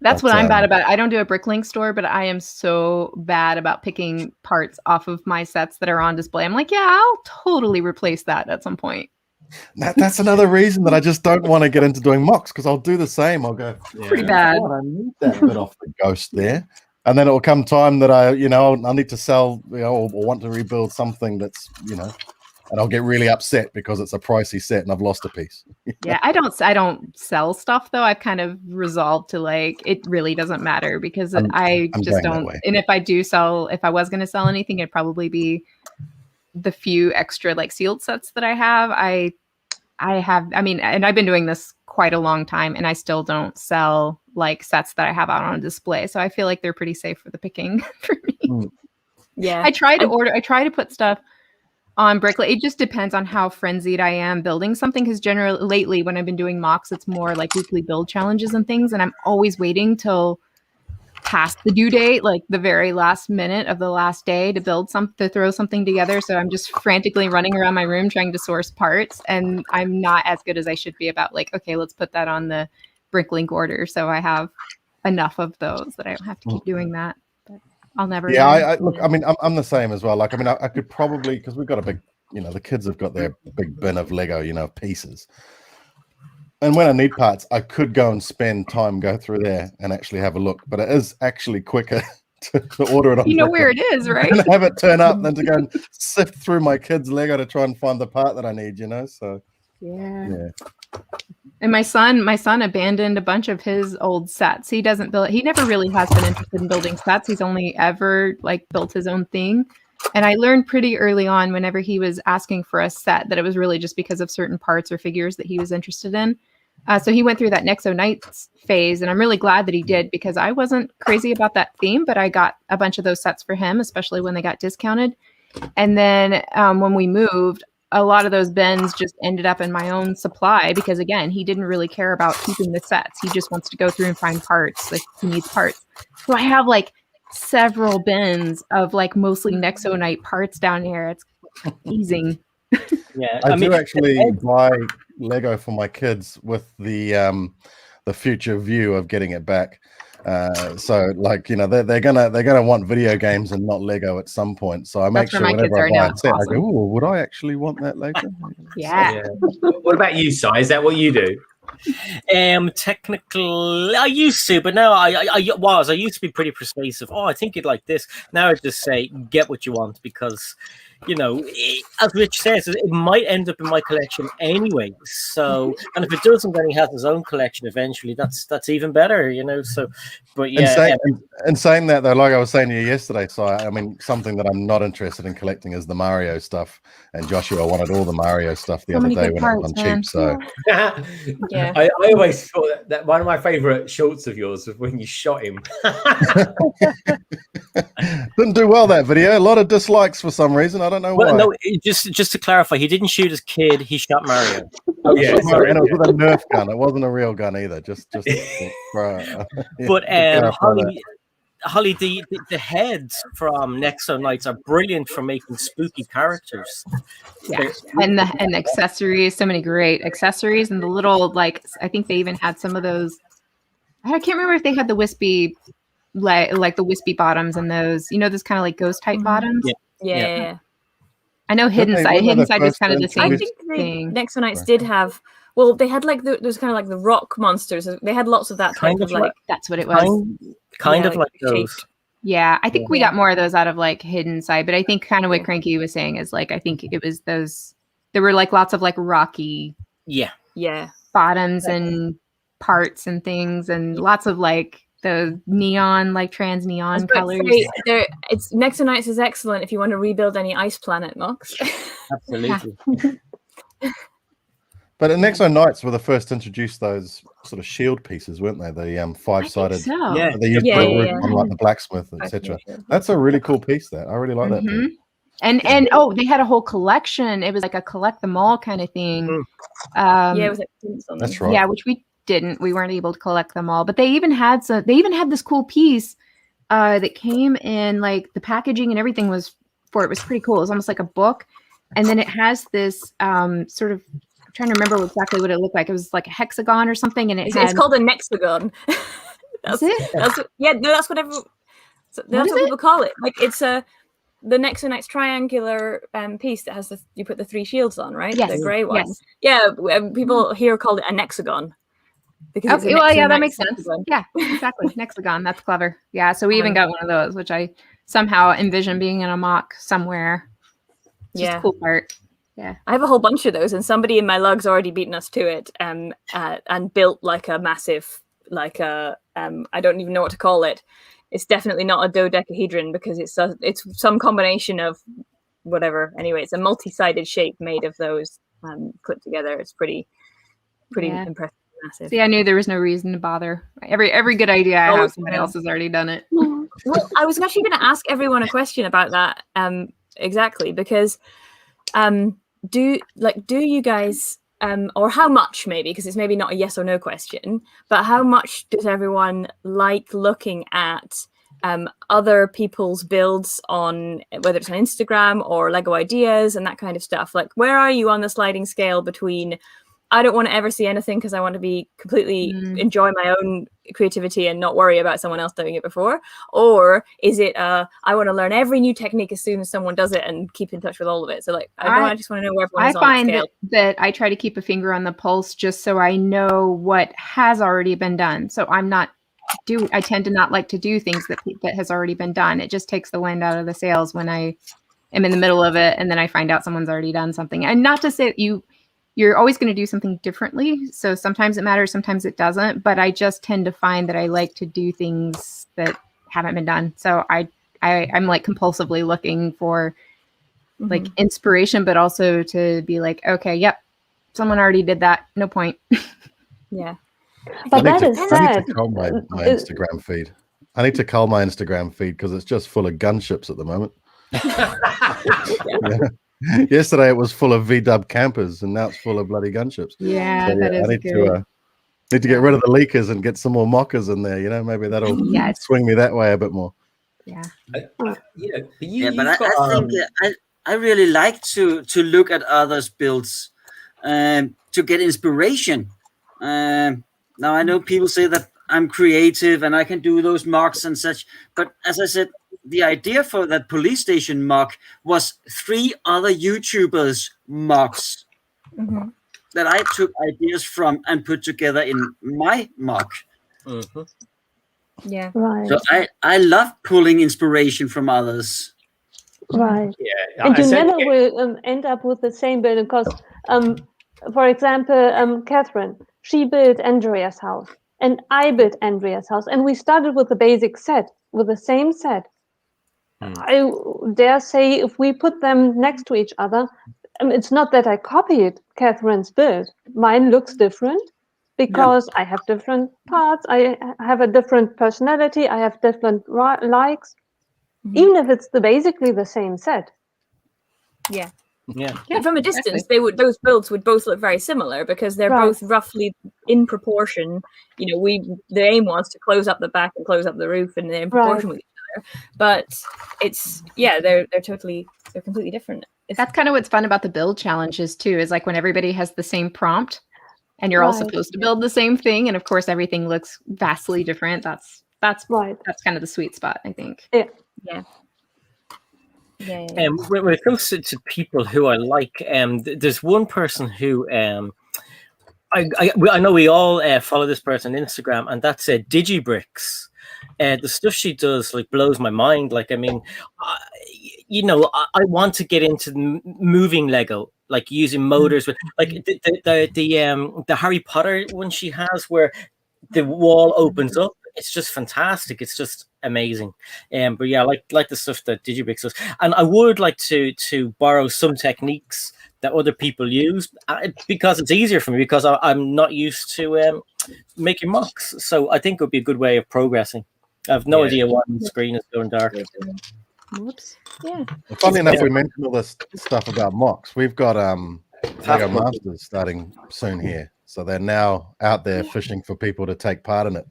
That's what I'm bad about. I don't do a Bricklink store, but I am so bad about picking parts off of my sets that are on display. I'm like, yeah, I'll totally replace that at some point. That's another reason that I just don't want to get into doing mocks, because I'll do the same. I'll go, pretty bad. I need that bit off the ghost there. And then it will come time that I need to sell, or want to rebuild something that's, and I'll get really upset because it's a pricey set and I've lost a piece. Yeah, I don't sell stuff though. I've kind of resolved to it really doesn't matter because I just don't. And if I was going to sell anything, it'd probably be the few extra sealed sets that I have. And I've been doing this quite a long time, and I still don't sell sets that I have out on display. So I feel like they're pretty safe for the picking for me. Yeah, I try to put stuff on Bricklink. It just depends on how frenzied I am building something, because generally lately when I've been doing mocks, it's more weekly build challenges and things, and I'm always waiting till past the due date, the very last minute of the last day to throw something together. So I'm just frantically running around my room trying to source parts, and I'm not as good as I should be about okay, let's put that on the Bricklink order so I have enough of those that I don't have to keep doing that. I'll never. Yeah, I'm the same as well. I could probably, because we've got a big, the kids have got their big bin of Lego, pieces. And when I need parts, I could go and spend time, go through there and actually have a look. But it is actually quicker to order it on. You know where it is, right? And have it turn up than to go and sift through my kids' Lego to try and find the part that I need. So yeah. And my son abandoned a bunch of his old sets. He doesn't build. He never really has been interested in building sets. He's only ever built his own thing. And I learned pretty early on, whenever he was asking for a set, that it was really just because of certain parts or figures that he was interested in. So he went through that Nexo Knights phase, and I'm really glad that he did, because I wasn't crazy about that theme, but I got a bunch of those sets for him, especially when they got discounted. And then when we moved, a lot of those bins just ended up in my own supply because, again, he didn't really care about keeping the sets. He just wants to go through and find parts. Like, he needs parts. So I have like several bins of like mostly Nexo Knight parts down here. It's amazing. Yeah, I do actually buy Lego for my kids with the future view of getting it back. So like, you know, they're gonna want video games and not Lego at some point. So I make sure whenever I buy a set, I go, "Oh, would I actually want that later?" Yeah. What about you, Si? Is that what you do? Technically, I used to, but now I used to be pretty persuasive. Oh, I think you'd like this. Now I just say, get what you want, because, you know, as Rich says, it might end up in my collection anyway. So, and if it doesn't, then he has his own collection eventually. That's even better, you know. So, but yeah. And saying that though, like I was saying to you yesterday, so I mean, something that I'm not interested in collecting is the Mario stuff. And Joshua wanted all the Mario stuff the other day when it was on cheap. So Yeah. I always thought that one of my favorite shorts of yours was when you shot him. didn't do well that video. A lot of dislikes for some reason. I don't know why. No, just to clarify, he didn't shoot his kid. He shot Mario. Oh, yeah, and it was with a Nerf gun. It wasn't a real gun either. Just But Holly, the heads from Nexo Knights are brilliant for making spooky characters. Yeah, and the accessories, so many great accessories, and the little, like, I think they even had some of those. I can't remember if they had the wispy, like the wispy bottoms and those, you know, those kind of like ghost type bottoms. Yeah. I know Hidden Side. Hidden Side was kind of the same I think thing. Nexo Knights did have. Well, they had like those kind of like the rock monsters. They had lots of that type of like. That's what it was. Kind of like those. Yeah, I think we got more of those out of like Hidden Side, but I think kind of what Cranky was saying is like, I think it was those. There were like lots of like rocky. Yeah. Bottoms and parts and things, and lots of like the neon, like trans neon colors. It's Nexo Knights is excellent if you want to rebuild any ice planet, Mox. Absolutely. But Nexo Knights were the first to introduce those sort of shield pieces, weren't they? The five-sided. So. Yeah. They used on like the blacksmith, etc. That's a really cool piece. That I really like that piece. And they had a whole collection. It was like a collect them all kind of thing. It was like that's right. Yeah, which we didn't. We weren't able to collect them all. But they even had this cool piece that came in, like the packaging and everything was pretty cool. It was almost like a book, and then it has this sort of. I'm trying to remember exactly what it looked like. It was like a hexagon or something, and it's called a nexagon. That's what people call it. Like it's the Nexo Knights triangular piece that has you put the three shields on, right? Yes. The grey one. Yes. Yeah, people here call it a nexagon. Because that makes sense. Yeah, exactly. Nexagon. That's clever. Yeah, so we even got one of those, which I somehow envision being in a mock somewhere. It's just a cool part. Yeah, I have a whole bunch of those, and somebody in my lug's already beaten us to it, and built like a massive, like a I don't even know what to call it. It's definitely not a dodecahedron because it's some combination of whatever. Anyway, it's a multi-sided shape made of those put together. It's pretty impressive. Massive. See, I knew there was no reason to bother. Every good idea I have, somebody else has already done it. Well, I was actually going to ask everyone a question about that exactly because. Do you guys or how much maybe, because it's maybe not a yes or no question, but how much does everyone like looking at other people's builds on, whether it's on Instagram or Lego Ideas and that kind of stuff? Like, where are you on the sliding scale between I don't want to ever see anything because I want to be completely enjoy my own creativity and not worry about someone else doing it before? Or is it I want to learn every new technique as soon as someone does it and keep in touch with all of it? So like, I just want to know where everyone is on that scale. that I try to keep a finger on the pulse just so I know what has already been done. So I tend to not like to do things that has already been done. It just takes the wind out of the sails when I am in the middle of it and then I find out someone's already done something. And not to say you're always going to do something differently. So sometimes it matters, sometimes it doesn't. But I just tend to find that I like to do things that haven't been done. So I'm like compulsively looking for like inspiration, but also to be like, okay, yep, someone already did that. No point. Yeah. But that is sad. I need to cull my Instagram feed. I need to cull my Instagram feed because it's just full of gunships at the moment. Yesterday it was full of VW campers, and now it's full of bloody gunships. Yeah, So, that is I need good. to get rid of the leakers and get some more mockers in there. Maybe that'll swing me that way a bit more. Yeah. But I think I really like to look at others' builds to get inspiration. Now I know people say that I'm creative and I can do those mocks and such, but as I said, the idea for that police station mock was 3 other YouTubers mocks that I took ideas from and put together in my mock. Yeah. Right. So I love pulling inspiration from others. Right. Yeah. And you never will end up with the same building because, for example, Catherine, she built Andrea's house and I built Andrea's house. And we started with the basic set, with the same set. I dare say if we put them next to each other, it's not that I copied Catherine's build. Mine looks different because I have different parts. I have a different personality. I have different likes, even if it's basically the same set. Yeah. Yeah. And from a distance, those builds would both look very similar because they're both roughly in proportion. The aim was to close up the back and close up the roof, and they're in proportion with each other. But they're completely different. That's kind of what's fun about the build challenges too, is like when everybody has the same prompt and you're all supposed to build the same thing, and of course everything looks vastly different. That's right. That's kind of the sweet spot, I think. Yeah. When it comes to people who I like, there's one person who I know we all follow this person on Instagram, and that's DigiBricks. The stuff she does blows my mind. I want to get into moving Lego, using motors with the Harry Potter one she has where the wall opens up. It's just fantastic. It's just amazing. But yeah, I like the stuff that DigiBricks does, and I would like to borrow some techniques that other people use because it's easier for me because I'm not used to making mocks. So I think it would be a good way of progressing. I have no idea why the screen is going dark. Whoops. Yeah. Funny enough, we mentioned all this stuff about mocks. We've got Lego Masters starting soon here, so they're now out there fishing for people to take part in it.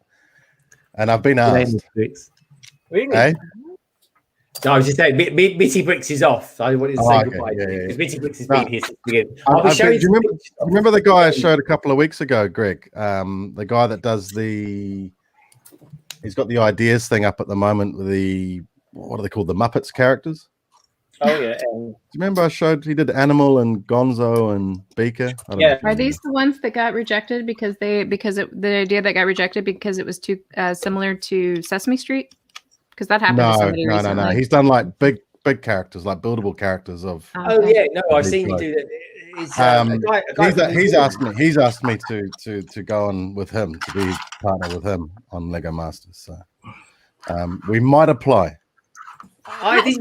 And I've been asked. Really? Hey? No, I was just saying, Mitty Bricks is off. I wanted to say goodbye because Mitty Bricks has been here since the beginning. Do you remember the guy I showed a couple of weeks ago, Greg? The guy that does he's got the ideas thing up at the moment with what are they called? The Muppets characters? Oh, yeah. Do you remember he did Animal and Gonzo and Beaker? Are these the ones that got rejected because the idea that got rejected because it was too similar to Sesame Street? Because that happened to somebody recently. No. He's done big characters, like buildable characters of. Oh yeah, no, I've seen you do that. He's asked me to go on with him, to be partner with him on Lego Masters. So we might apply.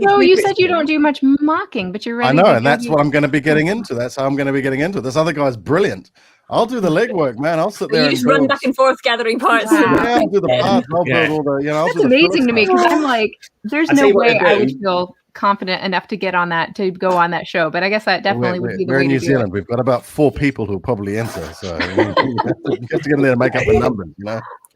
So you said you don't do much mocking, but you're ready. I know, and that's what I'm going to be getting into. That's how I'm going to be getting into it. This other guy's brilliant. I'll do the legwork, man. I'll sit there. You just run back and forth gathering parts. Yeah, I'll do the parts. I'll build all the. That's amazing to me because I'm like, there's no way I would feel confident enough to go on that show. But I guess that definitely would be the way to do it. We're in New Zealand. We've got about 4 people who'll probably enter, so you have to get in there and make up the numbers.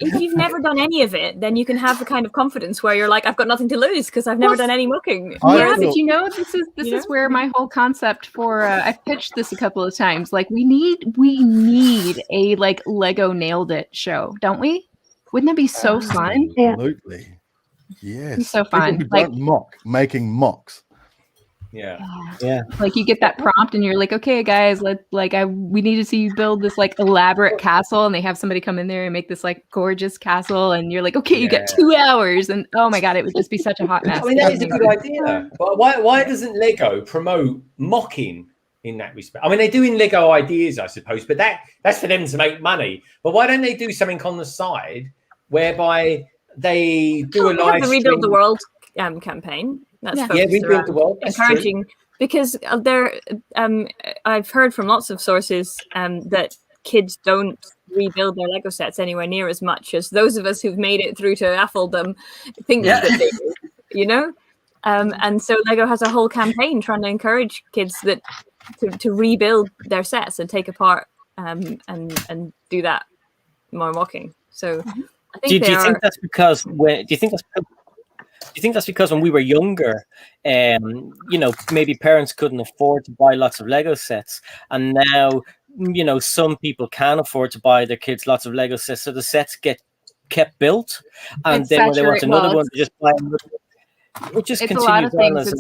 If you've never done any of it, then you can have the kind of confidence where you're like, I've got nothing to lose because I've never done any mocking. Yeah, but this is where my whole concept for I've pitched this a couple of times. We need a Lego Nailed It show, don't we? Wouldn't that be so fun? Absolutely. Yes. It's so fun. Making mocks. Yeah. You get that prompt and you're like, okay, guys, we need to see you build this elaborate castle, and they have somebody come in there and make this gorgeous castle, and you're like, okay, you got 2 hours, and oh my god, it would just be such a hot mess. I mean, that is a good idea. But why doesn't Lego promote mocking in that respect? I mean, they're doing Lego ideas, I suppose, but that's for them to make money. But why don't they do something on the side whereby they do a live the Rebuild the World campaign? That's Rebuild the World. Encouraging, because I've heard from lots of sources that kids don't rebuild their Lego sets anywhere near as much as those of us who've made it through to AFOLdom think that they do. And so Lego has a whole campaign trying to encourage kids that to rebuild their sets and take apart and do that more mocking. So I think do you think that's because when do you think that's because when we were younger, you know, maybe parents couldn't afford to buy lots of Lego sets, and now, you know, some people can afford to buy their kids lots of Lego sets, so the sets get kept built, and then when they want another one, they just buy another. It just continues on as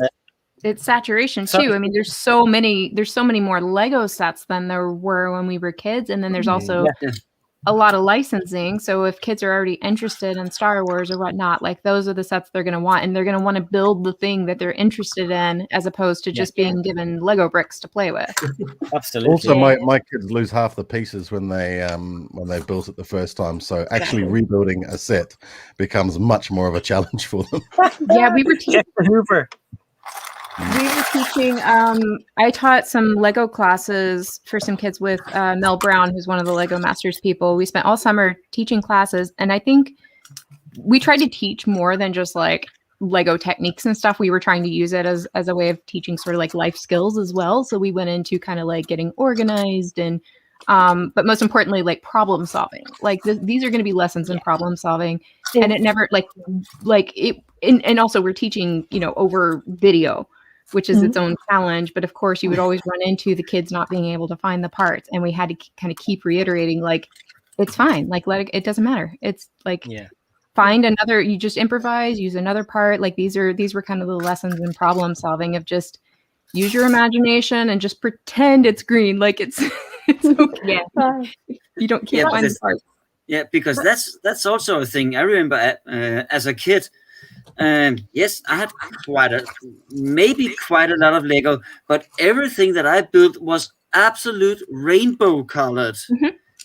it's saturation too. I mean, there's so many more Lego sets than there were when we were kids, and then there's also a lot of licensing. So if kids are already interested in Star Wars or whatnot, like those are the sets they're going to want, and they're going to want to build the thing that they're interested in, as opposed to just being given Lego bricks to play with. Absolutely. Also, my kids lose half the pieces when they built it the first time. So actually rebuilding a set becomes much more of a challenge for them. Yeah, we were teaching Hoover. We were teaching, I taught some Lego classes for some kids with Mel Brown, who's one of the Lego Masters people. We spent all summer teaching classes, and I think we tried to teach more than just like Lego techniques and stuff. We were trying to use it as a way of teaching sort of like life skills as well. So we went into kind of like getting organized and, but most importantly, like problem solving. Like these are going to be lessons in problem solving, and it never and also we're teaching, you know, over video, which is its own challenge. But of course, you would always run into the kids not being able to find the parts. And we had to kind of keep reiterating, like, it's fine. Like, it doesn't matter. It's like, find another, you just improvise, use another part. Like these were kind of the lessons in problem solving of just use your imagination and just pretend it's green. Like it's okay. You can't find the parts. Yeah, because that's also a thing. I remember as a kid, yes, I had quite a lot of Lego, but everything that I built was absolute rainbow colored.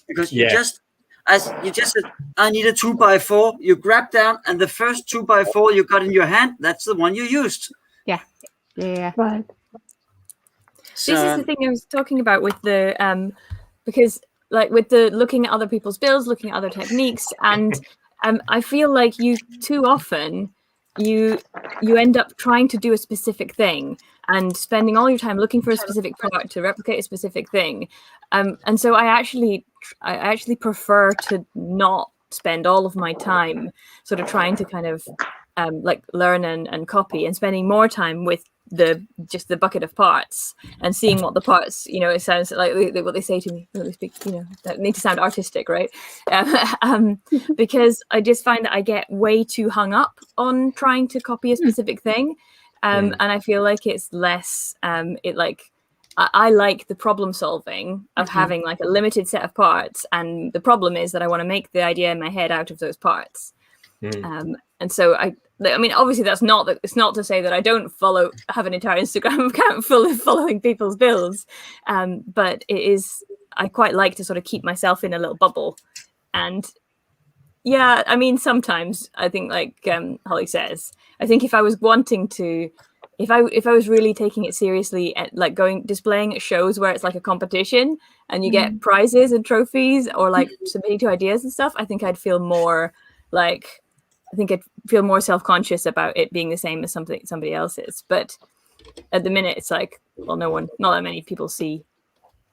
Because you just said, I need a 2x4. You grab down, and the first 2x4 you got in your hand, that's the one you used. Yeah. Right. So, this is the thing I was talking about with the because like with the looking at other people's builds, looking at other techniques, and I feel like you too often you end up trying to do a specific thing and spending all your time looking for a specific product to replicate a specific thing, and so I actually prefer to not spend all of my time sort of trying to kind of like learn and copy, and spending more time with the bucket of parts and seeing what the parts, you know, it sounds like what they say to me when they speak, you know, that need to sound artistic, right? Because I just find that I get way too hung up on trying to copy a specific thing, and I feel like it's less I like the problem solving of having like a limited set of parts, and the problem is that I want to make the idea in my head out of those parts. And so I mean, obviously it's not to say that I don't have an entire Instagram account full of following people's builds, but it is, I quite like to sort of keep myself in a little bubble. And yeah, I mean, sometimes I think like Holly says, I think if I was wanting to, if I was really taking it seriously at like displaying at shows where it's like a competition and you get prizes and trophies, or like submitting to ideas and stuff, I think I'd feel more like, I'd feel more self-conscious about it being the same as somebody else's. But at the minute, it's like, well, not that many people see,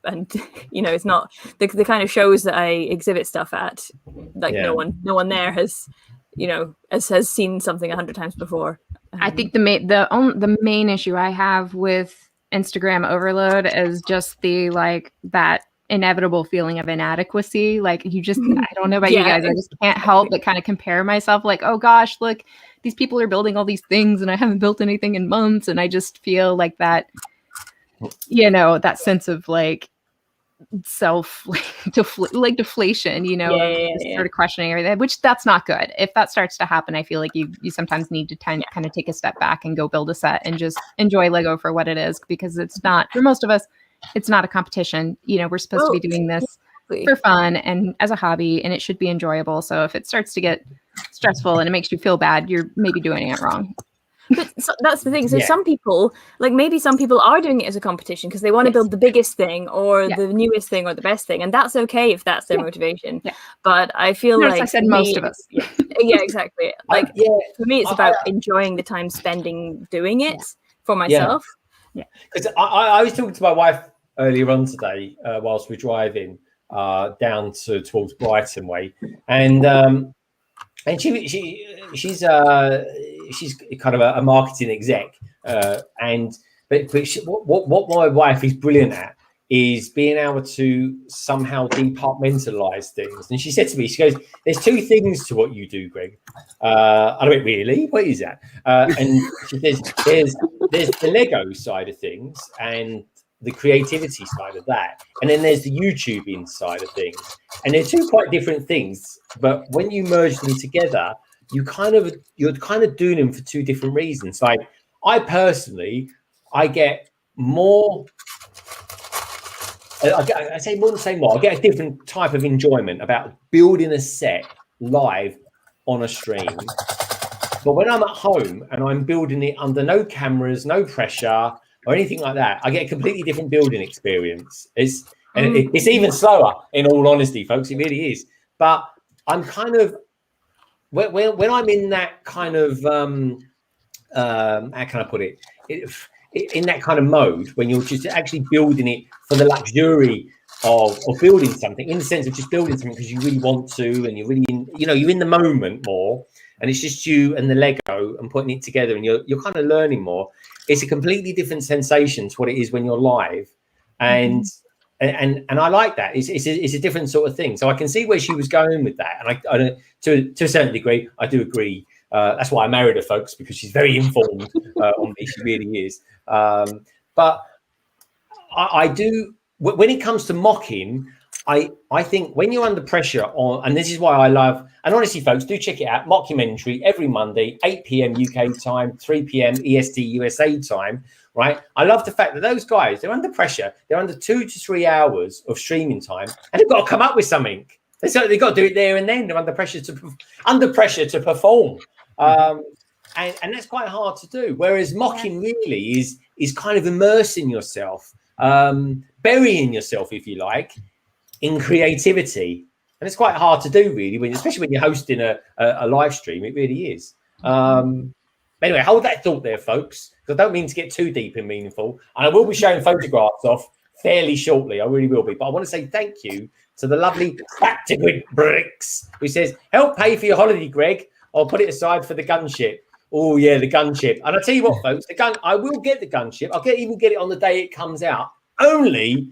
and you know, it's not the kind of shows that I exhibit stuff at. Like no one there has, you know, has seen something 100 times before. I think the main issue I have with Instagram overload is just that inevitable feeling of inadequacy. Like you just, I don't know about you guys, I just can't help but kind of compare myself, like, oh gosh, look, these people are building all these things and I haven't built anything in months. And I just feel like that, you know, that sense of like deflation, you know, sort of questioning everything, which that's not good. If that starts to happen, I feel like you sometimes need to kind of take a step back and go build a set and just enjoy Lego for what it is, because it's not, for most of us, it's not a competition. You know, we're supposed to be doing this for fun and as a hobby, and it should be enjoyable. So if it starts to get stressful and it makes you feel bad, you're maybe doing it wrong. But that's the thing. So Yeah. some people, like maybe some people are doing it as a competition because they want to build the biggest thing or the newest thing or the best thing, and that's okay if that's their motivation. Yeah. But I feel Notice like I said for most me, of us. yeah, exactly. Like for me, it's about enjoying the time spending doing it for myself. Yeah, because I was talking to my wife earlier on today whilst we're driving down towards Brighton way, and she's kind of a marketing exec, and what my wife is brilliant at is being able to somehow compartmentalize things. And she said to me, she goes, "There's two things to what you do, Greg." I went, "Really? What is that?" And she says, "There's the Lego side of things and the creativity side of that, and then there's the YouTubing side of things, and they're two quite different things. But when you merge them together, you're kind of doing them for two different reasons. Like I personally, I get more. I say more than say more. I get a different type of enjoyment about building a set live on a stream. But when I'm at home and I'm building it under no cameras, no pressure, or anything like that, I get a completely different building experience. It's even slower, in all honesty, folks. It really is. But I'm kind of when I'm in that kind of how can I put it? In that kind of mode, when you're just actually building it for the luxury of building something, in the sense of just building something because you really want to, and you're really you're in the moment more, and it's just you and the Lego and putting it together, and you're kind of learning more. It's a completely different sensation to what it is when you're live, and I like that. It's a different sort of thing. So I can see where she was going with that, and I to a certain degree, I do agree. That's why I married her, folks, because she's very informed on me. She really is. But I do. When it comes to mocking, I think when you're under pressure and this is why I love, and honestly, folks, do check it out. Mockumentary every Monday, 8 p.m. UK time, 3 p.m. EST USA time. Right? I love the fact that those guys, they're under pressure. They're under 2 to 3 hours of streaming time, and they've got to come up with something. They've got to do it there and then. They're under pressure to perform. And that's quite hard to do. Whereas mocking really is kind of immersing yourself, burying yourself, if you like, in creativity. And it's quite hard to do, really, especially when you're hosting a live stream. It really is. Anyway, hold that thought there, folks, because I don't mean to get too deep and meaningful. And I will be showing photographs off fairly shortly. I really will be. But I want to say thank you to the lovely Technic Bricks, who says, "Help pay for your holiday, Greg. I'll put it aside for the gunship." Oh yeah, the gunship. And I'll tell you what, folks, I will get the gunship. I'll even get it on the day it comes out. Only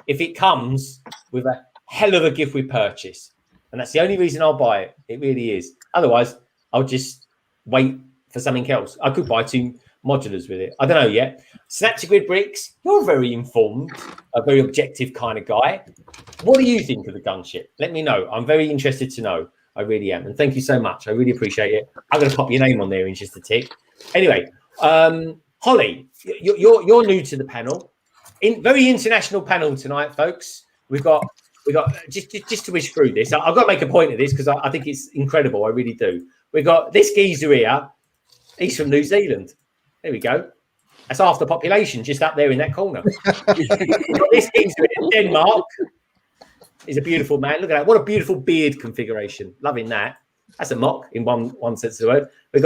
if it comes with a hell of a gift with purchase. And that's the only reason I'll buy it. It really is. Otherwise, I'll just wait for something else. I could buy 2 modulars with it. I don't know yet. Snapchat Bricks, you're very informed, a very objective kind of guy. What do you think of the gunship? Let me know. I'm very interested to know. I really am. And thank you so much. I really appreciate it. I'm going to pop your name on there in just a tick. Anyway, Holly, you're new to the panel. Very international panel tonight, folks. We got just to wish through this. I've got to make a point of this because I think it's incredible. I really do. We got this geezer here. He's from New Zealand. There we go. That's half the population just up there in that corner. We've got this geezer in Denmark. He's a beautiful man. Look at that. What a beautiful beard configuration. Loving that. That's a mock in one sense of the word. We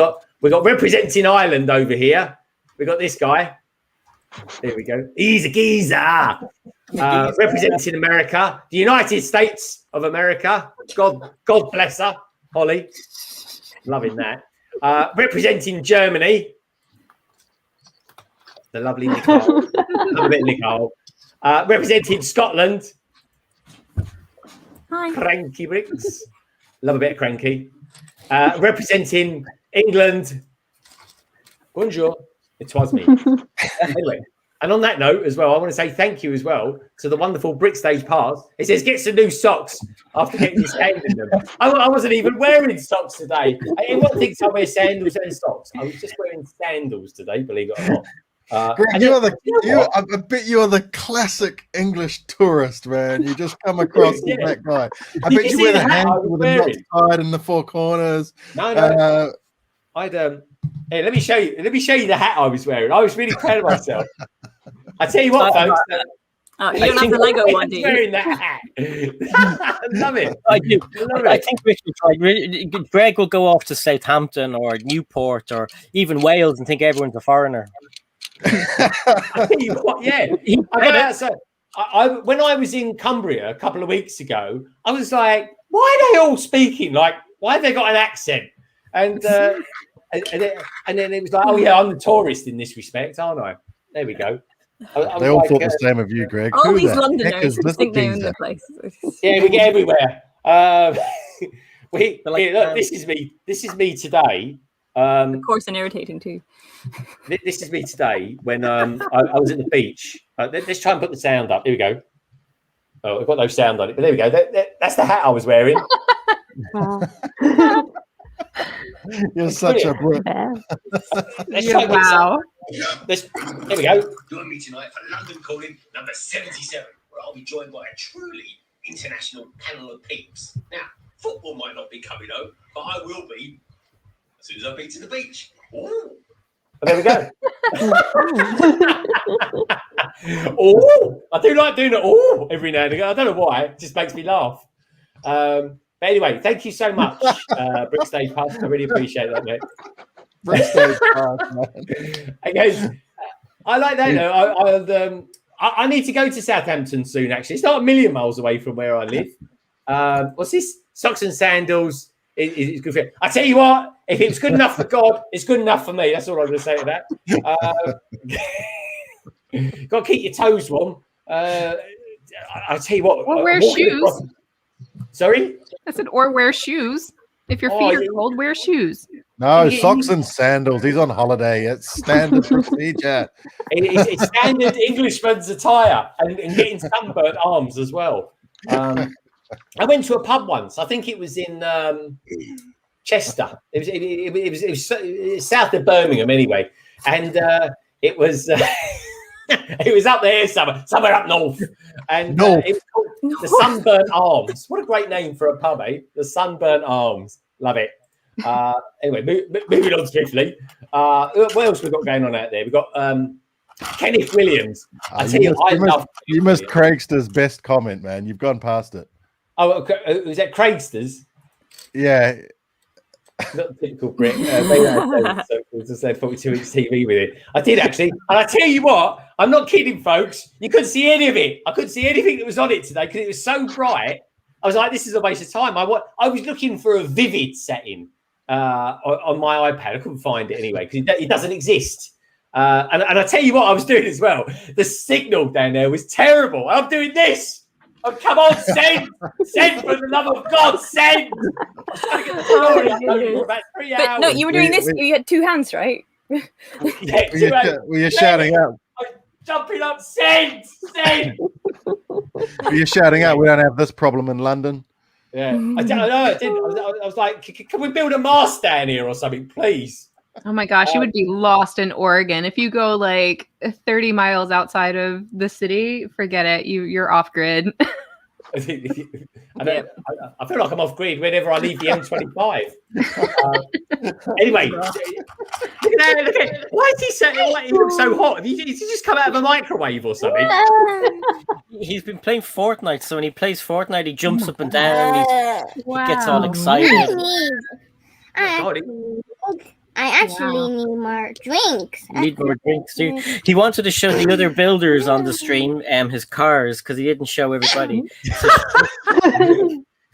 got representing Ireland over here. We got this guy. There we go. He's a geezer. Representing America, the United States of America. God bless her, Holly. Loving that. Representing Germany, the lovely Nicole. Love a bit of Nicole. Representing Scotland. Hi. Cranky Bricks. Love a bit of Cranky. Representing England. Bonjour. It was me. Anyway, and on that note as well, I want to say thank you as well to the wonderful Brick Stage Pass. It says, get some new socks after getting your sand in them. I wasn't even wearing socks today. Everyone thinks I wear sandals and socks. I was just wearing sandals today, believe it or not. Greg, I bet you are the classic English tourist, man. You just come across as that guy. I bet you wear the hat with the knots tied in the 4 corners. No. Hey, let me show you. Let me show you the hat I was wearing. I was really proud of myself. I tell you what, folks. Oh, you don't have the Lego one, do you? Wearing that hat. I love it. I do. Love I it. think we should try. Greg will go off to Southampton or Newport or even Wales and think everyone's a foreigner. I tell you what, yeah. I got outside. When I was in Cumbria a couple of weeks ago, I was like, why are they all speaking? Like, why have they got an accent? And then it was like, oh yeah, I'm the tourist in this respect, aren't I? There we go. They all thought the same of you, Greg. All Who these the heck Londoners is this think they own geezer? the place. Yeah, we get everywhere. Like, Look, this is me. This is me today. Of course, and irritating too. This is me today when I was at the beach. Let's try and put the sound up. Here we go. Oh, I've got no sound on it, but there we go. That's the hat I was wearing. You're such a Brit. Let's try and get Wow. Here we go. Join me tonight for London Calling number 77, where I'll be joined by a truly international panel of peeps. Now, football might not be coming home, but I will be as soon as I've been to the beach. Ooh. There we go. Oh, I do like doing it. Oh, every now and again. I don't know why. It just makes me laugh. But anyway, thank you so much, Brickstage Pass. I really appreciate that, mate. Brickstage Pass, man. Again, I like that. Though. I need to go to Southampton soon. Actually, it's not a million miles away from where I live. What's this? Socks and sandals. It's good for you. I tell you what. If it's good enough for God, it's good enough for me. That's all I'm going to say to that. Got to keep your toes warm. I'll tell you what. Or wear shoes. Sorry? I said, or wear shoes. If your feet are cold, wear shoes. No, socks and sandals. He's on holiday. It's standard procedure. It's standard Englishman's attire and getting sunburnt arms as well. I went to a pub once. I think it was in Chester. It was south of Birmingham anyway. And it was it was up there somewhere up north. And it was called the Sunburnt Arms. What a great name for a pub, eh? The Sunburnt Arms. Love it. Anyway, moving on swiftly. What else we got going on out there? We've got Kenneth Williams. I tell you, you missed Craigster's best comment, man. You've gone past it. Oh, okay. Was that Craigster's? Yeah. Not typical Brit. Just said 42-inch TV with it. I did actually, and I tell you what, I'm not kidding, folks. You couldn't see any of it. I couldn't see anything that was on it today because it was so bright. I was like, this is a waste of time. I was looking for a vivid setting on my iPad. I couldn't find it anyway because it doesn't exist. And I tell you what, I was doing as well. The signal down there was terrible. I'm doing this. Oh, come on, send! Send for the love of God, send! I was trying to get the story up for about 3 hours. But no, you were doing this. You had two hands, right? Yeah, were you shouting out? Jumping up, send! Send! Were you shouting out? We don't have this problem in London. Yeah, I did. I was like, can we build a mast down here or something, please? Oh my gosh, you would be lost in Oregon. If you go like 30 miles outside of the city, forget it. You're off grid. I feel like I'm off grid whenever I leave the M25. Anyway, look at why is he so? He looks so hot. Did he just come out of a microwave or something? He's been playing Fortnite, so when he plays Fortnite, he jumps up and down. He gets all Wow. excited. I actually need more drinks. Need more drinks too. He wanted to show the other builders on the stream his cars because he didn't show everybody.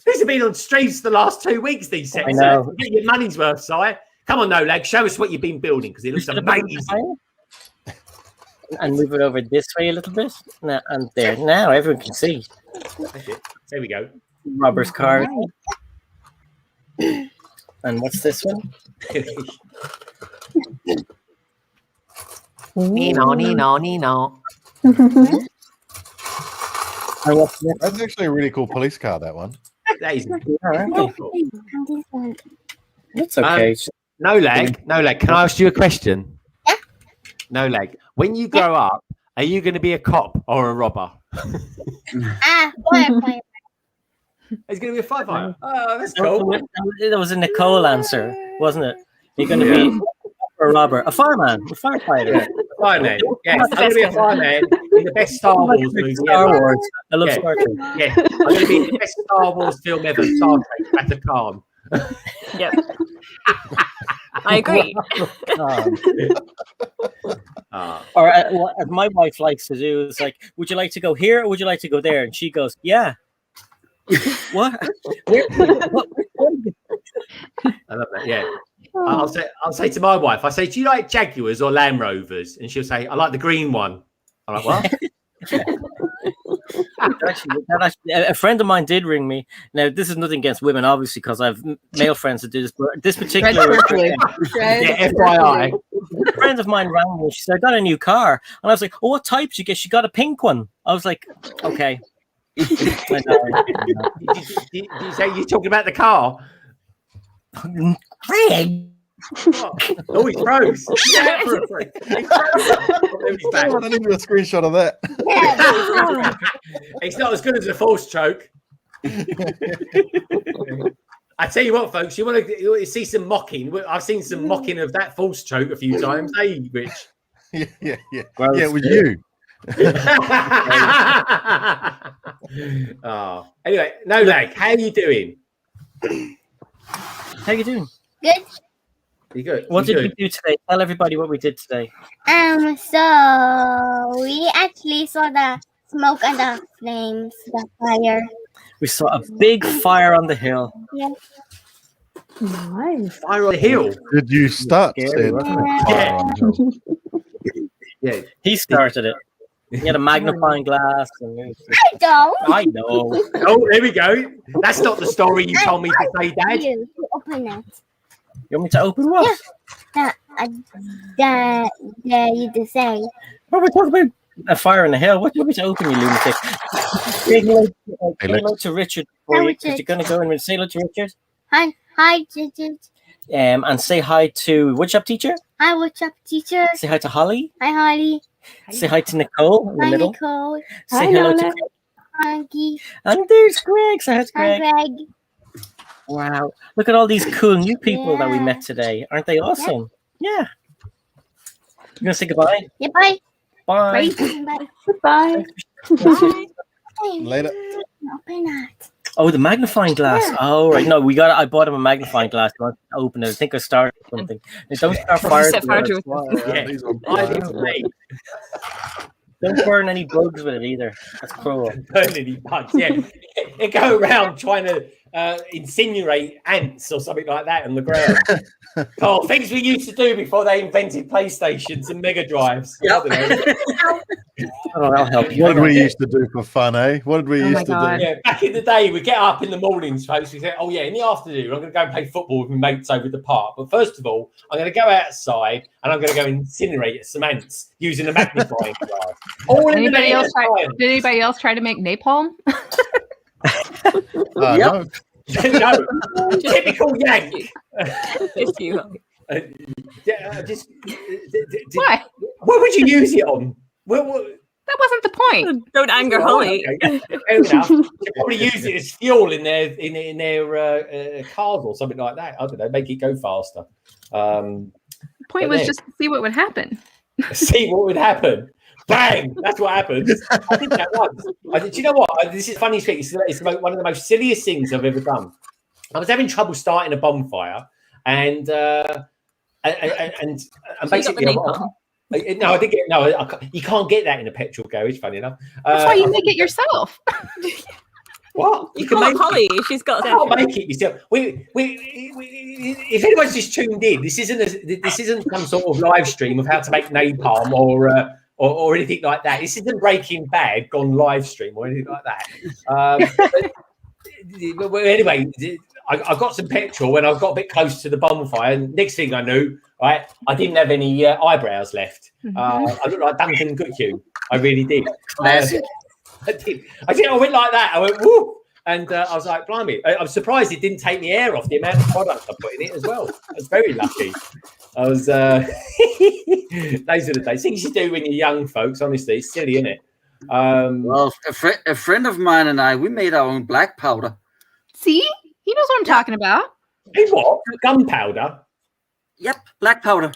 These have been on streams the last 2 weeks. These sets. I know. Get your money's worth, Si. Come on, no lag. Show us what you've been building because it looks amazing. And move it over this way a little bit. Now, and there. Now everyone can see. There we go. Robber's car. And what's this one? Nino. And what's this? That's actually a really cool police car, that one. That is It's okay. no lag. Can I ask you a question? Yeah. No lag. When you grow up, are you going to be a cop or a robber? Firefighter. It's going to be a firefighter. Oh, that's cool. That was a Nicole answer, wasn't it? You're going to be a robber, a fireman, a firefighter. Fireman. Yes, I'm going to be a fireman in the best Star Wars movie Star ever. Wars. I love Yeah. Star Trek. Yeah, I'm going to be in the best Star Wars film ever, Star Trek, Wrath of Khan. Yep. I agree. Or what my wife likes to do is like, would you like to go here or would you like to go there? And she goes, yeah. What? What? I love that. Yeah, I'll say to my wife, I say, do you like Jaguars or Land Rovers? And she'll say, I like the green one. I'm like, what? Actually, a friend of mine did ring me. Now, this is nothing against women, obviously, because I've male friends that do this. But this particular Yeah, FYI, a friend of mine rang me. She said, I got a new car. And I was like, oh, what type did you get? She got a pink one. I was like, okay. Did you say you're talking about the car? Greg. Oh, he froze. I need a screenshot of that. It's not as good as a force choke. I tell you what, folks, you want to see some mocking. I've seen some mocking of that force choke a few times. Hey, Rich. Yeah. Well, yeah, it was you. Oh. Anyway, no lag. How are you doing? How you doing? Good. You good? What did we do today? Tell everybody what we did today. So we actually saw the smoke and the flames, the fire. We saw a big fire on the hill. Yeah. Nice. Fire on the hill. Did you start? Scary, Sid? Yeah. He started it. He had a magnifying glass. And I don't. I know. Oh, there we go. That's not the story you told me to say, Dad. You open it. You want me to open what? You just say. What are we talking about? A fire in the hill. What do you want me to open, you lunatic? Say hello to Richard. Because you're going to go in and say hello to Richard. Hi, Richard. And say hi to Woodshop Teacher. Hi, Woodshop Teacher. Say hi to Holly. Hi, Holly. Say hi to Nicole in the Hi, middle. Nicole. Say Hi, hello Lola. to Cranky. And there's Greg. Say hi to Hi, Greg. Greg. Wow. Look at all these cool new people that we Yeah. met today. Aren't they awesome? Yeah. You going to say goodbye? Yeah, bye. Bye. Bye. Goodbye. Bye. Later. Open that. Oh, the magnifying glass. Oh, right. No, I bought him a magnifying glass. I want to open it. I think I started something. Don't start fires. Set fire to it. Yeah. Don't burn any bugs with it either. That's cruel. Burn any bugs. Yeah. It go around trying to insinuate ants or something like that on the ground. Oh, things we used to do before they invented PlayStations and Mega Drives. Yep. Oh, I'll help you. What did we used to do for fun, eh? What did we used to God. do? Yeah, back in the day, we get up in the mornings, folks. We say, oh, yeah, in the afternoon, I'm going to go and play football with my mates over the park. But first of all, I'm going to go outside and I'm going to go incinerate some ants using a magnifying glass. All in the Anybody middle else of try, time. did anybody else try to make napalm? No. No, typical Yank. If you Why? What would you use it on? What, That wasn't the point. don't anger Holly. Okay, fair enough. They probably use it as fuel in their cars or something like that. I don't know, make it go faster. The point But was then- just to see what would happen. See what would happen. Bang! That's what happens. I did that once. Do you know what? This is funny thing. It's one of the most silliest things I've ever done. I was having trouble starting a bonfire, and basically, no, I didn't get. No, you can't get that in a petrol garage. Funny enough, That's why you make it yourself. what You can't Holly. She's got I'll make it yourself. If anyone's just tuned in, this isn't some sort of live stream of how to make napalm or anything like that. This isn't Breaking Bad gone live stream or anything like that. But anyway, I got some petrol when I got a bit close to the bonfire, and next thing I knew, right, I didn't have any eyebrows left. I looked like Duncan Goodhue. I really did. I did. I went like that. I went, woo! And I was like, blimey. I'm surprised it didn't take the air off the amount of product I put in it as well. I was very lucky. I was, those are the days. Things you do when you're young, folks. Honestly, it's silly, isn't it? Well, a friend of mine and I, we made our own black powder. See? He knows what I'm talking about. Hey, what? Gunpowder? Yep, black powder.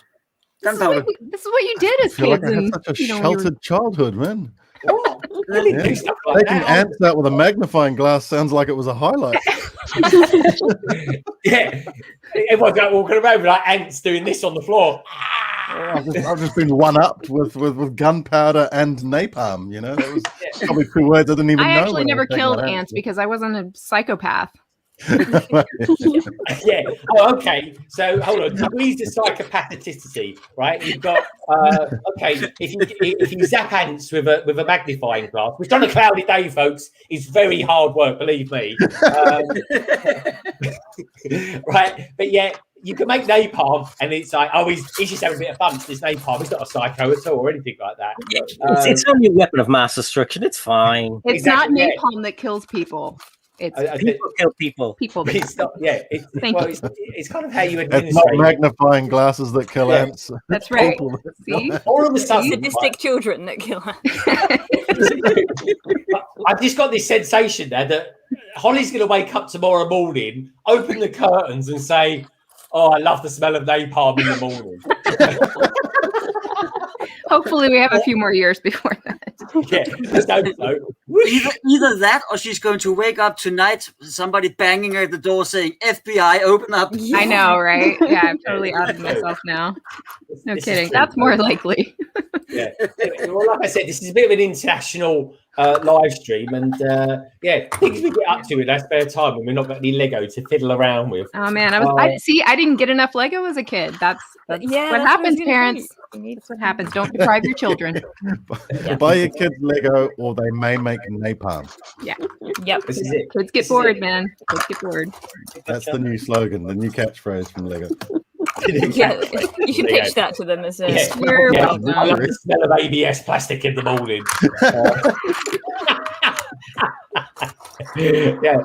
gunpowder. This is what you did I as feel like kids. I had And, such a you know, when you were- sheltered childhood, man. What? I didn't do stuff like Taking that. ants out with a magnifying glass sounds like it was a highlight. Yeah, everyone's like walking around with like ants doing this on the floor. I've just been one-upped with gunpowder and napalm. You know, that was probably 2 words I didn't even know. I actually when I never was taking killed that ants because I wasn't a psychopath. Yeah. Oh, okay. So hold on. Degrees of psychopathicity, right? You've got okay. If you zap ants with a magnifying glass, which on a cloudy day, folks, is very hard work. Believe me. Right. But yeah, you can make napalm, and it's like, oh, he's just having a bit of fun. This napalm. He's not a psycho at all, or anything like that. It's only a weapon of mass destruction. It's fine. It's Exactly, not yeah. napalm that kills people. It's People kill people. people that It's not. Yeah. It's kind of how you It's not administrate. magnifying glasses that kill Yeah. ants. That's right. People that See? All of a sudden, Sadistic children that kill her. I've just got this sensation there that Holly's going to wake up tomorrow morning, open the curtains, and say, "Oh, I love the smell of napalm in the morning." Hopefully, we have a few more years before that. Yeah, just hope so. Either that, or she's going to wake up tonight, somebody banging at the door saying, "FBI, open up." I know, right? Yeah, I'm totally out of myself now. No This is kidding. true. That's more likely. Yeah. Well, like I said, this is a bit of an international live stream, and yeah, things we get up to in our spare time when we're not got any Lego to fiddle around with. Oh man, I didn't get enough Lego as a kid. That's what happens, parents. That's what happens. Don't deprive your children. Buy your kids Lego, or they may make napalm. Yeah. Yep. This is it. Kids get bored, man. Kids get bored. That's the new slogan, the new catchphrase from Lego. Yeah, you should pitch that to them as a. Yeah. You're Yeah, welcome. I love the smell of ABS plastic in the morning. Yeah,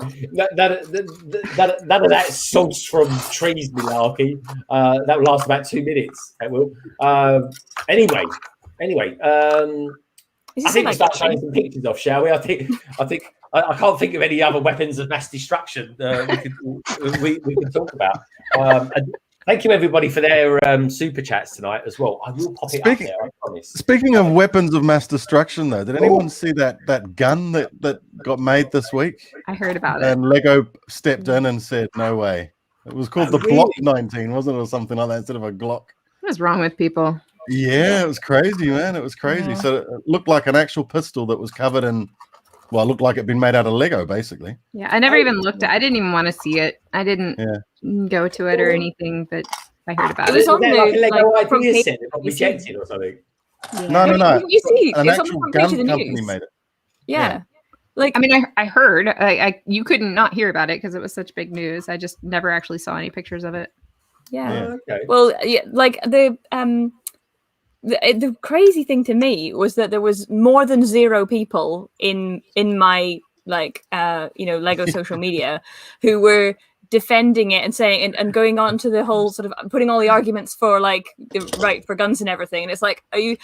none of that sauce from trees, malarkey. That will last about 2 minutes. It will. Anyway. I think we start showing some pictures off, shall we? I think I can't think of any other weapons of mass destruction we can talk about. And thank you everybody for their super chats tonight as well. I will pop it up there, I promise. Speaking of weapons of mass destruction, though, did anyone see that gun that got made this week? I heard about it. And Lego stepped in and said, "No way." It was called the really? Block 19, wasn't it, or something like that, instead of a Glock? What is wrong with people? Yeah, it was crazy, man. It was crazy. Yeah. So it looked like an actual pistol that was covered in, well, it looked like it'd been made out of Lego, basically. Yeah, I never even looked at. I didn't even want to see it. I didn't go to it or anything, but I heard about It was it. on Is that like a Lego like, front idea page- set that got rejected or something? Yeah. No. You see, An it's on the actual front page of gun the company news. made it. Yeah. Like, I mean, I heard. You couldn't not hear about it because it was such big news. I just never actually saw any pictures of it. yeah. Okay. Well, yeah, like the crazy thing to me was that there was more than 0 people in my Lego social media who were defending it and saying and going on to the whole sort of putting all the arguments for like the right for guns and everything. And it's like, are you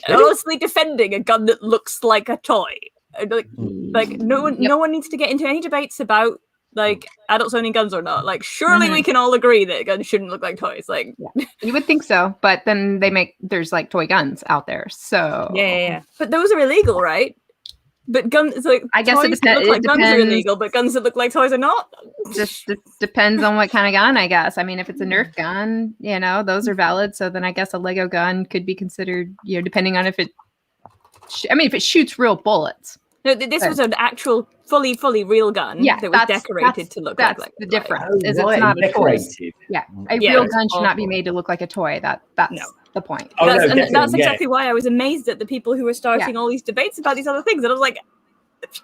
honestly defending a gun that looks like a toy? Like no one needs to get into any debates about like adults owning guns or not. Like surely we can all agree that guns shouldn't look like toys. Like You would think so, but then there's like toy guns out there. So yeah. But those are illegal, right? But guns, like I guess toys that look like guns are depends. illegal, but guns that look like toys are not. Just depends on what kind of gun, I guess. I mean, if it's a Nerf gun, those are valid. So then I guess a Lego gun could be considered, depending on if it, if it shoots real bullets. No, this was an actual fully real gun that was decorated to look like the a difference. Oh, Is right, it's not a toy. decorated. Yeah, a real gun should not be made to look like a toy. That's the point. Oh, no, That's exactly why I was amazed at the people who were starting all these debates about these other things. And I was like,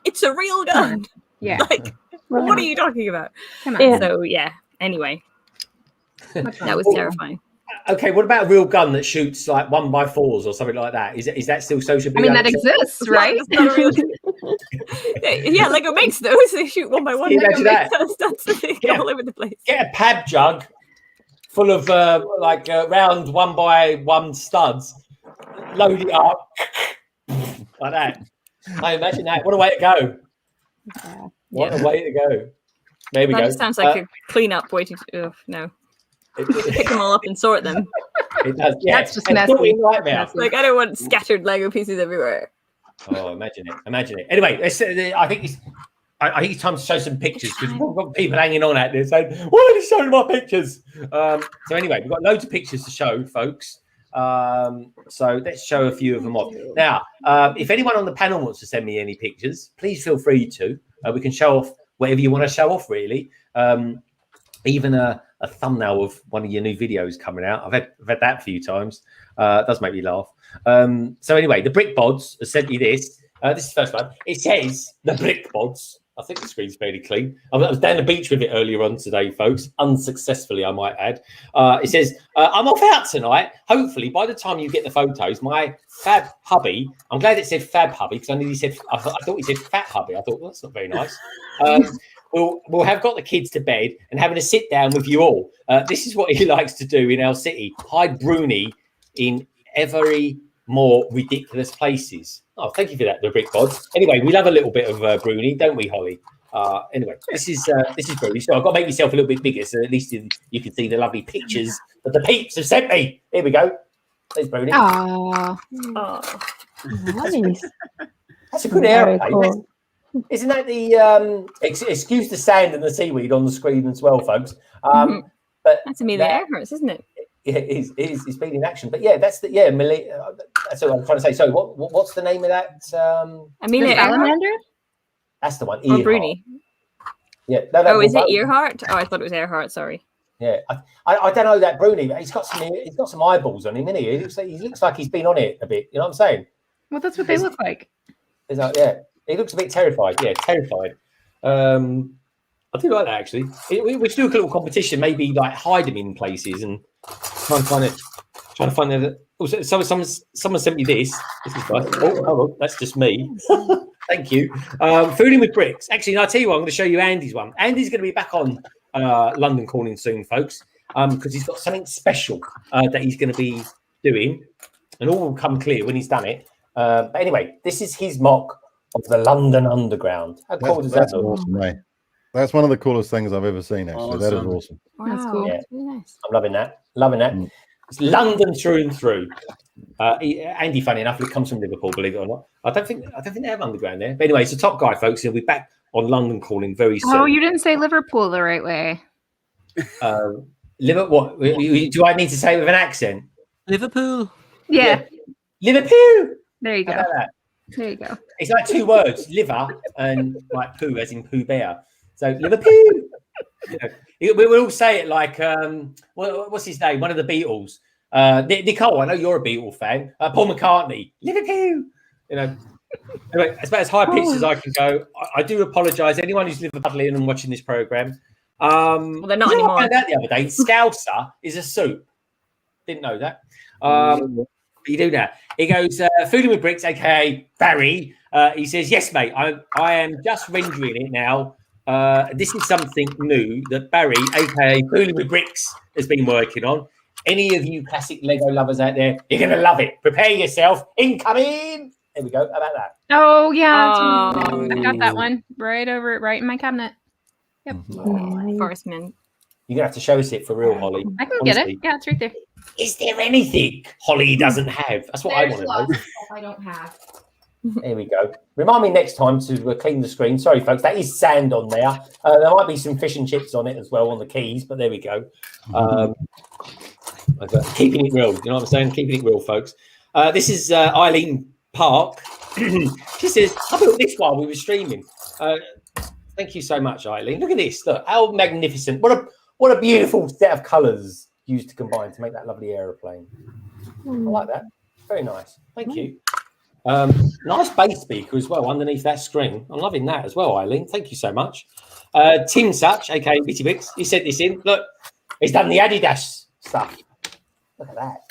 it's a real gun. Yeah. Like, what are you talking about? Come on. Yeah. So anyway, that was terrifying. Okay, what about a real gun that shoots like 1x4s or something like that? Is that still socially? I mean, that exists, right? It's not a real yeah, Lego makes those. They shoot 1 by 1. Can you Lego imagine makes those. That's the thing, all over the place. Get a pab jug full of round 1x1 studs, load it up like that. I imagine that. What a way to go! What a way to go! There we That go. just sounds like a clean-up way to. No. Pick them all up and sort them. It does. Yeah, That's just and messy. sorting nightmare. Like I don't want scattered Lego pieces everywhere. Oh, imagine it. Anyway, I think it's time to show some pictures because we've got people hanging on out there saying, "Why are you showing my pictures?" So anyway, we've got loads of pictures to show, folks. So let's show a few of them off. Now, if anyone on the panel wants to send me any pictures, please feel free to. We can show off whatever you want to show off, really. Even a thumbnail of one of your new videos coming out. I've had that a few times. It does make me laugh. So anyway, the Brick Bods has sent me this. This is the first one. It says the Brick Bods. I think the screen's fairly clean. I was down the beach with it earlier on today, folks. Unsuccessfully, I might add. It says, I'm off out tonight. Hopefully, by the time you get the photos, my fab hubby, I'm glad it said fab hubby because I thought he said fat hubby. I thought, well, that's not very nice. We'll have got the kids to bed and having a sit down with you all. This is what he likes to do in our city. Hide Bruni in every more ridiculous places. Oh, thank you for that, the Brick Bods. Anyway, we love a little bit of Bruni, don't we, Holly? Anyway, this is Bruni. So I've got to make myself a little bit bigger so at least you can see the lovely pictures that the peeps have sent me. Here we go. There's Bruni. Oh, Nice. That's a good Very aeroplane. cool. Isn't that the excuse the sand and the seaweed on the screen as well, folks? But That's Amelia Earhart's, isn't it? Yeah, it's been in action. But yeah, that's that's what I'm trying to say. So what's the name of that? Amelia Earhart? Salamander? That's the one. Or Earhart. Bruni? Yeah. Is it Earhart? Oh, I thought it was Earhart. Sorry. Yeah, I don't know that Bruni, but he's got some eyeballs on him, isn't he? He looks like he's been on it a bit. You know what I'm saying? Well, that's what they look like. Yeah, he looks a bit terrified. Yeah, terrified. I do like that actually. We should do a little competition, maybe like hide them in places and try to find it. Also, someone sent me this. This is nice. Oh, that's just me. Thank you. Fooling with bricks. Actually, I'll tell you what. I'm going to show you Andy's one. Andy's going to be back on London Calling soon, folks, because he's got something special that he's going to be doing, and all will come clear when he's done it. But anyway, this is his mock of the London Underground. How cool does that look? Awesome, mate. That's one of the coolest things I've ever seen, actually. Awesome. That is awesome. Wow, that's cool. Yeah. Really nice. I'm loving that. It's London through and through. Andy, funny enough, it comes from Liverpool, believe it or not. I don't think they have underground there. But anyway, it's a top guy, folks. He'll be back on London Calling very soon. Oh, you didn't say Liverpool the right way. Liverpool. What do I need to say with an accent? Liverpool. Yeah. Liverpool. There you How go. about that? There you go. It's like two words, liver and like poo, as in Pooh Bear. So Liverpool. We'll all say it like what's his name? One of the Beatles. Nicole, I know you're a Beatle fan. Paul McCartney. Liverpool. Anyway, that's about as high pitched as I can go. I do apologise. Anyone who's Liverpudlian and watching this programme. Well, they're not anymore. I found out the other day. Scouser is a soup. Didn't know that. You do that. He goes, Fooling with Bricks, aka Barry. He says, yes, mate, I am just rendering it now. This is something new that Barry, aka Fooling with Bricks, has been working on. Any of you classic Lego lovers out there, you're going to love it. Prepare yourself. Incoming. There we go. How about that? Oh, yeah. I got that one right in my cabinet. Yep. Forest Mint. You're going to have to show us it for real, Holly. I can Honestly. get it. Yeah, it's right there. Is there anything Holly doesn't have? That's what I want to know. I don't have. There we go. Remind me next time to clean the screen. Sorry, folks, that is sand on there. There might be some fish and chips on it as well on the keys, but there we go. Keeping it real. You know what I'm saying? Keeping it real, folks. This is Eileen Park. She says, I built this while we were streaming. Thank you so much, Eileen. Look at this. Look, how magnificent. What a beautiful set of colours used to combine to make that lovely aeroplane. I like that. Very nice. Thank you. Nice bass speaker as well underneath that screen. I'm loving that as well, Eileen. Thank you so much. Tim Such, aka Bitty Bix, he sent this in. Look, he's done the Adidas stuff. Look at that.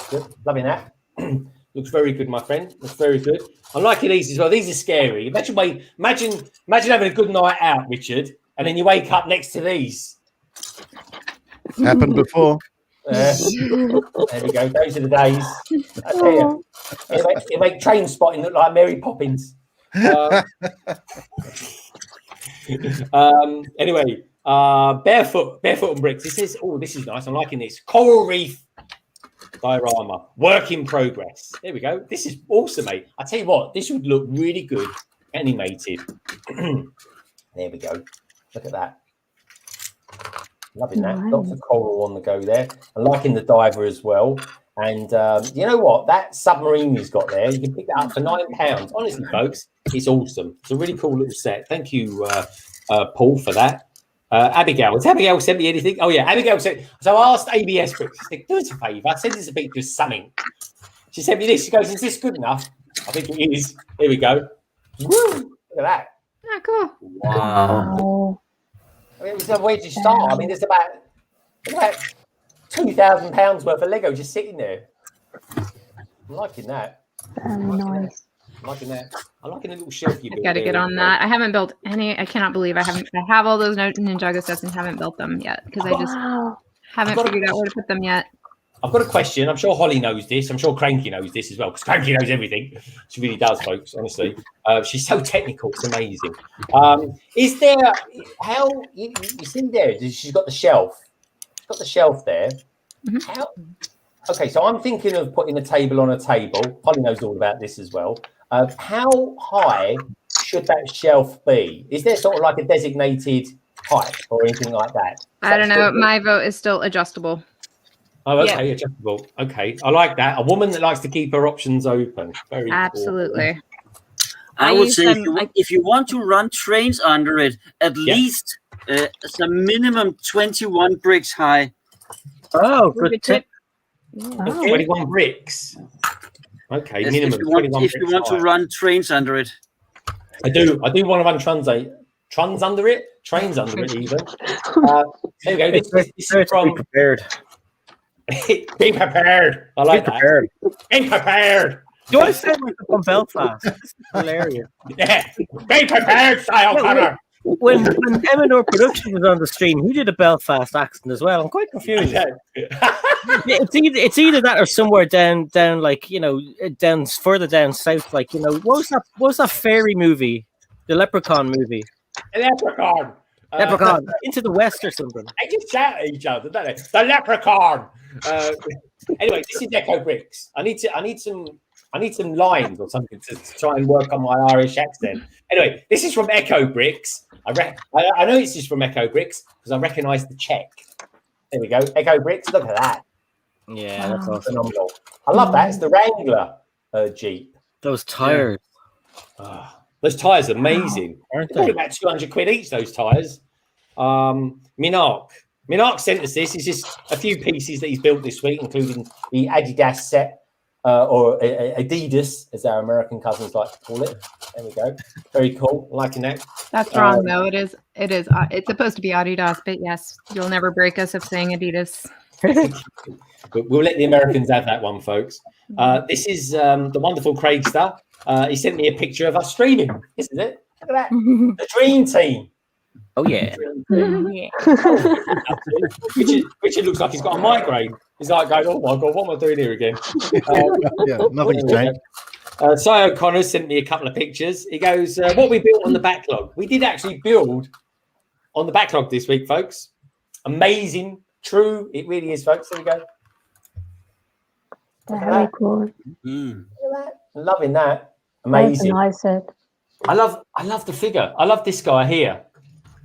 Good. Loving that. Looks very good, my friend. Looks very good. I'm liking these as well. These are scary. Imagine having a good night out, Richard, and then you wake up next to these. Happened before. There we go. Those are the days. I tell you, it make train spotting look like Mary Poppins. Anyway, Barefoot and bricks. This is this is nice. I'm liking this. Coral reef diorama. Work in progress. There we go. This is awesome, mate. I tell you what, this would look really good animated. There we go. Look at that. Loving that. Lots of coral on the go there. I'm liking the diver as well. And you know what? That submarine he's got there, you can pick that up for £9. Honestly, folks, it's awesome. It's a really cool little set. Thank you, Paul, for that. Abigail, has Abigail sent me anything? Oh, yeah, Abigail said, so I asked ABS Bricks, I said, do us a favour. I sent us a picture of something. She sent me this. She goes, is this good enough? I think it is. Here we go. Woo! Look at that. Ah, cool. Wow. I mean, where did you start? I mean, there's about £2,000 worth of Lego just sitting there. I'm liking that. Nice. I'm liking that. I'm liking a little shelf you built. Got to get on that. I haven't built any. I cannot believe I have all those Ninjago sets and haven't built them yet because I just haven't figured out where to put them yet. I've got a question. I'm sure Holly knows this. I'm sure Cranky knows this as well, because Cranky knows everything. She really does, folks, honestly. She's so technical. It's amazing. Is there, how, you see there, she's got the shelf. She's got the shelf there. Mm-hmm. How, okay, so I'm thinking of putting a table on a table. Holly knows all about this as well. How high should that shelf be? Is there sort of like a designated height or anything like that? I don't know. My vote is still adjustable. Oh, okay, yeah. Adjustable. Okay, I like that. A woman that likes to keep her options open. Very absolutely. Cool. I would say if you want to run trains under it, at least it's a minimum 21 bricks high. Oh, good tip. 21 bricks. Okay, Yes, minimum. if you want to run trains under it. I do want to run trains under it even. There we go. This is from prepared. Be prepared. I like that. Be prepared. Do I sound like I'm from Belfast? It's hilarious. Yeah. Be prepared, style Connor. When M&O Production was on the stream, he did a Belfast accent as well. I'm quite confused. It's either that or somewhere down like, you know, down further down south, like, you know, what was that fairy movie? The Leprechaun movie. Leprechaun. Leprechaun. Into the West or something. They just shout at each other, don't they? The Leprechaun. Anyway, this is Echo Bricks. I need some lines or something to try and work on my Irish accent. Anyway, this is from Echo Bricks. I know this is from Echo Bricks because I recognise the check. There we go. Echo Bricks. Look at that. Yeah, that's awesome. Phenomenal. I love that. It's the Wrangler Jeep. Those tires. Those tires are amazing. Aren't They're they? about 200 quid each, those tires. Minark sent us this. It's just a few pieces that he's built this week, including the Adidas set, or Adidas, as our American cousins like to call it. There we go. Very cool. Liking that. That's wrong, though. It is. It's supposed to be Adidas, but yes, you'll never break us of saying Adidas. We'll let the Americans have that one, folks. This is the wonderful Craigster. He sent me a picture of us streaming. This is it. Look at that. The Dream Team. Oh, yeah. Richard looks like he's got a migraine. He's like going, oh my God, what am I doing here again? Nothing's changed. Cy O'Connor sent me a couple of pictures. He goes, what we built on the backlog. We did actually build on the backlog this week, folks. Amazing. True. It really is, folks. There we go. Very cool. Look at that. Loving that. Amazing. That's a nice set. I love the figure. I love this guy here.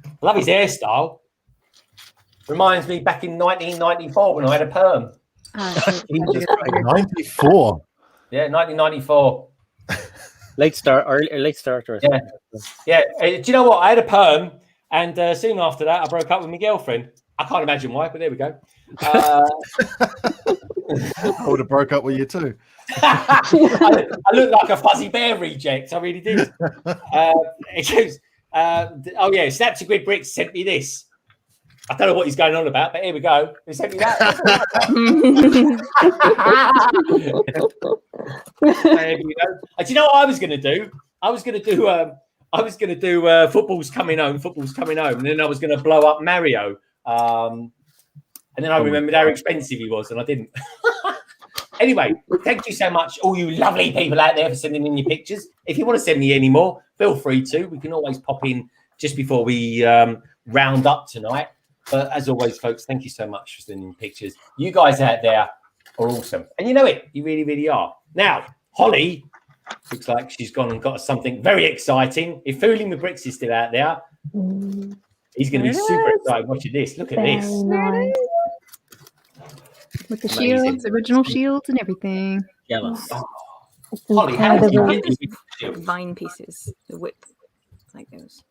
I love his hairstyle. Reminds me back in 1994 when I had a perm. 94. Yeah, 1994. Late starter. Yeah. Do you know what? I had a perm, and soon after that, I broke up with my girlfriend. I can't imagine why, but there we go. I would have broke up with you too. I look like a fuzzy bear reject. I really did. It goes, oh yeah, Snap to Grid Bricks sent me this. I don't know what he's going on about, but here we go. He sent me that. There we go. Do you know what I was going to do? I was going to do football's coming home, and then I was going to blow up Mario. And then I remembered how expensive he was, and I didn't. Anyway, thank you so much, all you lovely people out there, for sending in your pictures. If you want to send me any more, feel free to. We can always pop in just before we round up tonight. But as always, folks, thank you so much for sending pictures. You guys out there are awesome. And you know it. You really, really are. Now, Holly looks like she's gone and got something very exciting. If Fooling with Bricks is still out there, he's going to be super excited watching this. Look at this. Nice. With the Amazing. shields, original shields and everything. Jealous. Holly, how did you Incredible. get these shields? Vine pieces, the whip, like those.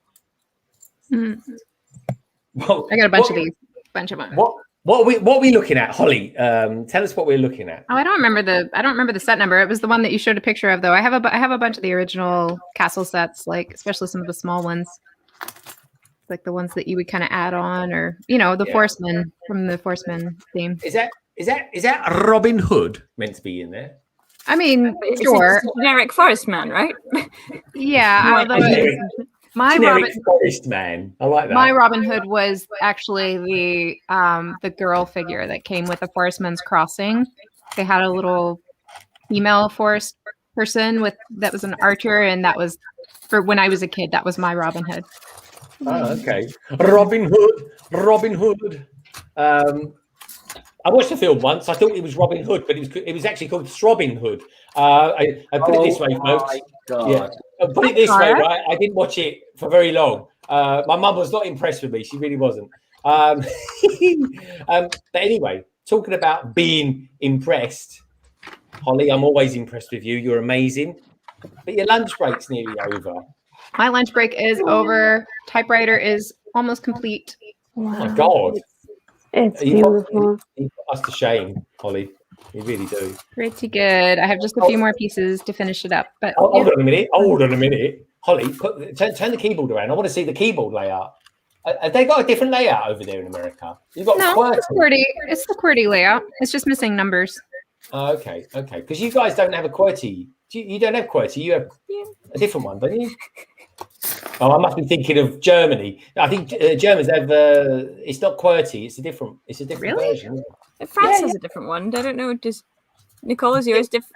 Well, I got a bunch of these. Bunch of them. What are we looking at, Holly? Tell us what we're looking at. Oh, I don't remember the set number. It was the one that you showed a picture of, though. I have a bunch of the original castle sets, like especially some of the small ones, like the ones that you would kind of add on, or the Forcemen from the Forcemen theme. Is that Robin Hood meant to be in there? I mean, It's sure, a generic forest man, right? yeah. Although my Generic Robin, forest man. I like that. my Robin Hood was actually the girl figure that came with the Forestman's Crossing. They had a little female forest person that was an archer, and that was for when I was a kid. That was my Robin Hood. Oh, okay. Robin Hood. I watched the film once. I thought it was Robin Hood, but it was actually called Throbbing Hood. I put it this way, folks. Yeah. I put it this way, right? I didn't watch it for very long. My mum was not impressed with me. She really wasn't. But anyway, talking about being impressed, Holly, I'm always impressed with you. You're amazing. But your lunch break's nearly over. My lunch break is over. Typewriter is almost complete. Oh my God. It's You beautiful. put us to shame, Holly. You really do. Pretty good. I have just a few more pieces to finish it up. But Hold on a minute. Holly, turn the keyboard around. I want to see the keyboard layout. Have they got a different layout over there in America? You've got no, QWERTY. it's the QWERTY layout. It's just missing numbers. Oh, okay. Because you guys don't have a QWERTY. You don't have QWERTY. You have a different one, don't you? Oh, I must be thinking of Germany. I think Germans have. It's not QWERTY. It's a different Really? version. France has a different one. I don't know. Does Nicole, is yours different?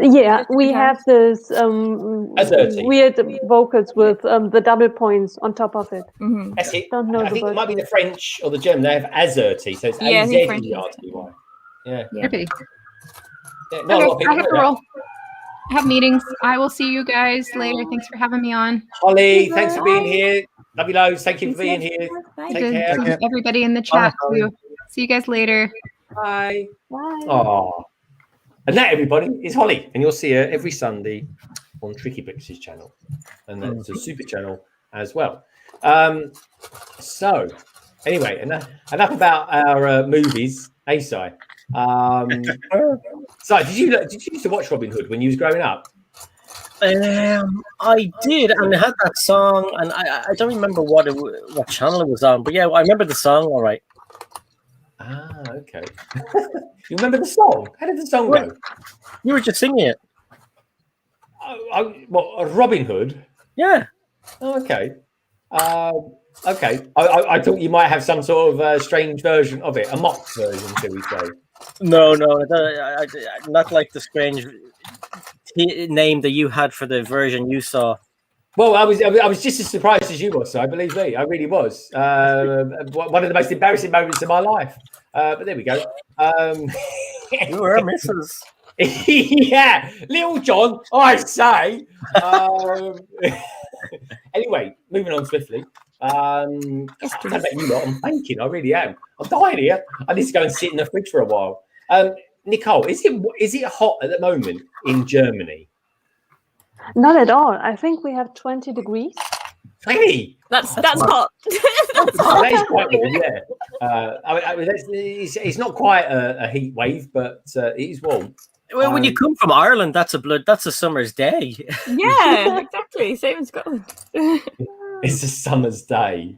Yeah, we have this weird vocals with the double points on top of it. Mm-hmm. That's it. Don't know I the think it word. might be the French or the German. They have AZERTY, so it's Yeah, I think French AZERTY. Yeah. Okay. Yeah, not a lot of Okay, people I have know to that. roll. I have meetings. I will see you guys later. Thanks for having me on. Holly, thanks for being here. Love you loads. Thank you for being here. Bye. Take Good care. to see everybody in the chat too. See you guys later. Bye. Bye. Oh. And that, everybody, is Holly. And you'll see her every Sunday on Tricky Bricks' channel. And that's a super channel as well. So, anyway, enough about our movies. Hey, Si. Si, did you used to watch Robin Hood when you was growing up? I did, and it had that song, and I don't remember what channel it was on, but yeah, I remember the song. All right. Ah, okay. You remember the song? How did the song go? You were just singing it. What, Robin Hood? Yeah. Oh, okay. Okay. I thought you might have some sort of strange version of it, a mock version, shall we say? No, I not like the strange name that you had for the version you saw. Well, I was just as surprised as you was, so believe me, I really was. One of the most embarrassing moments of my life. But there we go. You were a missus. Yeah, Little John, I say. Anyway, moving on swiftly. I don't know about you lot, I'm thinking, I really am. I'm dying here. I need to go and sit in the fridge for a while. Nicole, is it hot at the moment in Germany? Not at all. I think we have 20 degrees. Hey, That's hot. that is quite warm, yeah. It's not quite a heat wave, but it is warm. Well, when you come from Ireland, that's a summer's day. Yeah, exactly. Same in Scotland. It's a summer's day.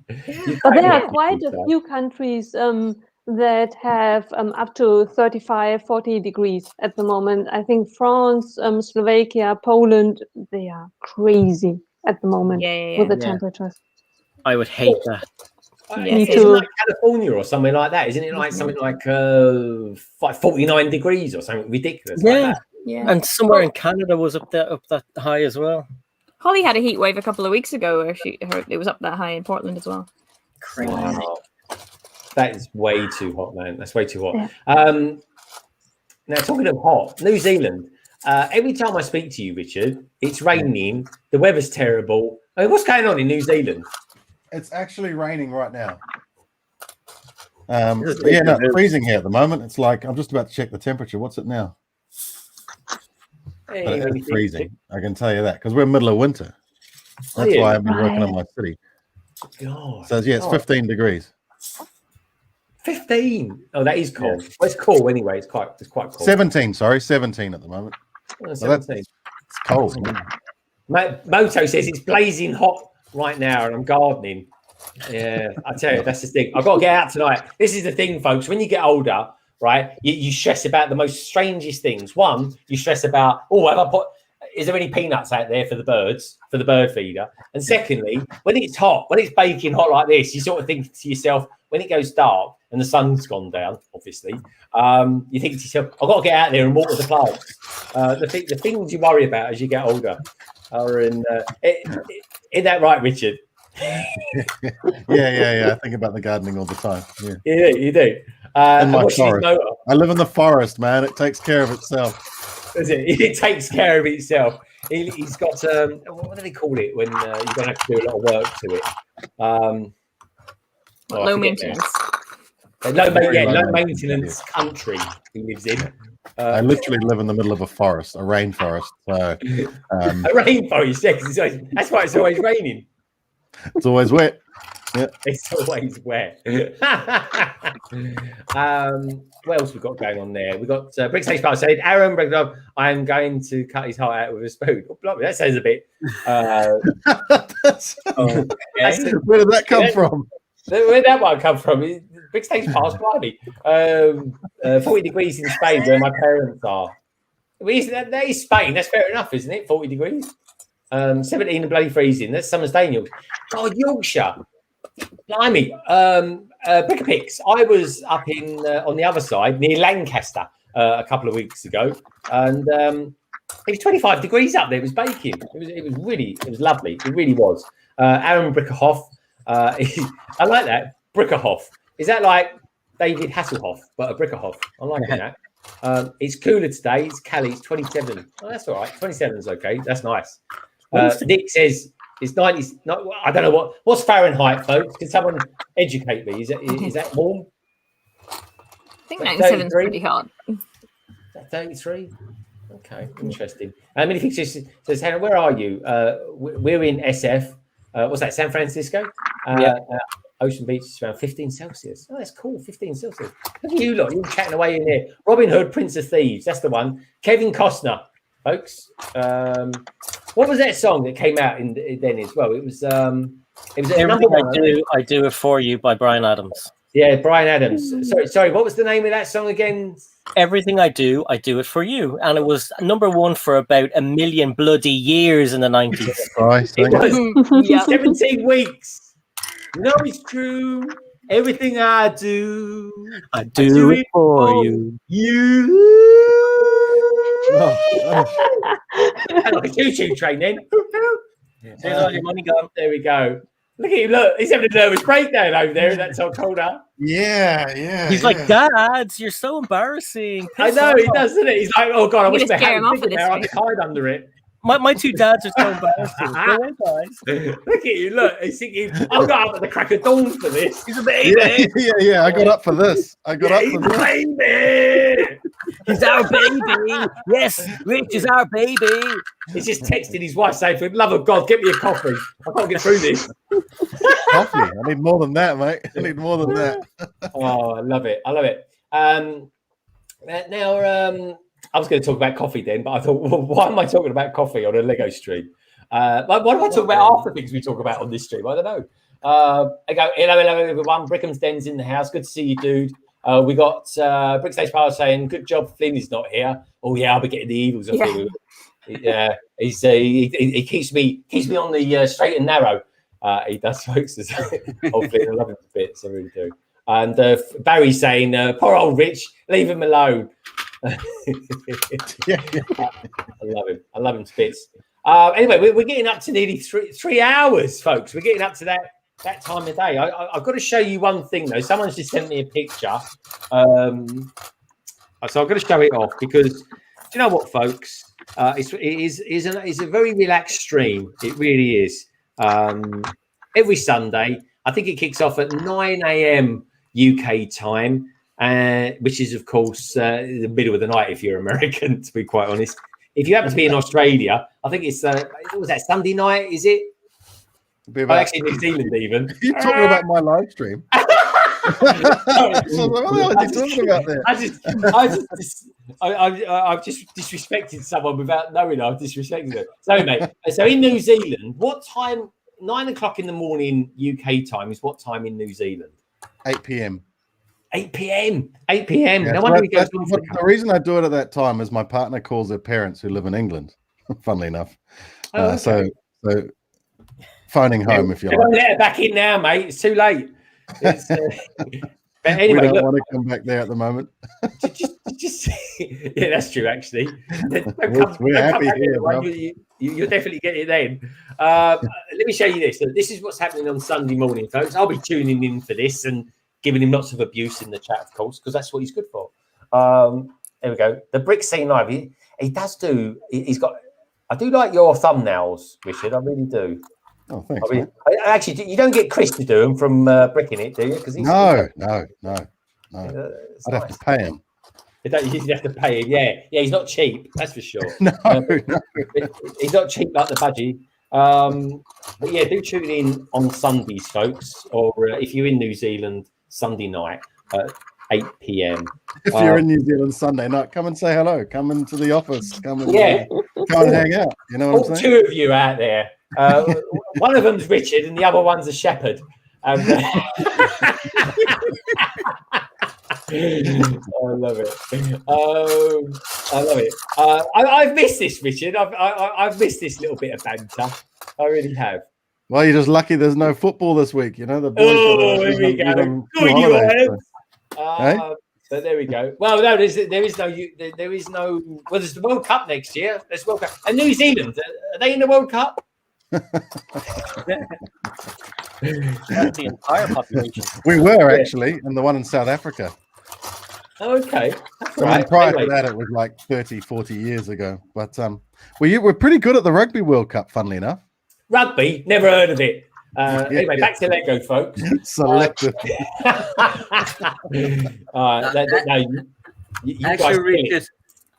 But there are quite a few countries that have up to 35, 40 degrees at the moment. I think France, Slovakia, Poland, they are crazy at the moment with the temperatures. I would hate that. Me Isn't too. it like California or something like that? Isn't it like something like 49 degrees or something ridiculous? Yeah. Like that? Yeah. And somewhere in Canada was up that high as well. Holly had a heat wave a couple of weeks ago where it was up that high in Portland as well. Crazy. Wow. That is way too hot, man. That's way too hot. Yeah. Now, talking of hot, New Zealand. Every time I speak to you, Richard, it's raining. The weather's terrible. I mean, what's going on in New Zealand? It's actually raining right now. It's freezing here at the moment. It's like I'm just about to check the temperature. What's it now? Hey, But it's freezing. I can tell you that because we're middle of winter. That's why I've been working on my city. God. So it's 15 degrees. 15. Oh, that is cold. Well, it's cool anyway. It's quite cold. 17. Sorry, 17 at the moment. Oh, 17. It's cold. Moto says it's blazing hot right now, and I'm gardening. Yeah, I tell you, that's the thing. I've got to get out tonight. This is the thing, folks. When you get older, right, you stress about the most strangest things. One, you stress about, is there any peanuts out there for the birds, for the bird feeder? And secondly, when it's hot, when it's baking hot like this, you sort of think to yourself, when it goes dark and the sun's gone down, obviously, you think to yourself, I've got to get out there and water the plants. The things you worry about as you get older are in that right, Richard? Yeah. I think about the gardening all the time. Yeah, you do. In my forest. I live in the forest, man. It takes care of itself. Is it? It takes care of itself. He's got what do they call it when you don't have to do a lot of work to it? Low maintenance. Low maintenance country he lives in. I literally live in the middle of a forest, a rainforest. So, a rainforest, yes. That's why it's always raining. It's always wet. Yeah. It's always wet. What else we got going on there? We got BrickSceneTV said, Aaron Brickdog, I am going to cut his heart out with a spoon. Oh, blimey, that sounds a bit. Where did that come from? Where'd that one come from? BrickSceneTV past blimey. 40 degrees in Spain, where my parents are. That is Spain. That's fair enough, isn't it? 40 degrees. 17 and bloody freezing. That's summer's day in Yorkshire. God, Yorkshire. Blimey. Brick-a-Picks. I was up in on the other side near Lancaster a couple of weeks ago, and it was 25 degrees up there. It was baking. It was lovely. It really was. Aaron Brickerhoff. I like that. Brickerhoff. Is that like David Hasselhoff, but a Brickerhoff? I'm liking that. It's cooler today. It's Cali. It's 27. Oh, that's all right. 27 is okay. That's nice. Nick says it's 90. I don't know what's Fahrenheit, folks. Can someone educate me? Is that warm? I think 97 is pretty hot. Is that 33? Okay, interesting. Many things says, Hannah, where are you? We're in SF. What's that? San Francisco. Ocean Beach is around 15 Celsius. Oh, that's cool. 15 Celsius. Look at you lot. You're chatting away in there. Robin Hood, Prince of Thieves. That's the one. Kevin Costner, folks. What was that song that came out then as well? It was Everything I Do It For You by Bryan Adams. Yeah, Bryan Adams. Sorry. What was the name of that song again? Everything I Do It For You. And it was #1 for about a million bloody years in the 90s. It was 17 weeks. You know it's true. Everything I do it for you. Like a choo-choo train then. There's all your money gone. There we go. Look at him, look. He's having a nervous breakdown over there in that top corner. Yeah. He's like, Dads, you're so embarrassing. I know, he does, doesn't he? He's like, oh, God, I wish they hadn't I could hide under it. My two dads are so embarrassing. Go away, guys. Look at you, look. He's thinking, I got up at the crack of dawn for this. He's a baby. Yeah. I got up for this. Baby. He's our baby. Yes, Rich is our baby. He's just texting his wife saying, for the love of God, get me a coffee. I can't get through this. Coffee? I need more than that, mate. I need more than that. Oh, I love it. Now, I was going to talk about coffee then, but I thought, well, why am I talking about coffee on a Lego stream? Why do I talk about half the things we talk about on this stream? I don't know. I go, hello, everyone. Brickham's Den's in the house. Good to see you, dude. We got BrickSceneTV saying, good job, Flynn is not here. Oh, yeah, I'll be getting the evils of him. Yeah, he keeps me on the straight and narrow. He does, folks. Hopefully, I love him a bit, so I really do. And Barry's saying, poor old Rich, leave him alone. I love him to bits. Anyway, we're getting up to nearly three hours, folks. We're getting up to that that time of day. I've got to show you one thing though. Someone's just sent me a picture, so I've got to show it off because do you know what, folks? It's a very relaxed stream. It really is. Every Sunday, I think it kicks off at 9 a.m. UK time, which is of course the middle of the night if you're American. To be quite honest, if you happen to be in Australia, I think it's what was that Sunday night? Is it? Actually, New Zealand even. You're talking about my live stream. What the hell are you talking about there? I've just disrespected someone without knowing I've disrespected them. So, mate, so in New Zealand, what time? 9 o'clock in the morning UK time is what time in New Zealand? 8 p.m. 8 p.m. 8 p.m. Yeah, no wonder he goes the reason I do it at that time is my partner calls her parents who live in England. Funnily enough, so phoning home if you like. Don't let her back in now, mate. It's too late. It's, but anyway, we don't want to come back there at the moment. just yeah, that's true. Actually, we're happy here, bro. You'll definitely get it then. Let me show you this. So this is what's happening on Sunday morning, folks. I'll be tuning in for this and giving him lots of abuse in the chat, of course, because that's what he's good for. There we go. The BrickSceneTV. He does do. He's got. I do like your thumbnails, Richard. I really do. Oh, thanks. I mean, actually, you don't get Chris to do them from Bricking It, do you? Because no. I'd have to pay him. You have to pay him. Yeah, he's not cheap. That's for sure. No. He's not cheap like the budgie. But yeah, do tune in on Sundays, folks, or if you're in New Zealand, Sunday night at 8 p.m. If you're in New Zealand Sunday night, come and say hello. Come into the office. Come and hang out. You know what I'm saying? Two of you out there. One of them's Richard and the other one's a shepherd. I love it. I love it. I've missed this, Richard. I've missed this little bit of banter. I really have. Well, you're just lucky there's no football this week. You know the boys. Here we go. But there we go. Well, no, there's no. Well, there's the World Cup next year. There's World Cup. And New Zealand, are they in the World Cup? That's the entire population. We were actually, and the one in South Africa. Okay. Prior to that, it was like 30, 40 years ago. But we're pretty good at the Rugby World Cup, funnily enough. Rugby? Never heard of it. Anyway, back to Lego, folks. Selective. Actually, Richard,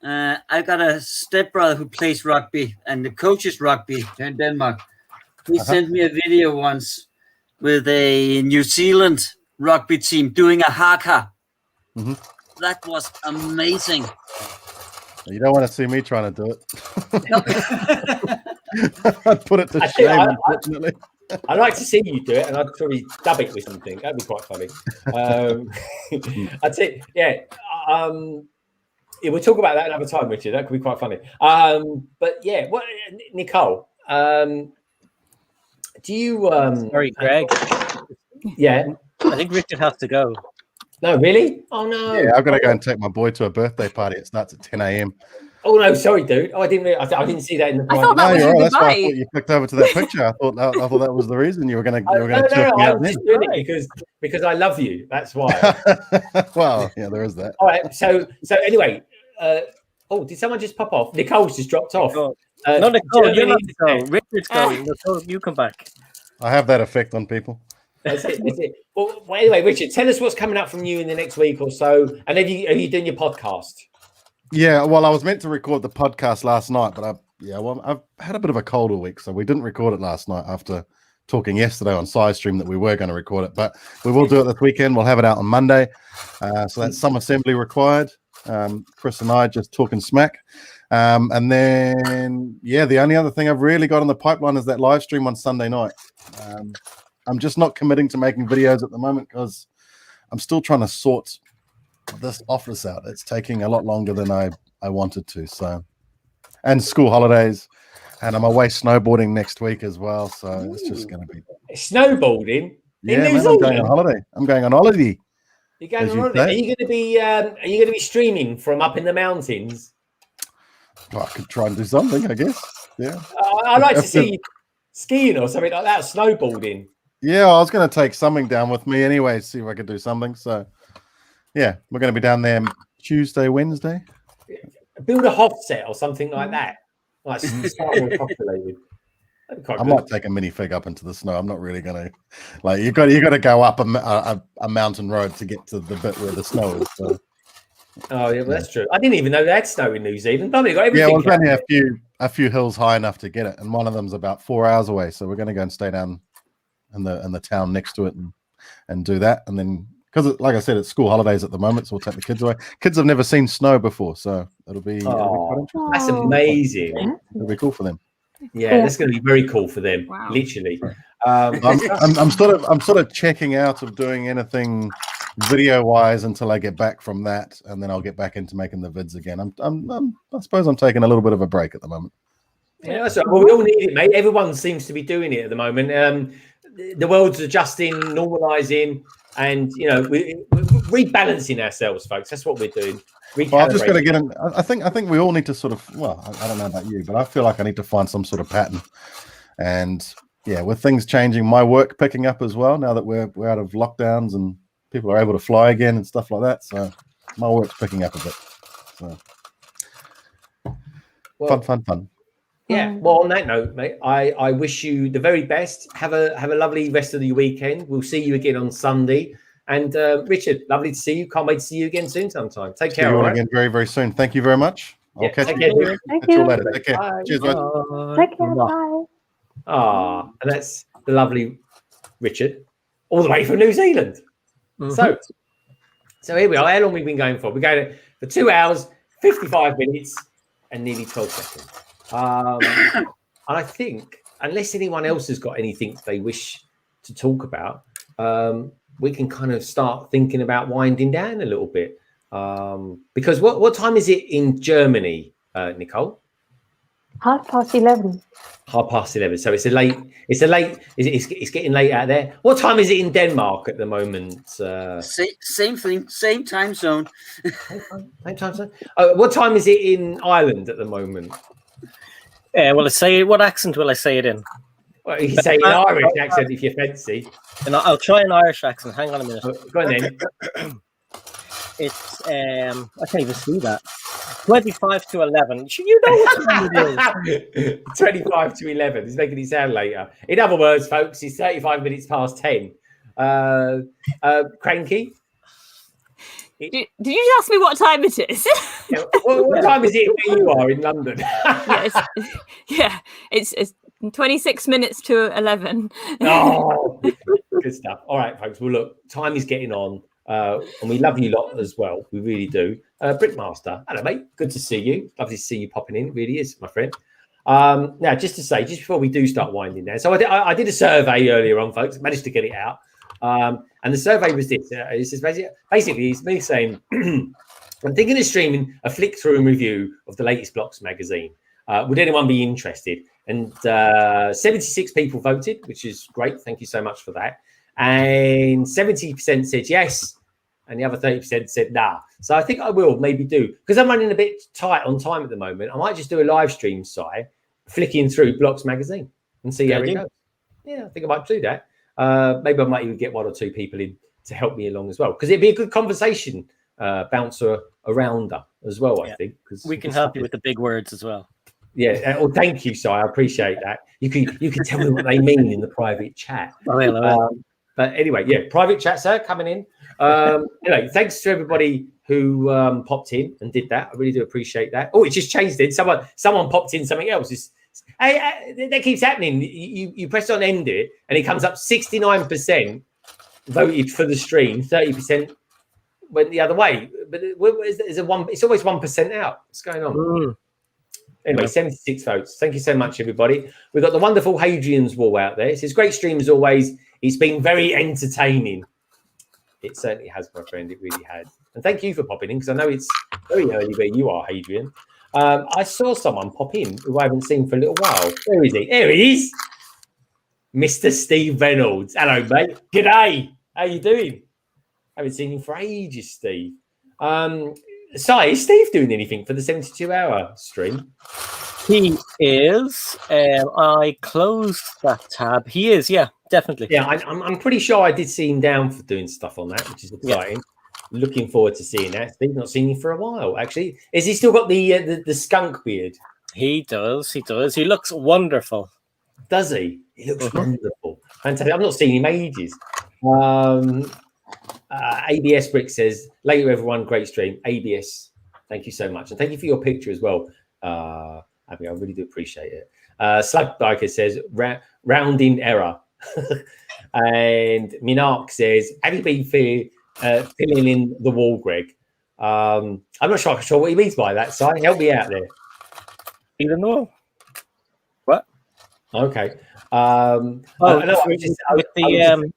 I got a stepbrother who plays rugby and the coaches rugby in Denmark. He sent me a video once with a New Zealand rugby team doing a haka. Mm-hmm. That was amazing. You don't want to see me trying to do it. I'd put it to shame, unfortunately. I'd like to see you do it, and I'd probably dub it with something. That'd be quite funny. I'd say, we'll talk about that another time, Richard. That could be quite funny. But yeah, what, Nicole? Do you? Sorry, Greg. Yeah, I think Richard has to go. No, really? Oh no. Yeah, I've got to go and take my boy to a birthday party. It starts at 10 a.m. Oh no, sorry, dude. Oh, I didn't see that in the. I thought that was your That's why I goodbye. thought you clicked over to that picture. I thought that was the reason you were going to. No, I'm just doing it because I love you. That's why. Well, yeah, there is that. All right. So anyway. Did someone just pop off? Nicole's just dropped off. No, Nicole, you're not to go. Richard's going. Nicole, you come back. I have that effect on people. That's it. Well, anyway, Richard, tell us what's coming up from you in the next week or so. And are you doing your podcast? Yeah, well, I was meant to record the podcast last night, but I've had a bit of a cold all week, so we didn't record it last night after talking yesterday on side stream that we were going to record it, but we will do it this weekend. We'll have it out on Monday. So that's some assembly required. Chris and I just talking smack. And then, the only other thing I've really got on the pipeline is that live stream on Sunday night. I'm just not committing to making videos at the moment because I'm still trying to sort this office out. It's taking a lot longer than I wanted to. So, and school holidays, and I'm away snowboarding next week as well. So it's just going to be snowboarding. Yeah, man, I'm going on holiday. You're going on holiday. Are you going to be streaming from up in the mountains? Well, I could try and do something, I guess. Yeah. I'd like to see skiing or something like that. Snowboarding. Yeah, I was going to take something down with me anyway, see if I could do something. So, yeah, we're going to be down there Tuesday, Wednesday. Build a hot set or something like that. Like Star Wars populated. I might take a minifig up into the snow. I'm not really going to, like, you got to go up a mountain road to get to the bit where the snow is. So. Oh yeah, well, that's true. I didn't even know they had snow in New Zealand. Probably got everything. Yeah, we've only a few hills high enough to get it, and one of them's about 4 hours away. So we're going to go and stay down in the town next to it and do that, and then because like I said, it's school holidays at the moment, so we'll take the kids away. Kids have never seen snow before, so it'll be quite interesting. That's amazing. It'll be cool for them. Yeah, that's going to be very cool for them. Wow. Literally. I'm sort of checking out of doing anything video wise until I get back from that, and then I'll get back into making the vids again. I suppose I'm taking a little bit of a break at the moment. Yeah, so well, we all need it, mate. Everyone seems to be doing it at the moment. The world's adjusting, normalizing, and we're rebalancing ourselves, folks. That's what we're doing. Well, I'm just going to get in. I think we all need to sort of. Well, I don't know about you, but I feel like I need to find some sort of pattern. And yeah, with things changing, my work picking up as well. Now that we're out of lockdowns and people are able to fly again and stuff like that, so my work's picking up a bit. So fun. Yeah. Well, on that note, mate, I wish you the very best. Have a lovely rest of the weekend. We'll see you again on Sunday. And Richard, lovely to see you. Can't wait to see you again soon sometime. Take care. See you again very, very soon. Thank you very much. I'll catch you. Thank Catch you you. later. Take care. Bye. Cheers, mate. Take care. Bye. And that's the lovely Richard, all the way from New Zealand. So here we are. How long have we been going for? We're going for 2 hours, 55 minutes, and nearly 12 seconds. And I think, unless anyone else has got anything they wish to talk about, we can kind of start thinking about winding down a little bit. Because what time is it in Germany, Nicole? 11:30. 11:30. So it's getting late out there. What time is it in Denmark at the moment? Same thing, same time zone. Same time zone. What time is it in Ireland at the moment? Will I say what accent will I say it in? Well, you say an Irish accent if you fancy. And I'll try an Irish accent. Hang on a minute. Go on then. It's I can't even see that. 25 to 11. You know what time it is. 25 to 11. It's making it sound later. In other words, folks, it's 35 minutes past 10. Cranky. Did you just ask me what time it is? What time is it where you are in London? It's 26 minutes to 11. Oh, good stuff. All right, folks. Well, look, time is getting on. And we love you lot as well. We really do. Brickmaster, hello, mate. Good to see you. Lovely to see you popping in. It really is, my friend. Now, just to say, just before we do start winding down, so I did a survey earlier on, folks. Managed to get it out. And the survey was this. It's basically, it's me saying, I'm thinking of streaming a flick through and review of the latest Blocks magazine. Would anyone be interested? And 76 people voted, which is great. Thank you so much for that. And 70% said yes, and the other 30% said nah. So I think I will maybe do, because I'm running a bit tight on time at the moment. I might just do a live stream side, flicking through Blocks magazine and see how it goes. Yeah, I think I might do that. Maybe I might even get one or two people in to help me along as well, because it'd be a good conversation bouncer around as well. I think because we can help you with the big words as well. Yeah. Well, thank you, Si. I appreciate that. You can tell me what they mean in the private chat. But anyway, yeah, private chat, sir, coming in. Anyway, thanks to everybody who popped in and did that. I really do appreciate that. Oh, it just changed it. Someone popped in something else. That keeps happening. You press on end it, and it comes up 69% voted for the stream, 30% went the other way. But it's always 1% out. What's going on? Anyway, 76 votes. Thank you so much, everybody. We've got the wonderful Hadrian's Wall out there. It's a great stream as always. It's been very entertaining. It certainly has, my friend. It really has. And thank you for popping in, because I know it's very early where you are, Hadrian. I saw someone pop in who I haven't seen for a little while. Where is he? There he is. Mr. Steve Reynolds. Hello, mate. G'day. How you doing? I haven't seen him for ages, Steve. Si, is Steve doing anything for the 72-hour stream? He is. I closed that tab. He is, yeah, definitely. Yeah, I'm pretty sure I did see him down for doing stuff on that, which is exciting. Yeah. Looking forward to seeing that. Steve's not seen him for a while, actually. Has he still got the skunk beard? He does. He does. He looks wonderful. Does he? He looks wonderful. Fantastic. I've not seen him ages. ABS Brick says, later everyone, great stream. ABS, thank you so much. And thank you for your picture as well. Abby, I really do appreciate it. Slug Biker says, rounding error. And Minark says, have you been filling in the wall, Greg? I'm not sure what he means by that, Si. Help me out there. Filling the wall? What? Okay.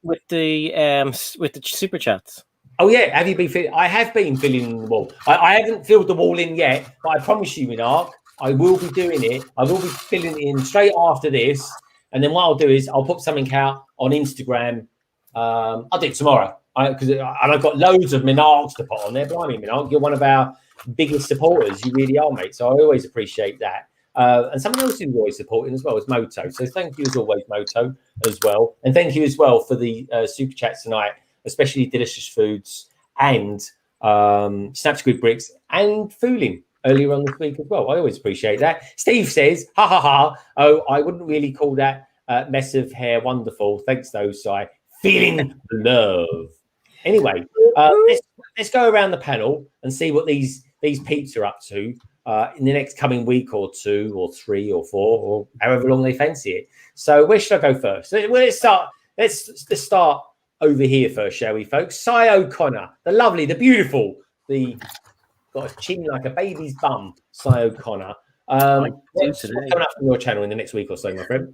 With the super chats. Oh yeah, have you been filling? I have been filling the wall. I haven't filled the wall in yet, but I promise you, Minark, I will be doing it. I will be filling it in straight after this, and then what I'll do is I'll put something out on Instagram. I'll do it tomorrow because I've got loads of Minarks to put on there. Blimey, Minark, you're one of our biggest supporters. You really are, mate. So I always appreciate that. And someone else who's always supporting as well is Moto. So thank you as always, Moto, as well. And thank you as well for the super chats tonight, especially Delicious Foods and Snap Squid Bricks and Fooling earlier on this week as well. I always appreciate that. Steve says, ha ha ha. Oh, I wouldn't really call that mess of hair wonderful. Thanks though, Si. Feeling love. Anyway, let's go around the panel and see what these peeps are up to. In the next coming week or 2 or 3 or 4 or however long they fancy it. So where should I go first? Well, let's start. Let's start over here first, shall we, folks? Si O'Connor, the lovely, the beautiful, the got a chin like a baby's bum. Si O'Connor. What's coming up on your channel in the next week or so, my friend?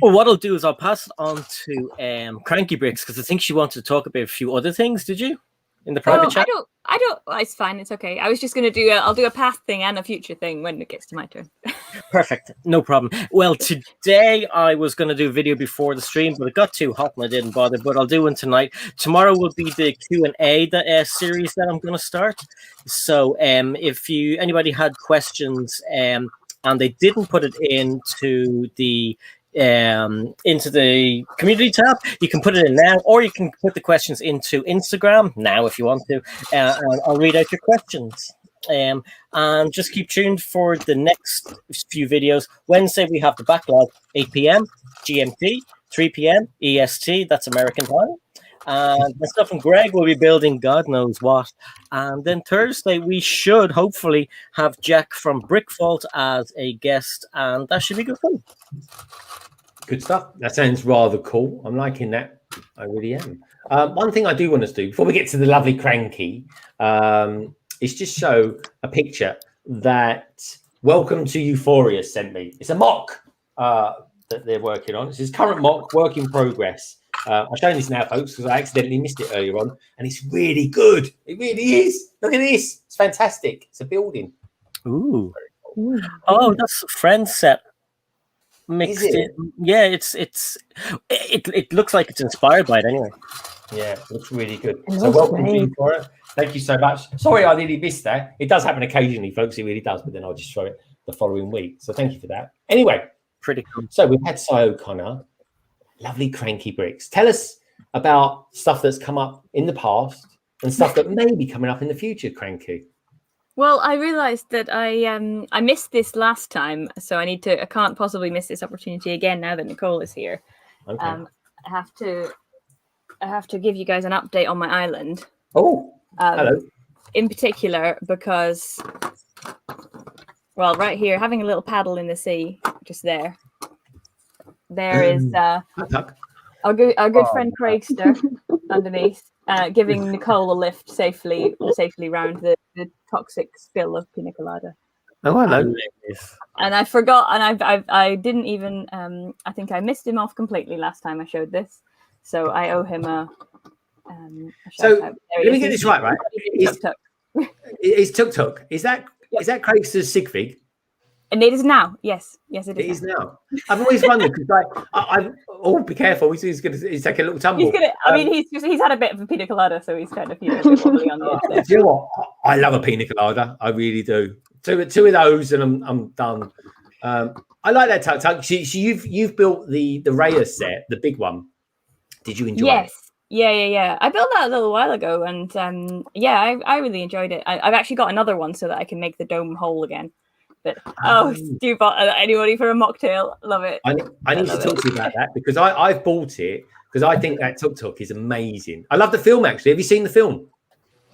Well, what I'll do is I'll pass it on to Cranky Bricks because I think she wanted to talk about a few other things. Did you? In the private chat? I don't. It's fine. It's okay. I was just going to I'll do a past thing and a future thing when it gets to my turn. Perfect. No problem. Well, today I was going to do a video before the stream, but it got too hot and I didn't bother. But I'll do one tonight. Tomorrow will be the Q&A series that I'm going to start. So if anybody had questions and they didn't put it into the community tab, you can put it in now, or you can put the questions into Instagram now if you want to, and I'll read out your questions. And just keep tuned for the next few videos. Wednesday we have the backlog, 8 p.m. GMT, 3 p.m. EST, that's American time. And myself and Greg will be building God knows what. And then Thursday we should hopefully have Jack from Brickvault as a guest, and that should be good fun. Good stuff. That sounds rather cool. I'm liking that. I really am. One thing I do want us to do before we get to the lovely Cranky is just show a picture that Welcome to Euphoria sent me. It's a mock that they're working on. It's his current mock, work in progress. I'm showing this now, folks, because I accidentally missed it earlier on, and it's really good. It really is. Look at this. It's fantastic. It's a building. Ooh. Oh, that's Friends set. Mixed in. Yeah, it looks like it's inspired by it anyway. Yeah, it looks really good. So welcome to you for it. Thank you so much. Sorry I nearly missed that. It does happen occasionally, folks. It really does, but then I'll just show it the following week. So thank you for that. Anyway, pretty cool. So we've had Si O'Connor, lovely Cranky Bricks. Tell us about stuff that's come up in the past and stuff that may be coming up in the future, Cranky. Well, I realised that I missed this last time, so I can't possibly miss this opportunity again now that Nicole is here. Okay. I have to give you guys an update on my island. Oh, hello. In particular, because, well, right here, having a little paddle in the sea, just there. There is our good friend Craigster underneath, giving Nicole a lift safely round the toxic spill of pina colada. Oh, hello. And I forgot, and I didn't even. I think I missed him off completely last time I showed this, so I owe him a so let me get this right. It's Tuk Tuk. Is that Craigster's sig fig? And it is now. Yes, it is. It is now. I've always wondered because be careful. He's taking a little tumble. He's had a bit of a pina colada, so he's kind of wobbly on the edge there. Do you know what? I love a pina colada. I really do. Two of those, and I'm done. I like that tuk tuk. So you've built the Raya set, the big one. Did you enjoy it? Yeah. I built that a little while ago, and I really enjoyed it. I've actually got another one so that I can make the dome whole again. But do you bought anybody for a mocktail? Love it. I need to talk to you about that because I've bought it because I think that tuk tuk is amazing. I love the film actually. Have you seen the film?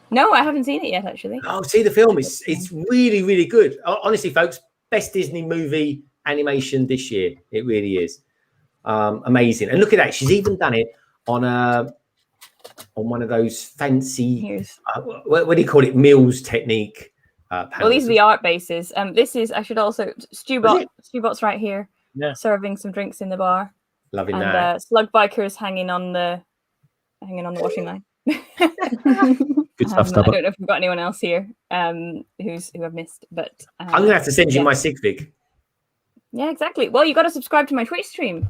No, I haven't seen it yet actually. Oh, see the film. It's really, really good. Honestly, folks, best Disney movie animation this year. It really is. Amazing. And look at that. She's even done it on one of those fancy what do you call it? Mills Technic. Well, these are the art bases. This is, I should also, Stewbot's right here, serving some drinks in the bar. Loving and, that. Slug Biker's hanging on the washing line. Good stuff, I don't know if we've got anyone else here who I've missed, but I'm gonna have to send you my sig fig. Yeah, exactly. Well, you got to subscribe to my Twitch stream.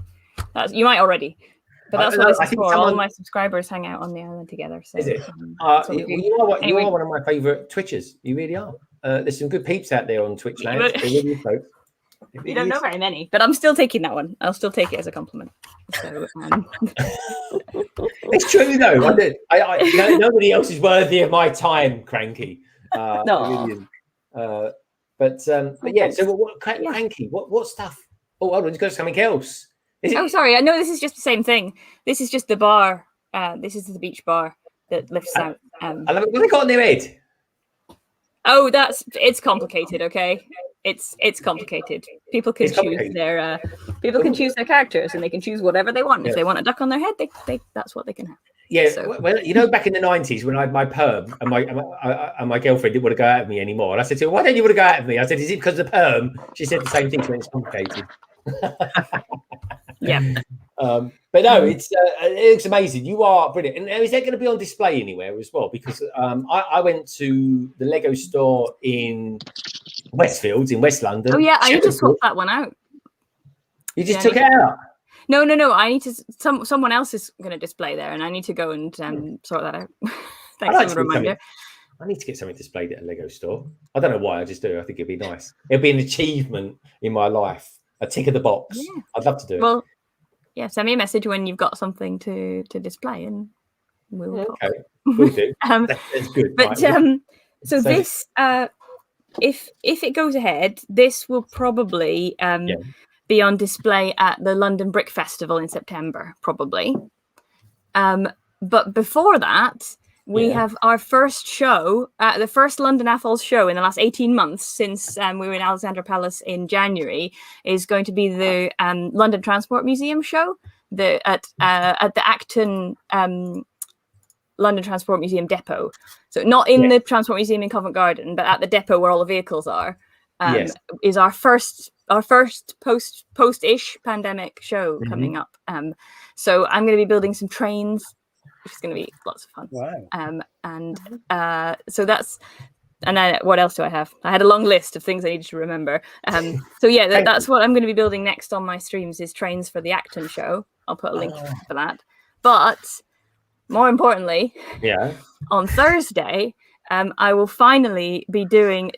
You might already. But that's what this is for. All my subscribers hang out on the island together. So, is it? You are one of my favourite Twitchers. You really are. There's some good peeps out there on Twitch now. You don't know very many, but I'm still taking that one. I'll still take it as a compliment. So, it's true though. Nobody else is worthy of my time, Cranky. No. But yeah. So Cranky? What stuff? Oh, hold on. You've got something else. Sorry. I know this is just the same thing. This is just the bar. This is the beach bar that lifts out. I love it. What have they got on their head? Oh, it's complicated. Okay, it's complicated. People can choose their characters, and they can choose whatever they want. If they want a duck on their head, they that's what they can have. Yeah, well, back in the 90s when I had my perm and my girlfriend didn't want to go out with me anymore, and I said to her, "Why don't you want to go out with me?" I said, "Is it because of the perm?" She said the same thing. When it's complicated. Yeah. But no, it looks amazing. You are brilliant. And is that going to be on display anywhere as well? Because I went to the Lego store in Westfields in West London. Oh yeah, I need to swap that one out. You just took it out? No. I need to. Someone else is going to display there, and I need to go and sort that out. Thanks for the reminder. I need to get something displayed at a Lego store. I don't know why. I just do. I think it'd be nice. It'd be an achievement in my life. A tick of the box. Yeah. I'd love to do it. Well, yeah, send me a message when you've got something to display, and we'll okay. We'll do. That's good. But so this, if it goes ahead, this will probably be on display at the London Brick Festival in September, probably. But before that, we have our first show, the first London AFOL show in the last 18 months since we were in Alexandra Palace in January, is going to be the London Transport Museum show at the Acton London Transport Museum depot. So not in the Transport Museum in Covent Garden, but at the depot where all the vehicles are. Is our first post-ish pandemic show coming up. So I'm going to be building some trains, which is going to be lots of fun. Wow. So that's, and then what else do I have? I had a long list of things I needed to remember. So yeah, that's what I'm going to be building next on my streams is trains for the Acton show. I'll put a link for that. But more importantly, on Thursday, I will finally be doing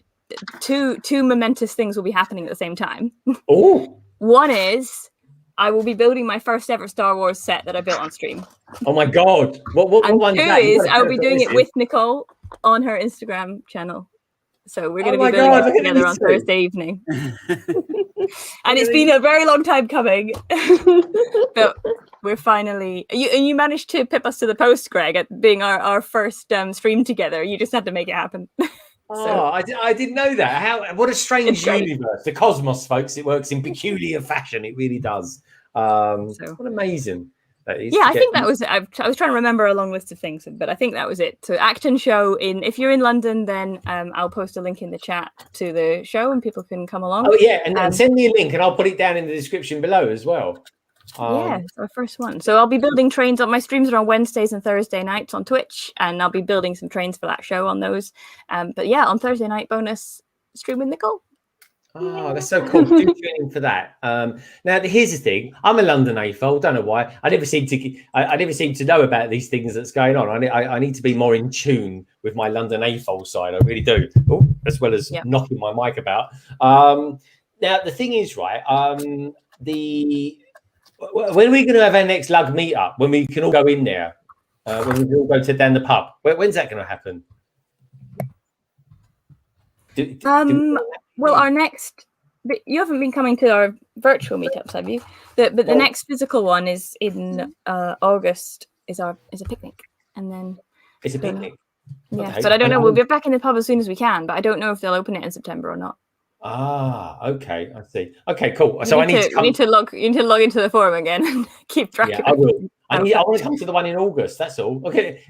two momentous things will be happening at the same time. Oh, one is I will be building my first ever Star Wars set that I built on stream. Oh my god! What one is that? I'll be doing it with Nicole on her Instagram channel. So we're going to be building it together on Thursday evening. And it's been a very long time coming, but we're finally. You managed to pip us to the post, Greg, at being our first stream together. You just had to make it happen. I didn't know that. What a strange universe. The cosmos, folks. It works in peculiar fashion. It really does. What amazing that is. Yeah, I think that was it. I was trying to remember a long list of things, but I think that was it. So Acton show if you're in London, then I'll post a link in the chat to the show and people can come along. Oh yeah, and send me a link and I'll put it down in the description below as well. It's our first one. So I'll be building trains on my streams are on Wednesdays and Thursday nights on Twitch, and I'll be building some trains for that show on those. But yeah, on Thursday night bonus stream with Nicole. Oh, that's so cool. Do tune in for that. Now here's the thing. I'm a London AFOL. Don't know why. I never seem to know about these things that's going on. I need to be more in tune with my London AFOL side. I really do. Oh, as well as knocking my mic about. Now the thing is, right? When are we going to have our next lug meetup? When we can all go in there? When we can all go down the pub? When's that going to happen? Well, our next. But you haven't been coming to our virtual meetups, have you? But the next physical one is in August. Is a picnic, and then it's a picnic. Yeah, okay. But I don't know. We'll be back in the pub as soon as we can, but I don't know if they'll open it in September or not. Ah, okay, I see. Okay, cool. So you need to log into the forum again and keep track. Yeah, I will. I want to come to the one in August. That's all. Okay,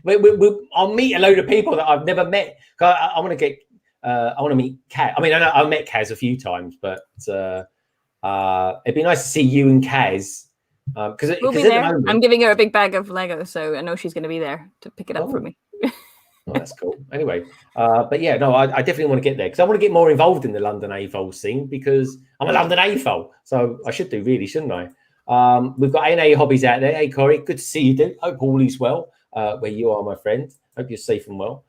I'll meet a load of people that I've never met. I want to get. I want to meet Kaz. I mean, I've met Kaz a few times, but it'd be nice to see you and Kaz. Because we'll be there. I'm giving her a big bag of Lego, so I know she's going to be there to pick it up for me. Oh, that's cool. Anyway, but yeah, no, I definitely want to get there because I want to get more involved in the London AFOL scene because I'm a London AFOL, so I should do, really, shouldn't I? We've got A&A Hobbies out there. Hey, Corey, good to see you, dude. Hope all is well where you are, my friend. Hope you're safe and well.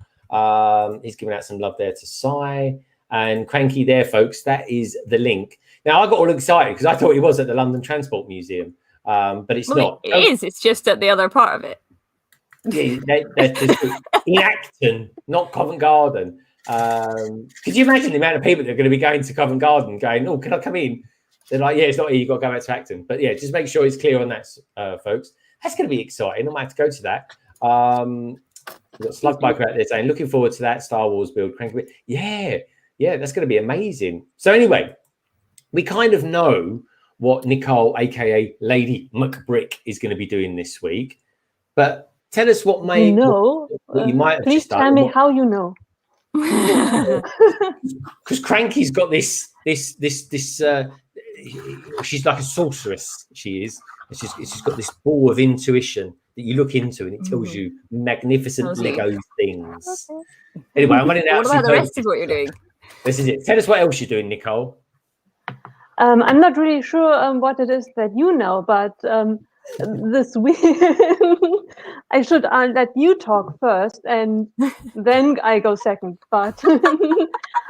He's giving out some love there to Sai and Cranky there, folks. That is the link. Now, I got all excited because I thought he was at the London Transport Museum, but it's not. It is. It's just at the other part of it. Yeah, that's just in Acton, not Covent Garden. Could you imagine the amount of people that are going to be going to Covent Garden going, oh, can I come in? They're like, yeah, it's not here, you've got to go back to Acton. But yeah, just make sure it's clear on that, folks. That's going to be exciting. I might have to go to that. We've got Slug Biker out there saying, looking forward to that Star Wars build. Cranky. Yeah, that's going to be amazing. So anyway, we kind of know what Nicole, aka Lady McBrick, is going to be doing this week. But tell us what may what you might have please just done. Tell me how you know. Because Cranky's got this she's like a sorceress, she is. She's got this ball of intuition that you look into and it tells you magnificent Lego things. Anyway, I'm running out. What about the rest of what you're doing? This is it. Tell us what else you're doing, Nicole. I'm not really sure what it is that you know, but this week I should let you talk first and then I go second, but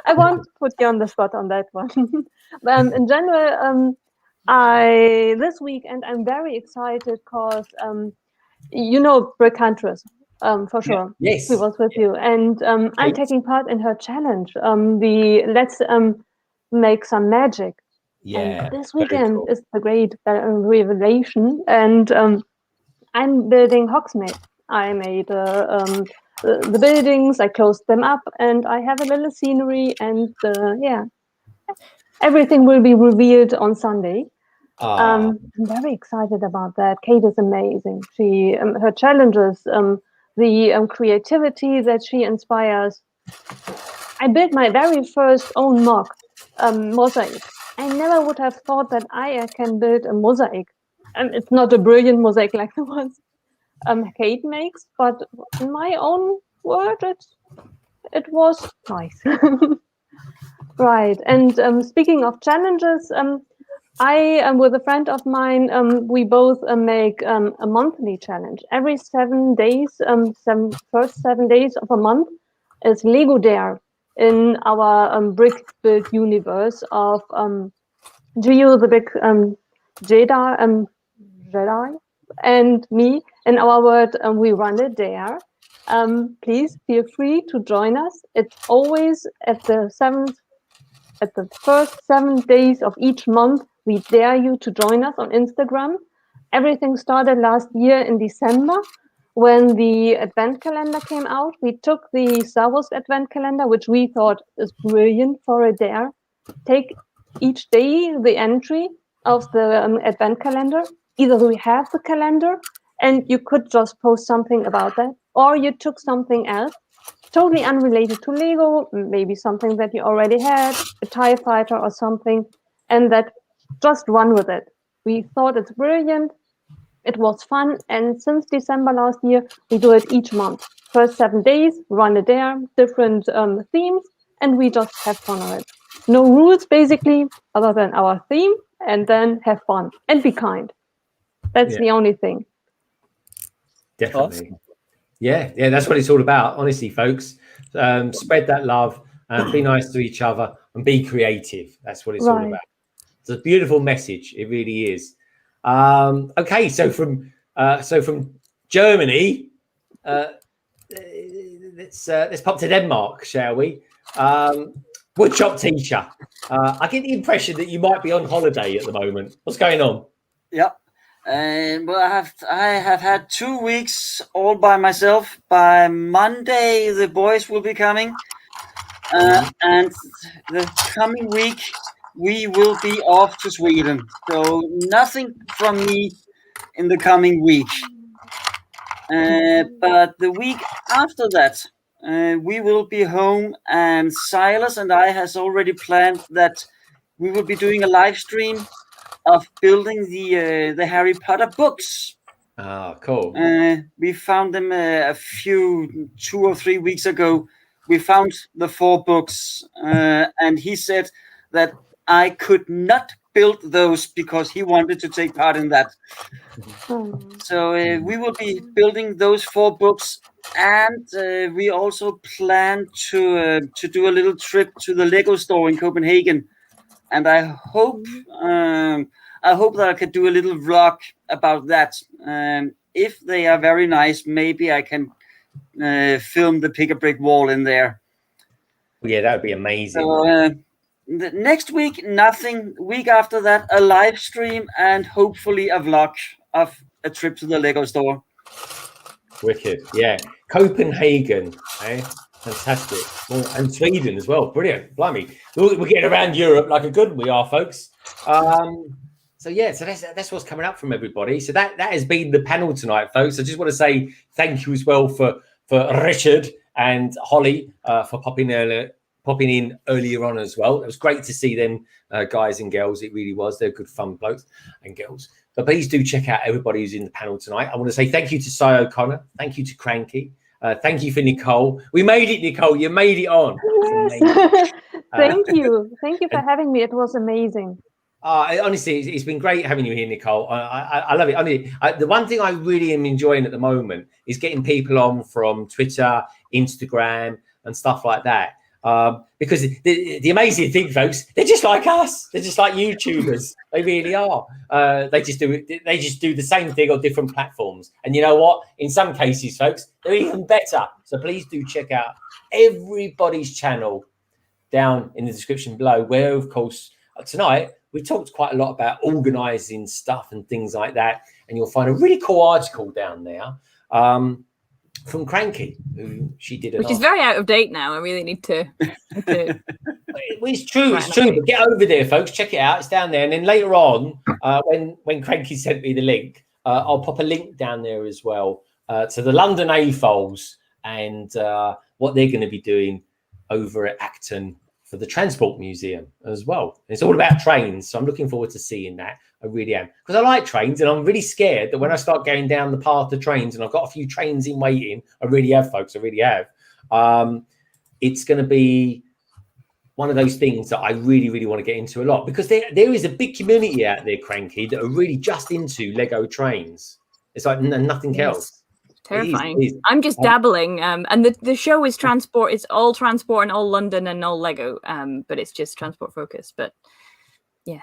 I won't put you on the spot on that one. In general, this weekend I'm very excited because you know Brick Huntress for sure. Yes, she was with you, and I'm taking part in her challenge. Let's make some magic. Yeah, and this weekend is the great revelation, and I'm building Hogsmeade. I made the buildings, I closed them up, and I have a little scenery, and everything will be revealed on Sunday. I'm very excited about that. Kate is amazing. She her challenges, the creativity that she inspires. I built my very first own mosaic. I never would have thought that I can build a mosaic. And it's not a brilliant mosaic like the ones Kate makes, but in my own word, it was nice. Right. And speaking of challenges, I am with a friend of mine. We both make a monthly challenge. Every 7 days, first 7 days of a month is Lego Dare in our brick build universe of Gio the big Jedi and me. In our world, we run a dare. Please feel free to join us. It's always at the first 7 days of each month. We dare you to join us on Instagram. Everything started last year in December when the advent calendar came out. We took the Star Wars advent calendar, which we thought is brilliant for a dare. Take each day the entry of the advent calendar. Either we have the calendar and you could just post something about that, or you took something else totally unrelated to Lego, maybe something that you already had, a TIE fighter or something, and that just run with it. We thought it's brilliant. It was fun. And since December last year, we do it each month. First 7 days, run a dare, different themes, and we just have fun on it. No rules, basically, other than our theme, and then have fun and be kind. That's the only thing. Definitely. Awesome. Yeah, that's what it's all about. Honestly, folks, spread that love, be nice to each other, and be creative. That's what it's all about. It's a beautiful message. It really is. Okay, so from Germany, let's pop to Denmark, shall we? Woodshop Teacher. I get the impression that you might be on holiday at the moment. What's going on? Yeah. Well, I have had 2 weeks all by myself. By Monday, the boys will be coming, and the coming week we will be off to Sweden. So nothing from me in the coming week. But the week after that, we will be home, and Silas and I has already planned that we will be doing a live stream of building the Harry Potter books. Ah, cool. We found them 2 or 3 weeks ago. We found the 4 books, and he said that I could not build those because he wanted to take part in that. So we will be building those 4 books, and we also plan to do a little trip to the Lego store in Copenhagen. And I hope that I could do a little vlog about that. If they are very nice, maybe I can film the pick a brick wall in there. Yeah, that would be amazing. So, the next week, nothing. Week after that, a live stream and hopefully a vlog of a trip to the Lego store. Wicked, yeah. Copenhagen, eh? Fantastic. Well, and Sweden as well. Brilliant. Blimey. We're getting around Europe like a good one, we are, folks. So yeah, so that's what's coming up from everybody. So that has been the panel tonight, folks. I just want to say thank you as well for Richard and Holly for popping in earlier on as well. It was great to see them guys and girls. It really was. They're good fun blokes and girls. But please do check out everybody who's in the panel tonight. I want to say thank you to Si O'Connor. Thank you to Cranky. Thank you for Nicole. We made it, Nicole. You made it on. Yes. Thank you. Thank you for having me. It was amazing. Honestly, it's been great having you here, Nicole. I love it. I mean, the one thing I really am enjoying at the moment is getting people on from Twitter, Instagram, and stuff like that. Because the amazing thing, folks, they're just like us. They're just like YouTubers. They really are. They just do the same thing on different platforms. And you know what? In some cases, folks, they're even better. So please do check out everybody's channel down in the description below, where, of course, tonight we talked quite a lot about organising stuff and things like that. And you'll find a really cool article down there from Cranky, who she did, which is very out of date now. I really need to. It's true. But get over there, folks. Check it out. It's down there. And then later on, when Cranky sent me the link, I'll pop a link down there as well to the London AFOLs and what they're going to be doing over at Acton for the Transport Museum as well. It's all about trains, so I'm looking forward to seeing that. I really am, because I like trains, and I'm really scared that when I start going down the path of trains, and I've got a few trains in waiting, I really have, folks, I really have. It's going to be one of those things that I really, really want to get into a lot, because there is a big community out there, Cranky, that are really just into Lego trains. It's like nothing else. Terrifying. It is. I'm just dabbling, and the show is transport. It's all transport and all London and all Lego, but it's just transport focused. But yeah,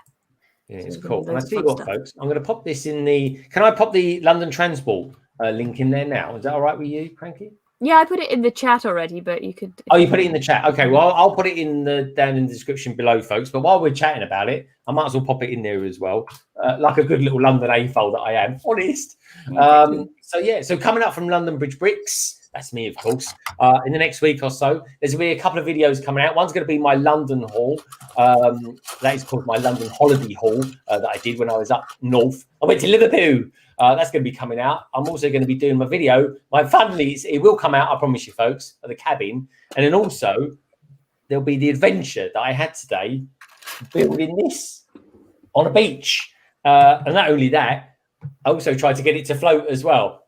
it's cool. And I tell you what, folks, I'm going to pop this in the. Can I pop the London Transport link in there now? Is that all right with you, Cranky? Yeah, I put it in the chat already, but you could. Oh, you put it in the chat. Okay, well, I'll put it in down in the description below, folks. But while we're chatting about it, I might as well pop it in there as well, like a good little London AFOL that I am. Honest. So coming up from London Bridge Bricks, that's me, of course. In the next week or so, there's going to be a couple of videos coming out. One's going to be my London haul. That is called my London holiday haul that I did when I was up north. I went to Liverpool. That's going to be coming out. I'm also going to be doing my video. It will come out, I promise you, folks, at the cabin. And then also, there'll be the adventure that I had today, building this on a beach. And not only that, I also tried to get it to float as well.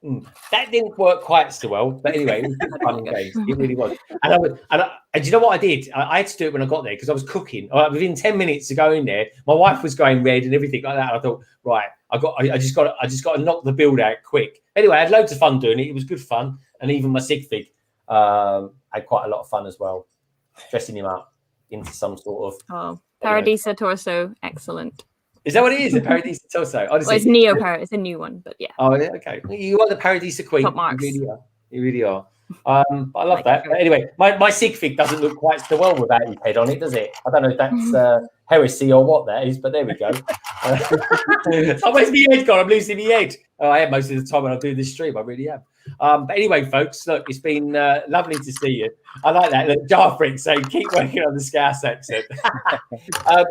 That didn't work quite so well. But anyway, it was good fun and games. It really was. And you know what I did? I had to do it when I got there because I was cooking. Within 10 minutes of going there, my wife was going red and everything like that. I thought, right, I just got to knock the build out quick. Anyway, I had loads of fun doing it. It was good fun. And even my sig fig had quite a lot of fun as well, dressing him up into some sort of Paradisa Torso, excellent. Is that what it is? A Paradisa Torso? Honestly, Well, it's Neo Paradise. It's a new one, but yeah. Oh, yeah, okay. You are the Paradisa Queen. Top marks. You really are. You really are. I love that. But anyway, my sig fig doesn't look quite so well without his head on it, does it? I don't know if that's heresy or what that is, but there we go. Oh, where's my head gone? I'm losing my head. Oh, I am most of the time when I do this stream. I really am. But anyway, folks, look, it's been lovely to see you. I like that. Look, Darth saying, keep working on the Scouse accent.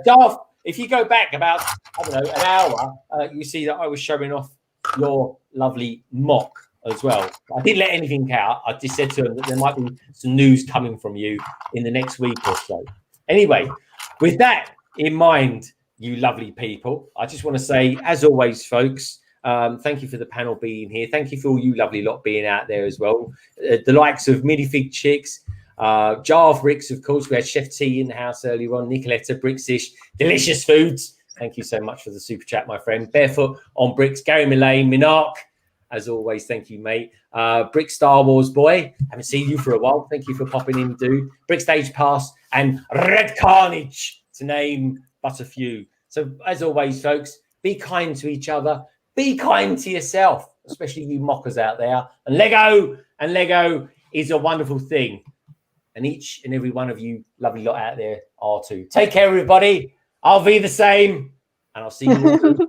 Darth, if you go back about, I don't know, an hour, you see that I was showing off your lovely mock as well. I didn't let anything out. I just said to him that there might be some news coming from you in the next week or so. Anyway, with that in mind, you lovely people, I just want to say, as always, folks, thank you for the panel being here. Thank you for all you lovely lot being out there as well. The likes of Minifig Chicks, Jar of Bricks, of course. We had Chef T in the house earlier on, Nicoletta, Bricksish, Delicious Foods. Thank you so much for the super chat, my friend. Barefoot on Bricks, Gary Millane, Minark. As always, thank you, mate. Brick Star Wars boy, haven't seen you for a while. Thank you for popping in, dude. Brick Stage Pass and Red Carnage, to name but a few. So, as always, folks, be kind to each other. Be kind to yourself, especially you mockers out there. And Lego is a wonderful thing. And each and every one of you lovely lot out there are too. Take care, everybody. I'll be the same. And I'll see you all soon.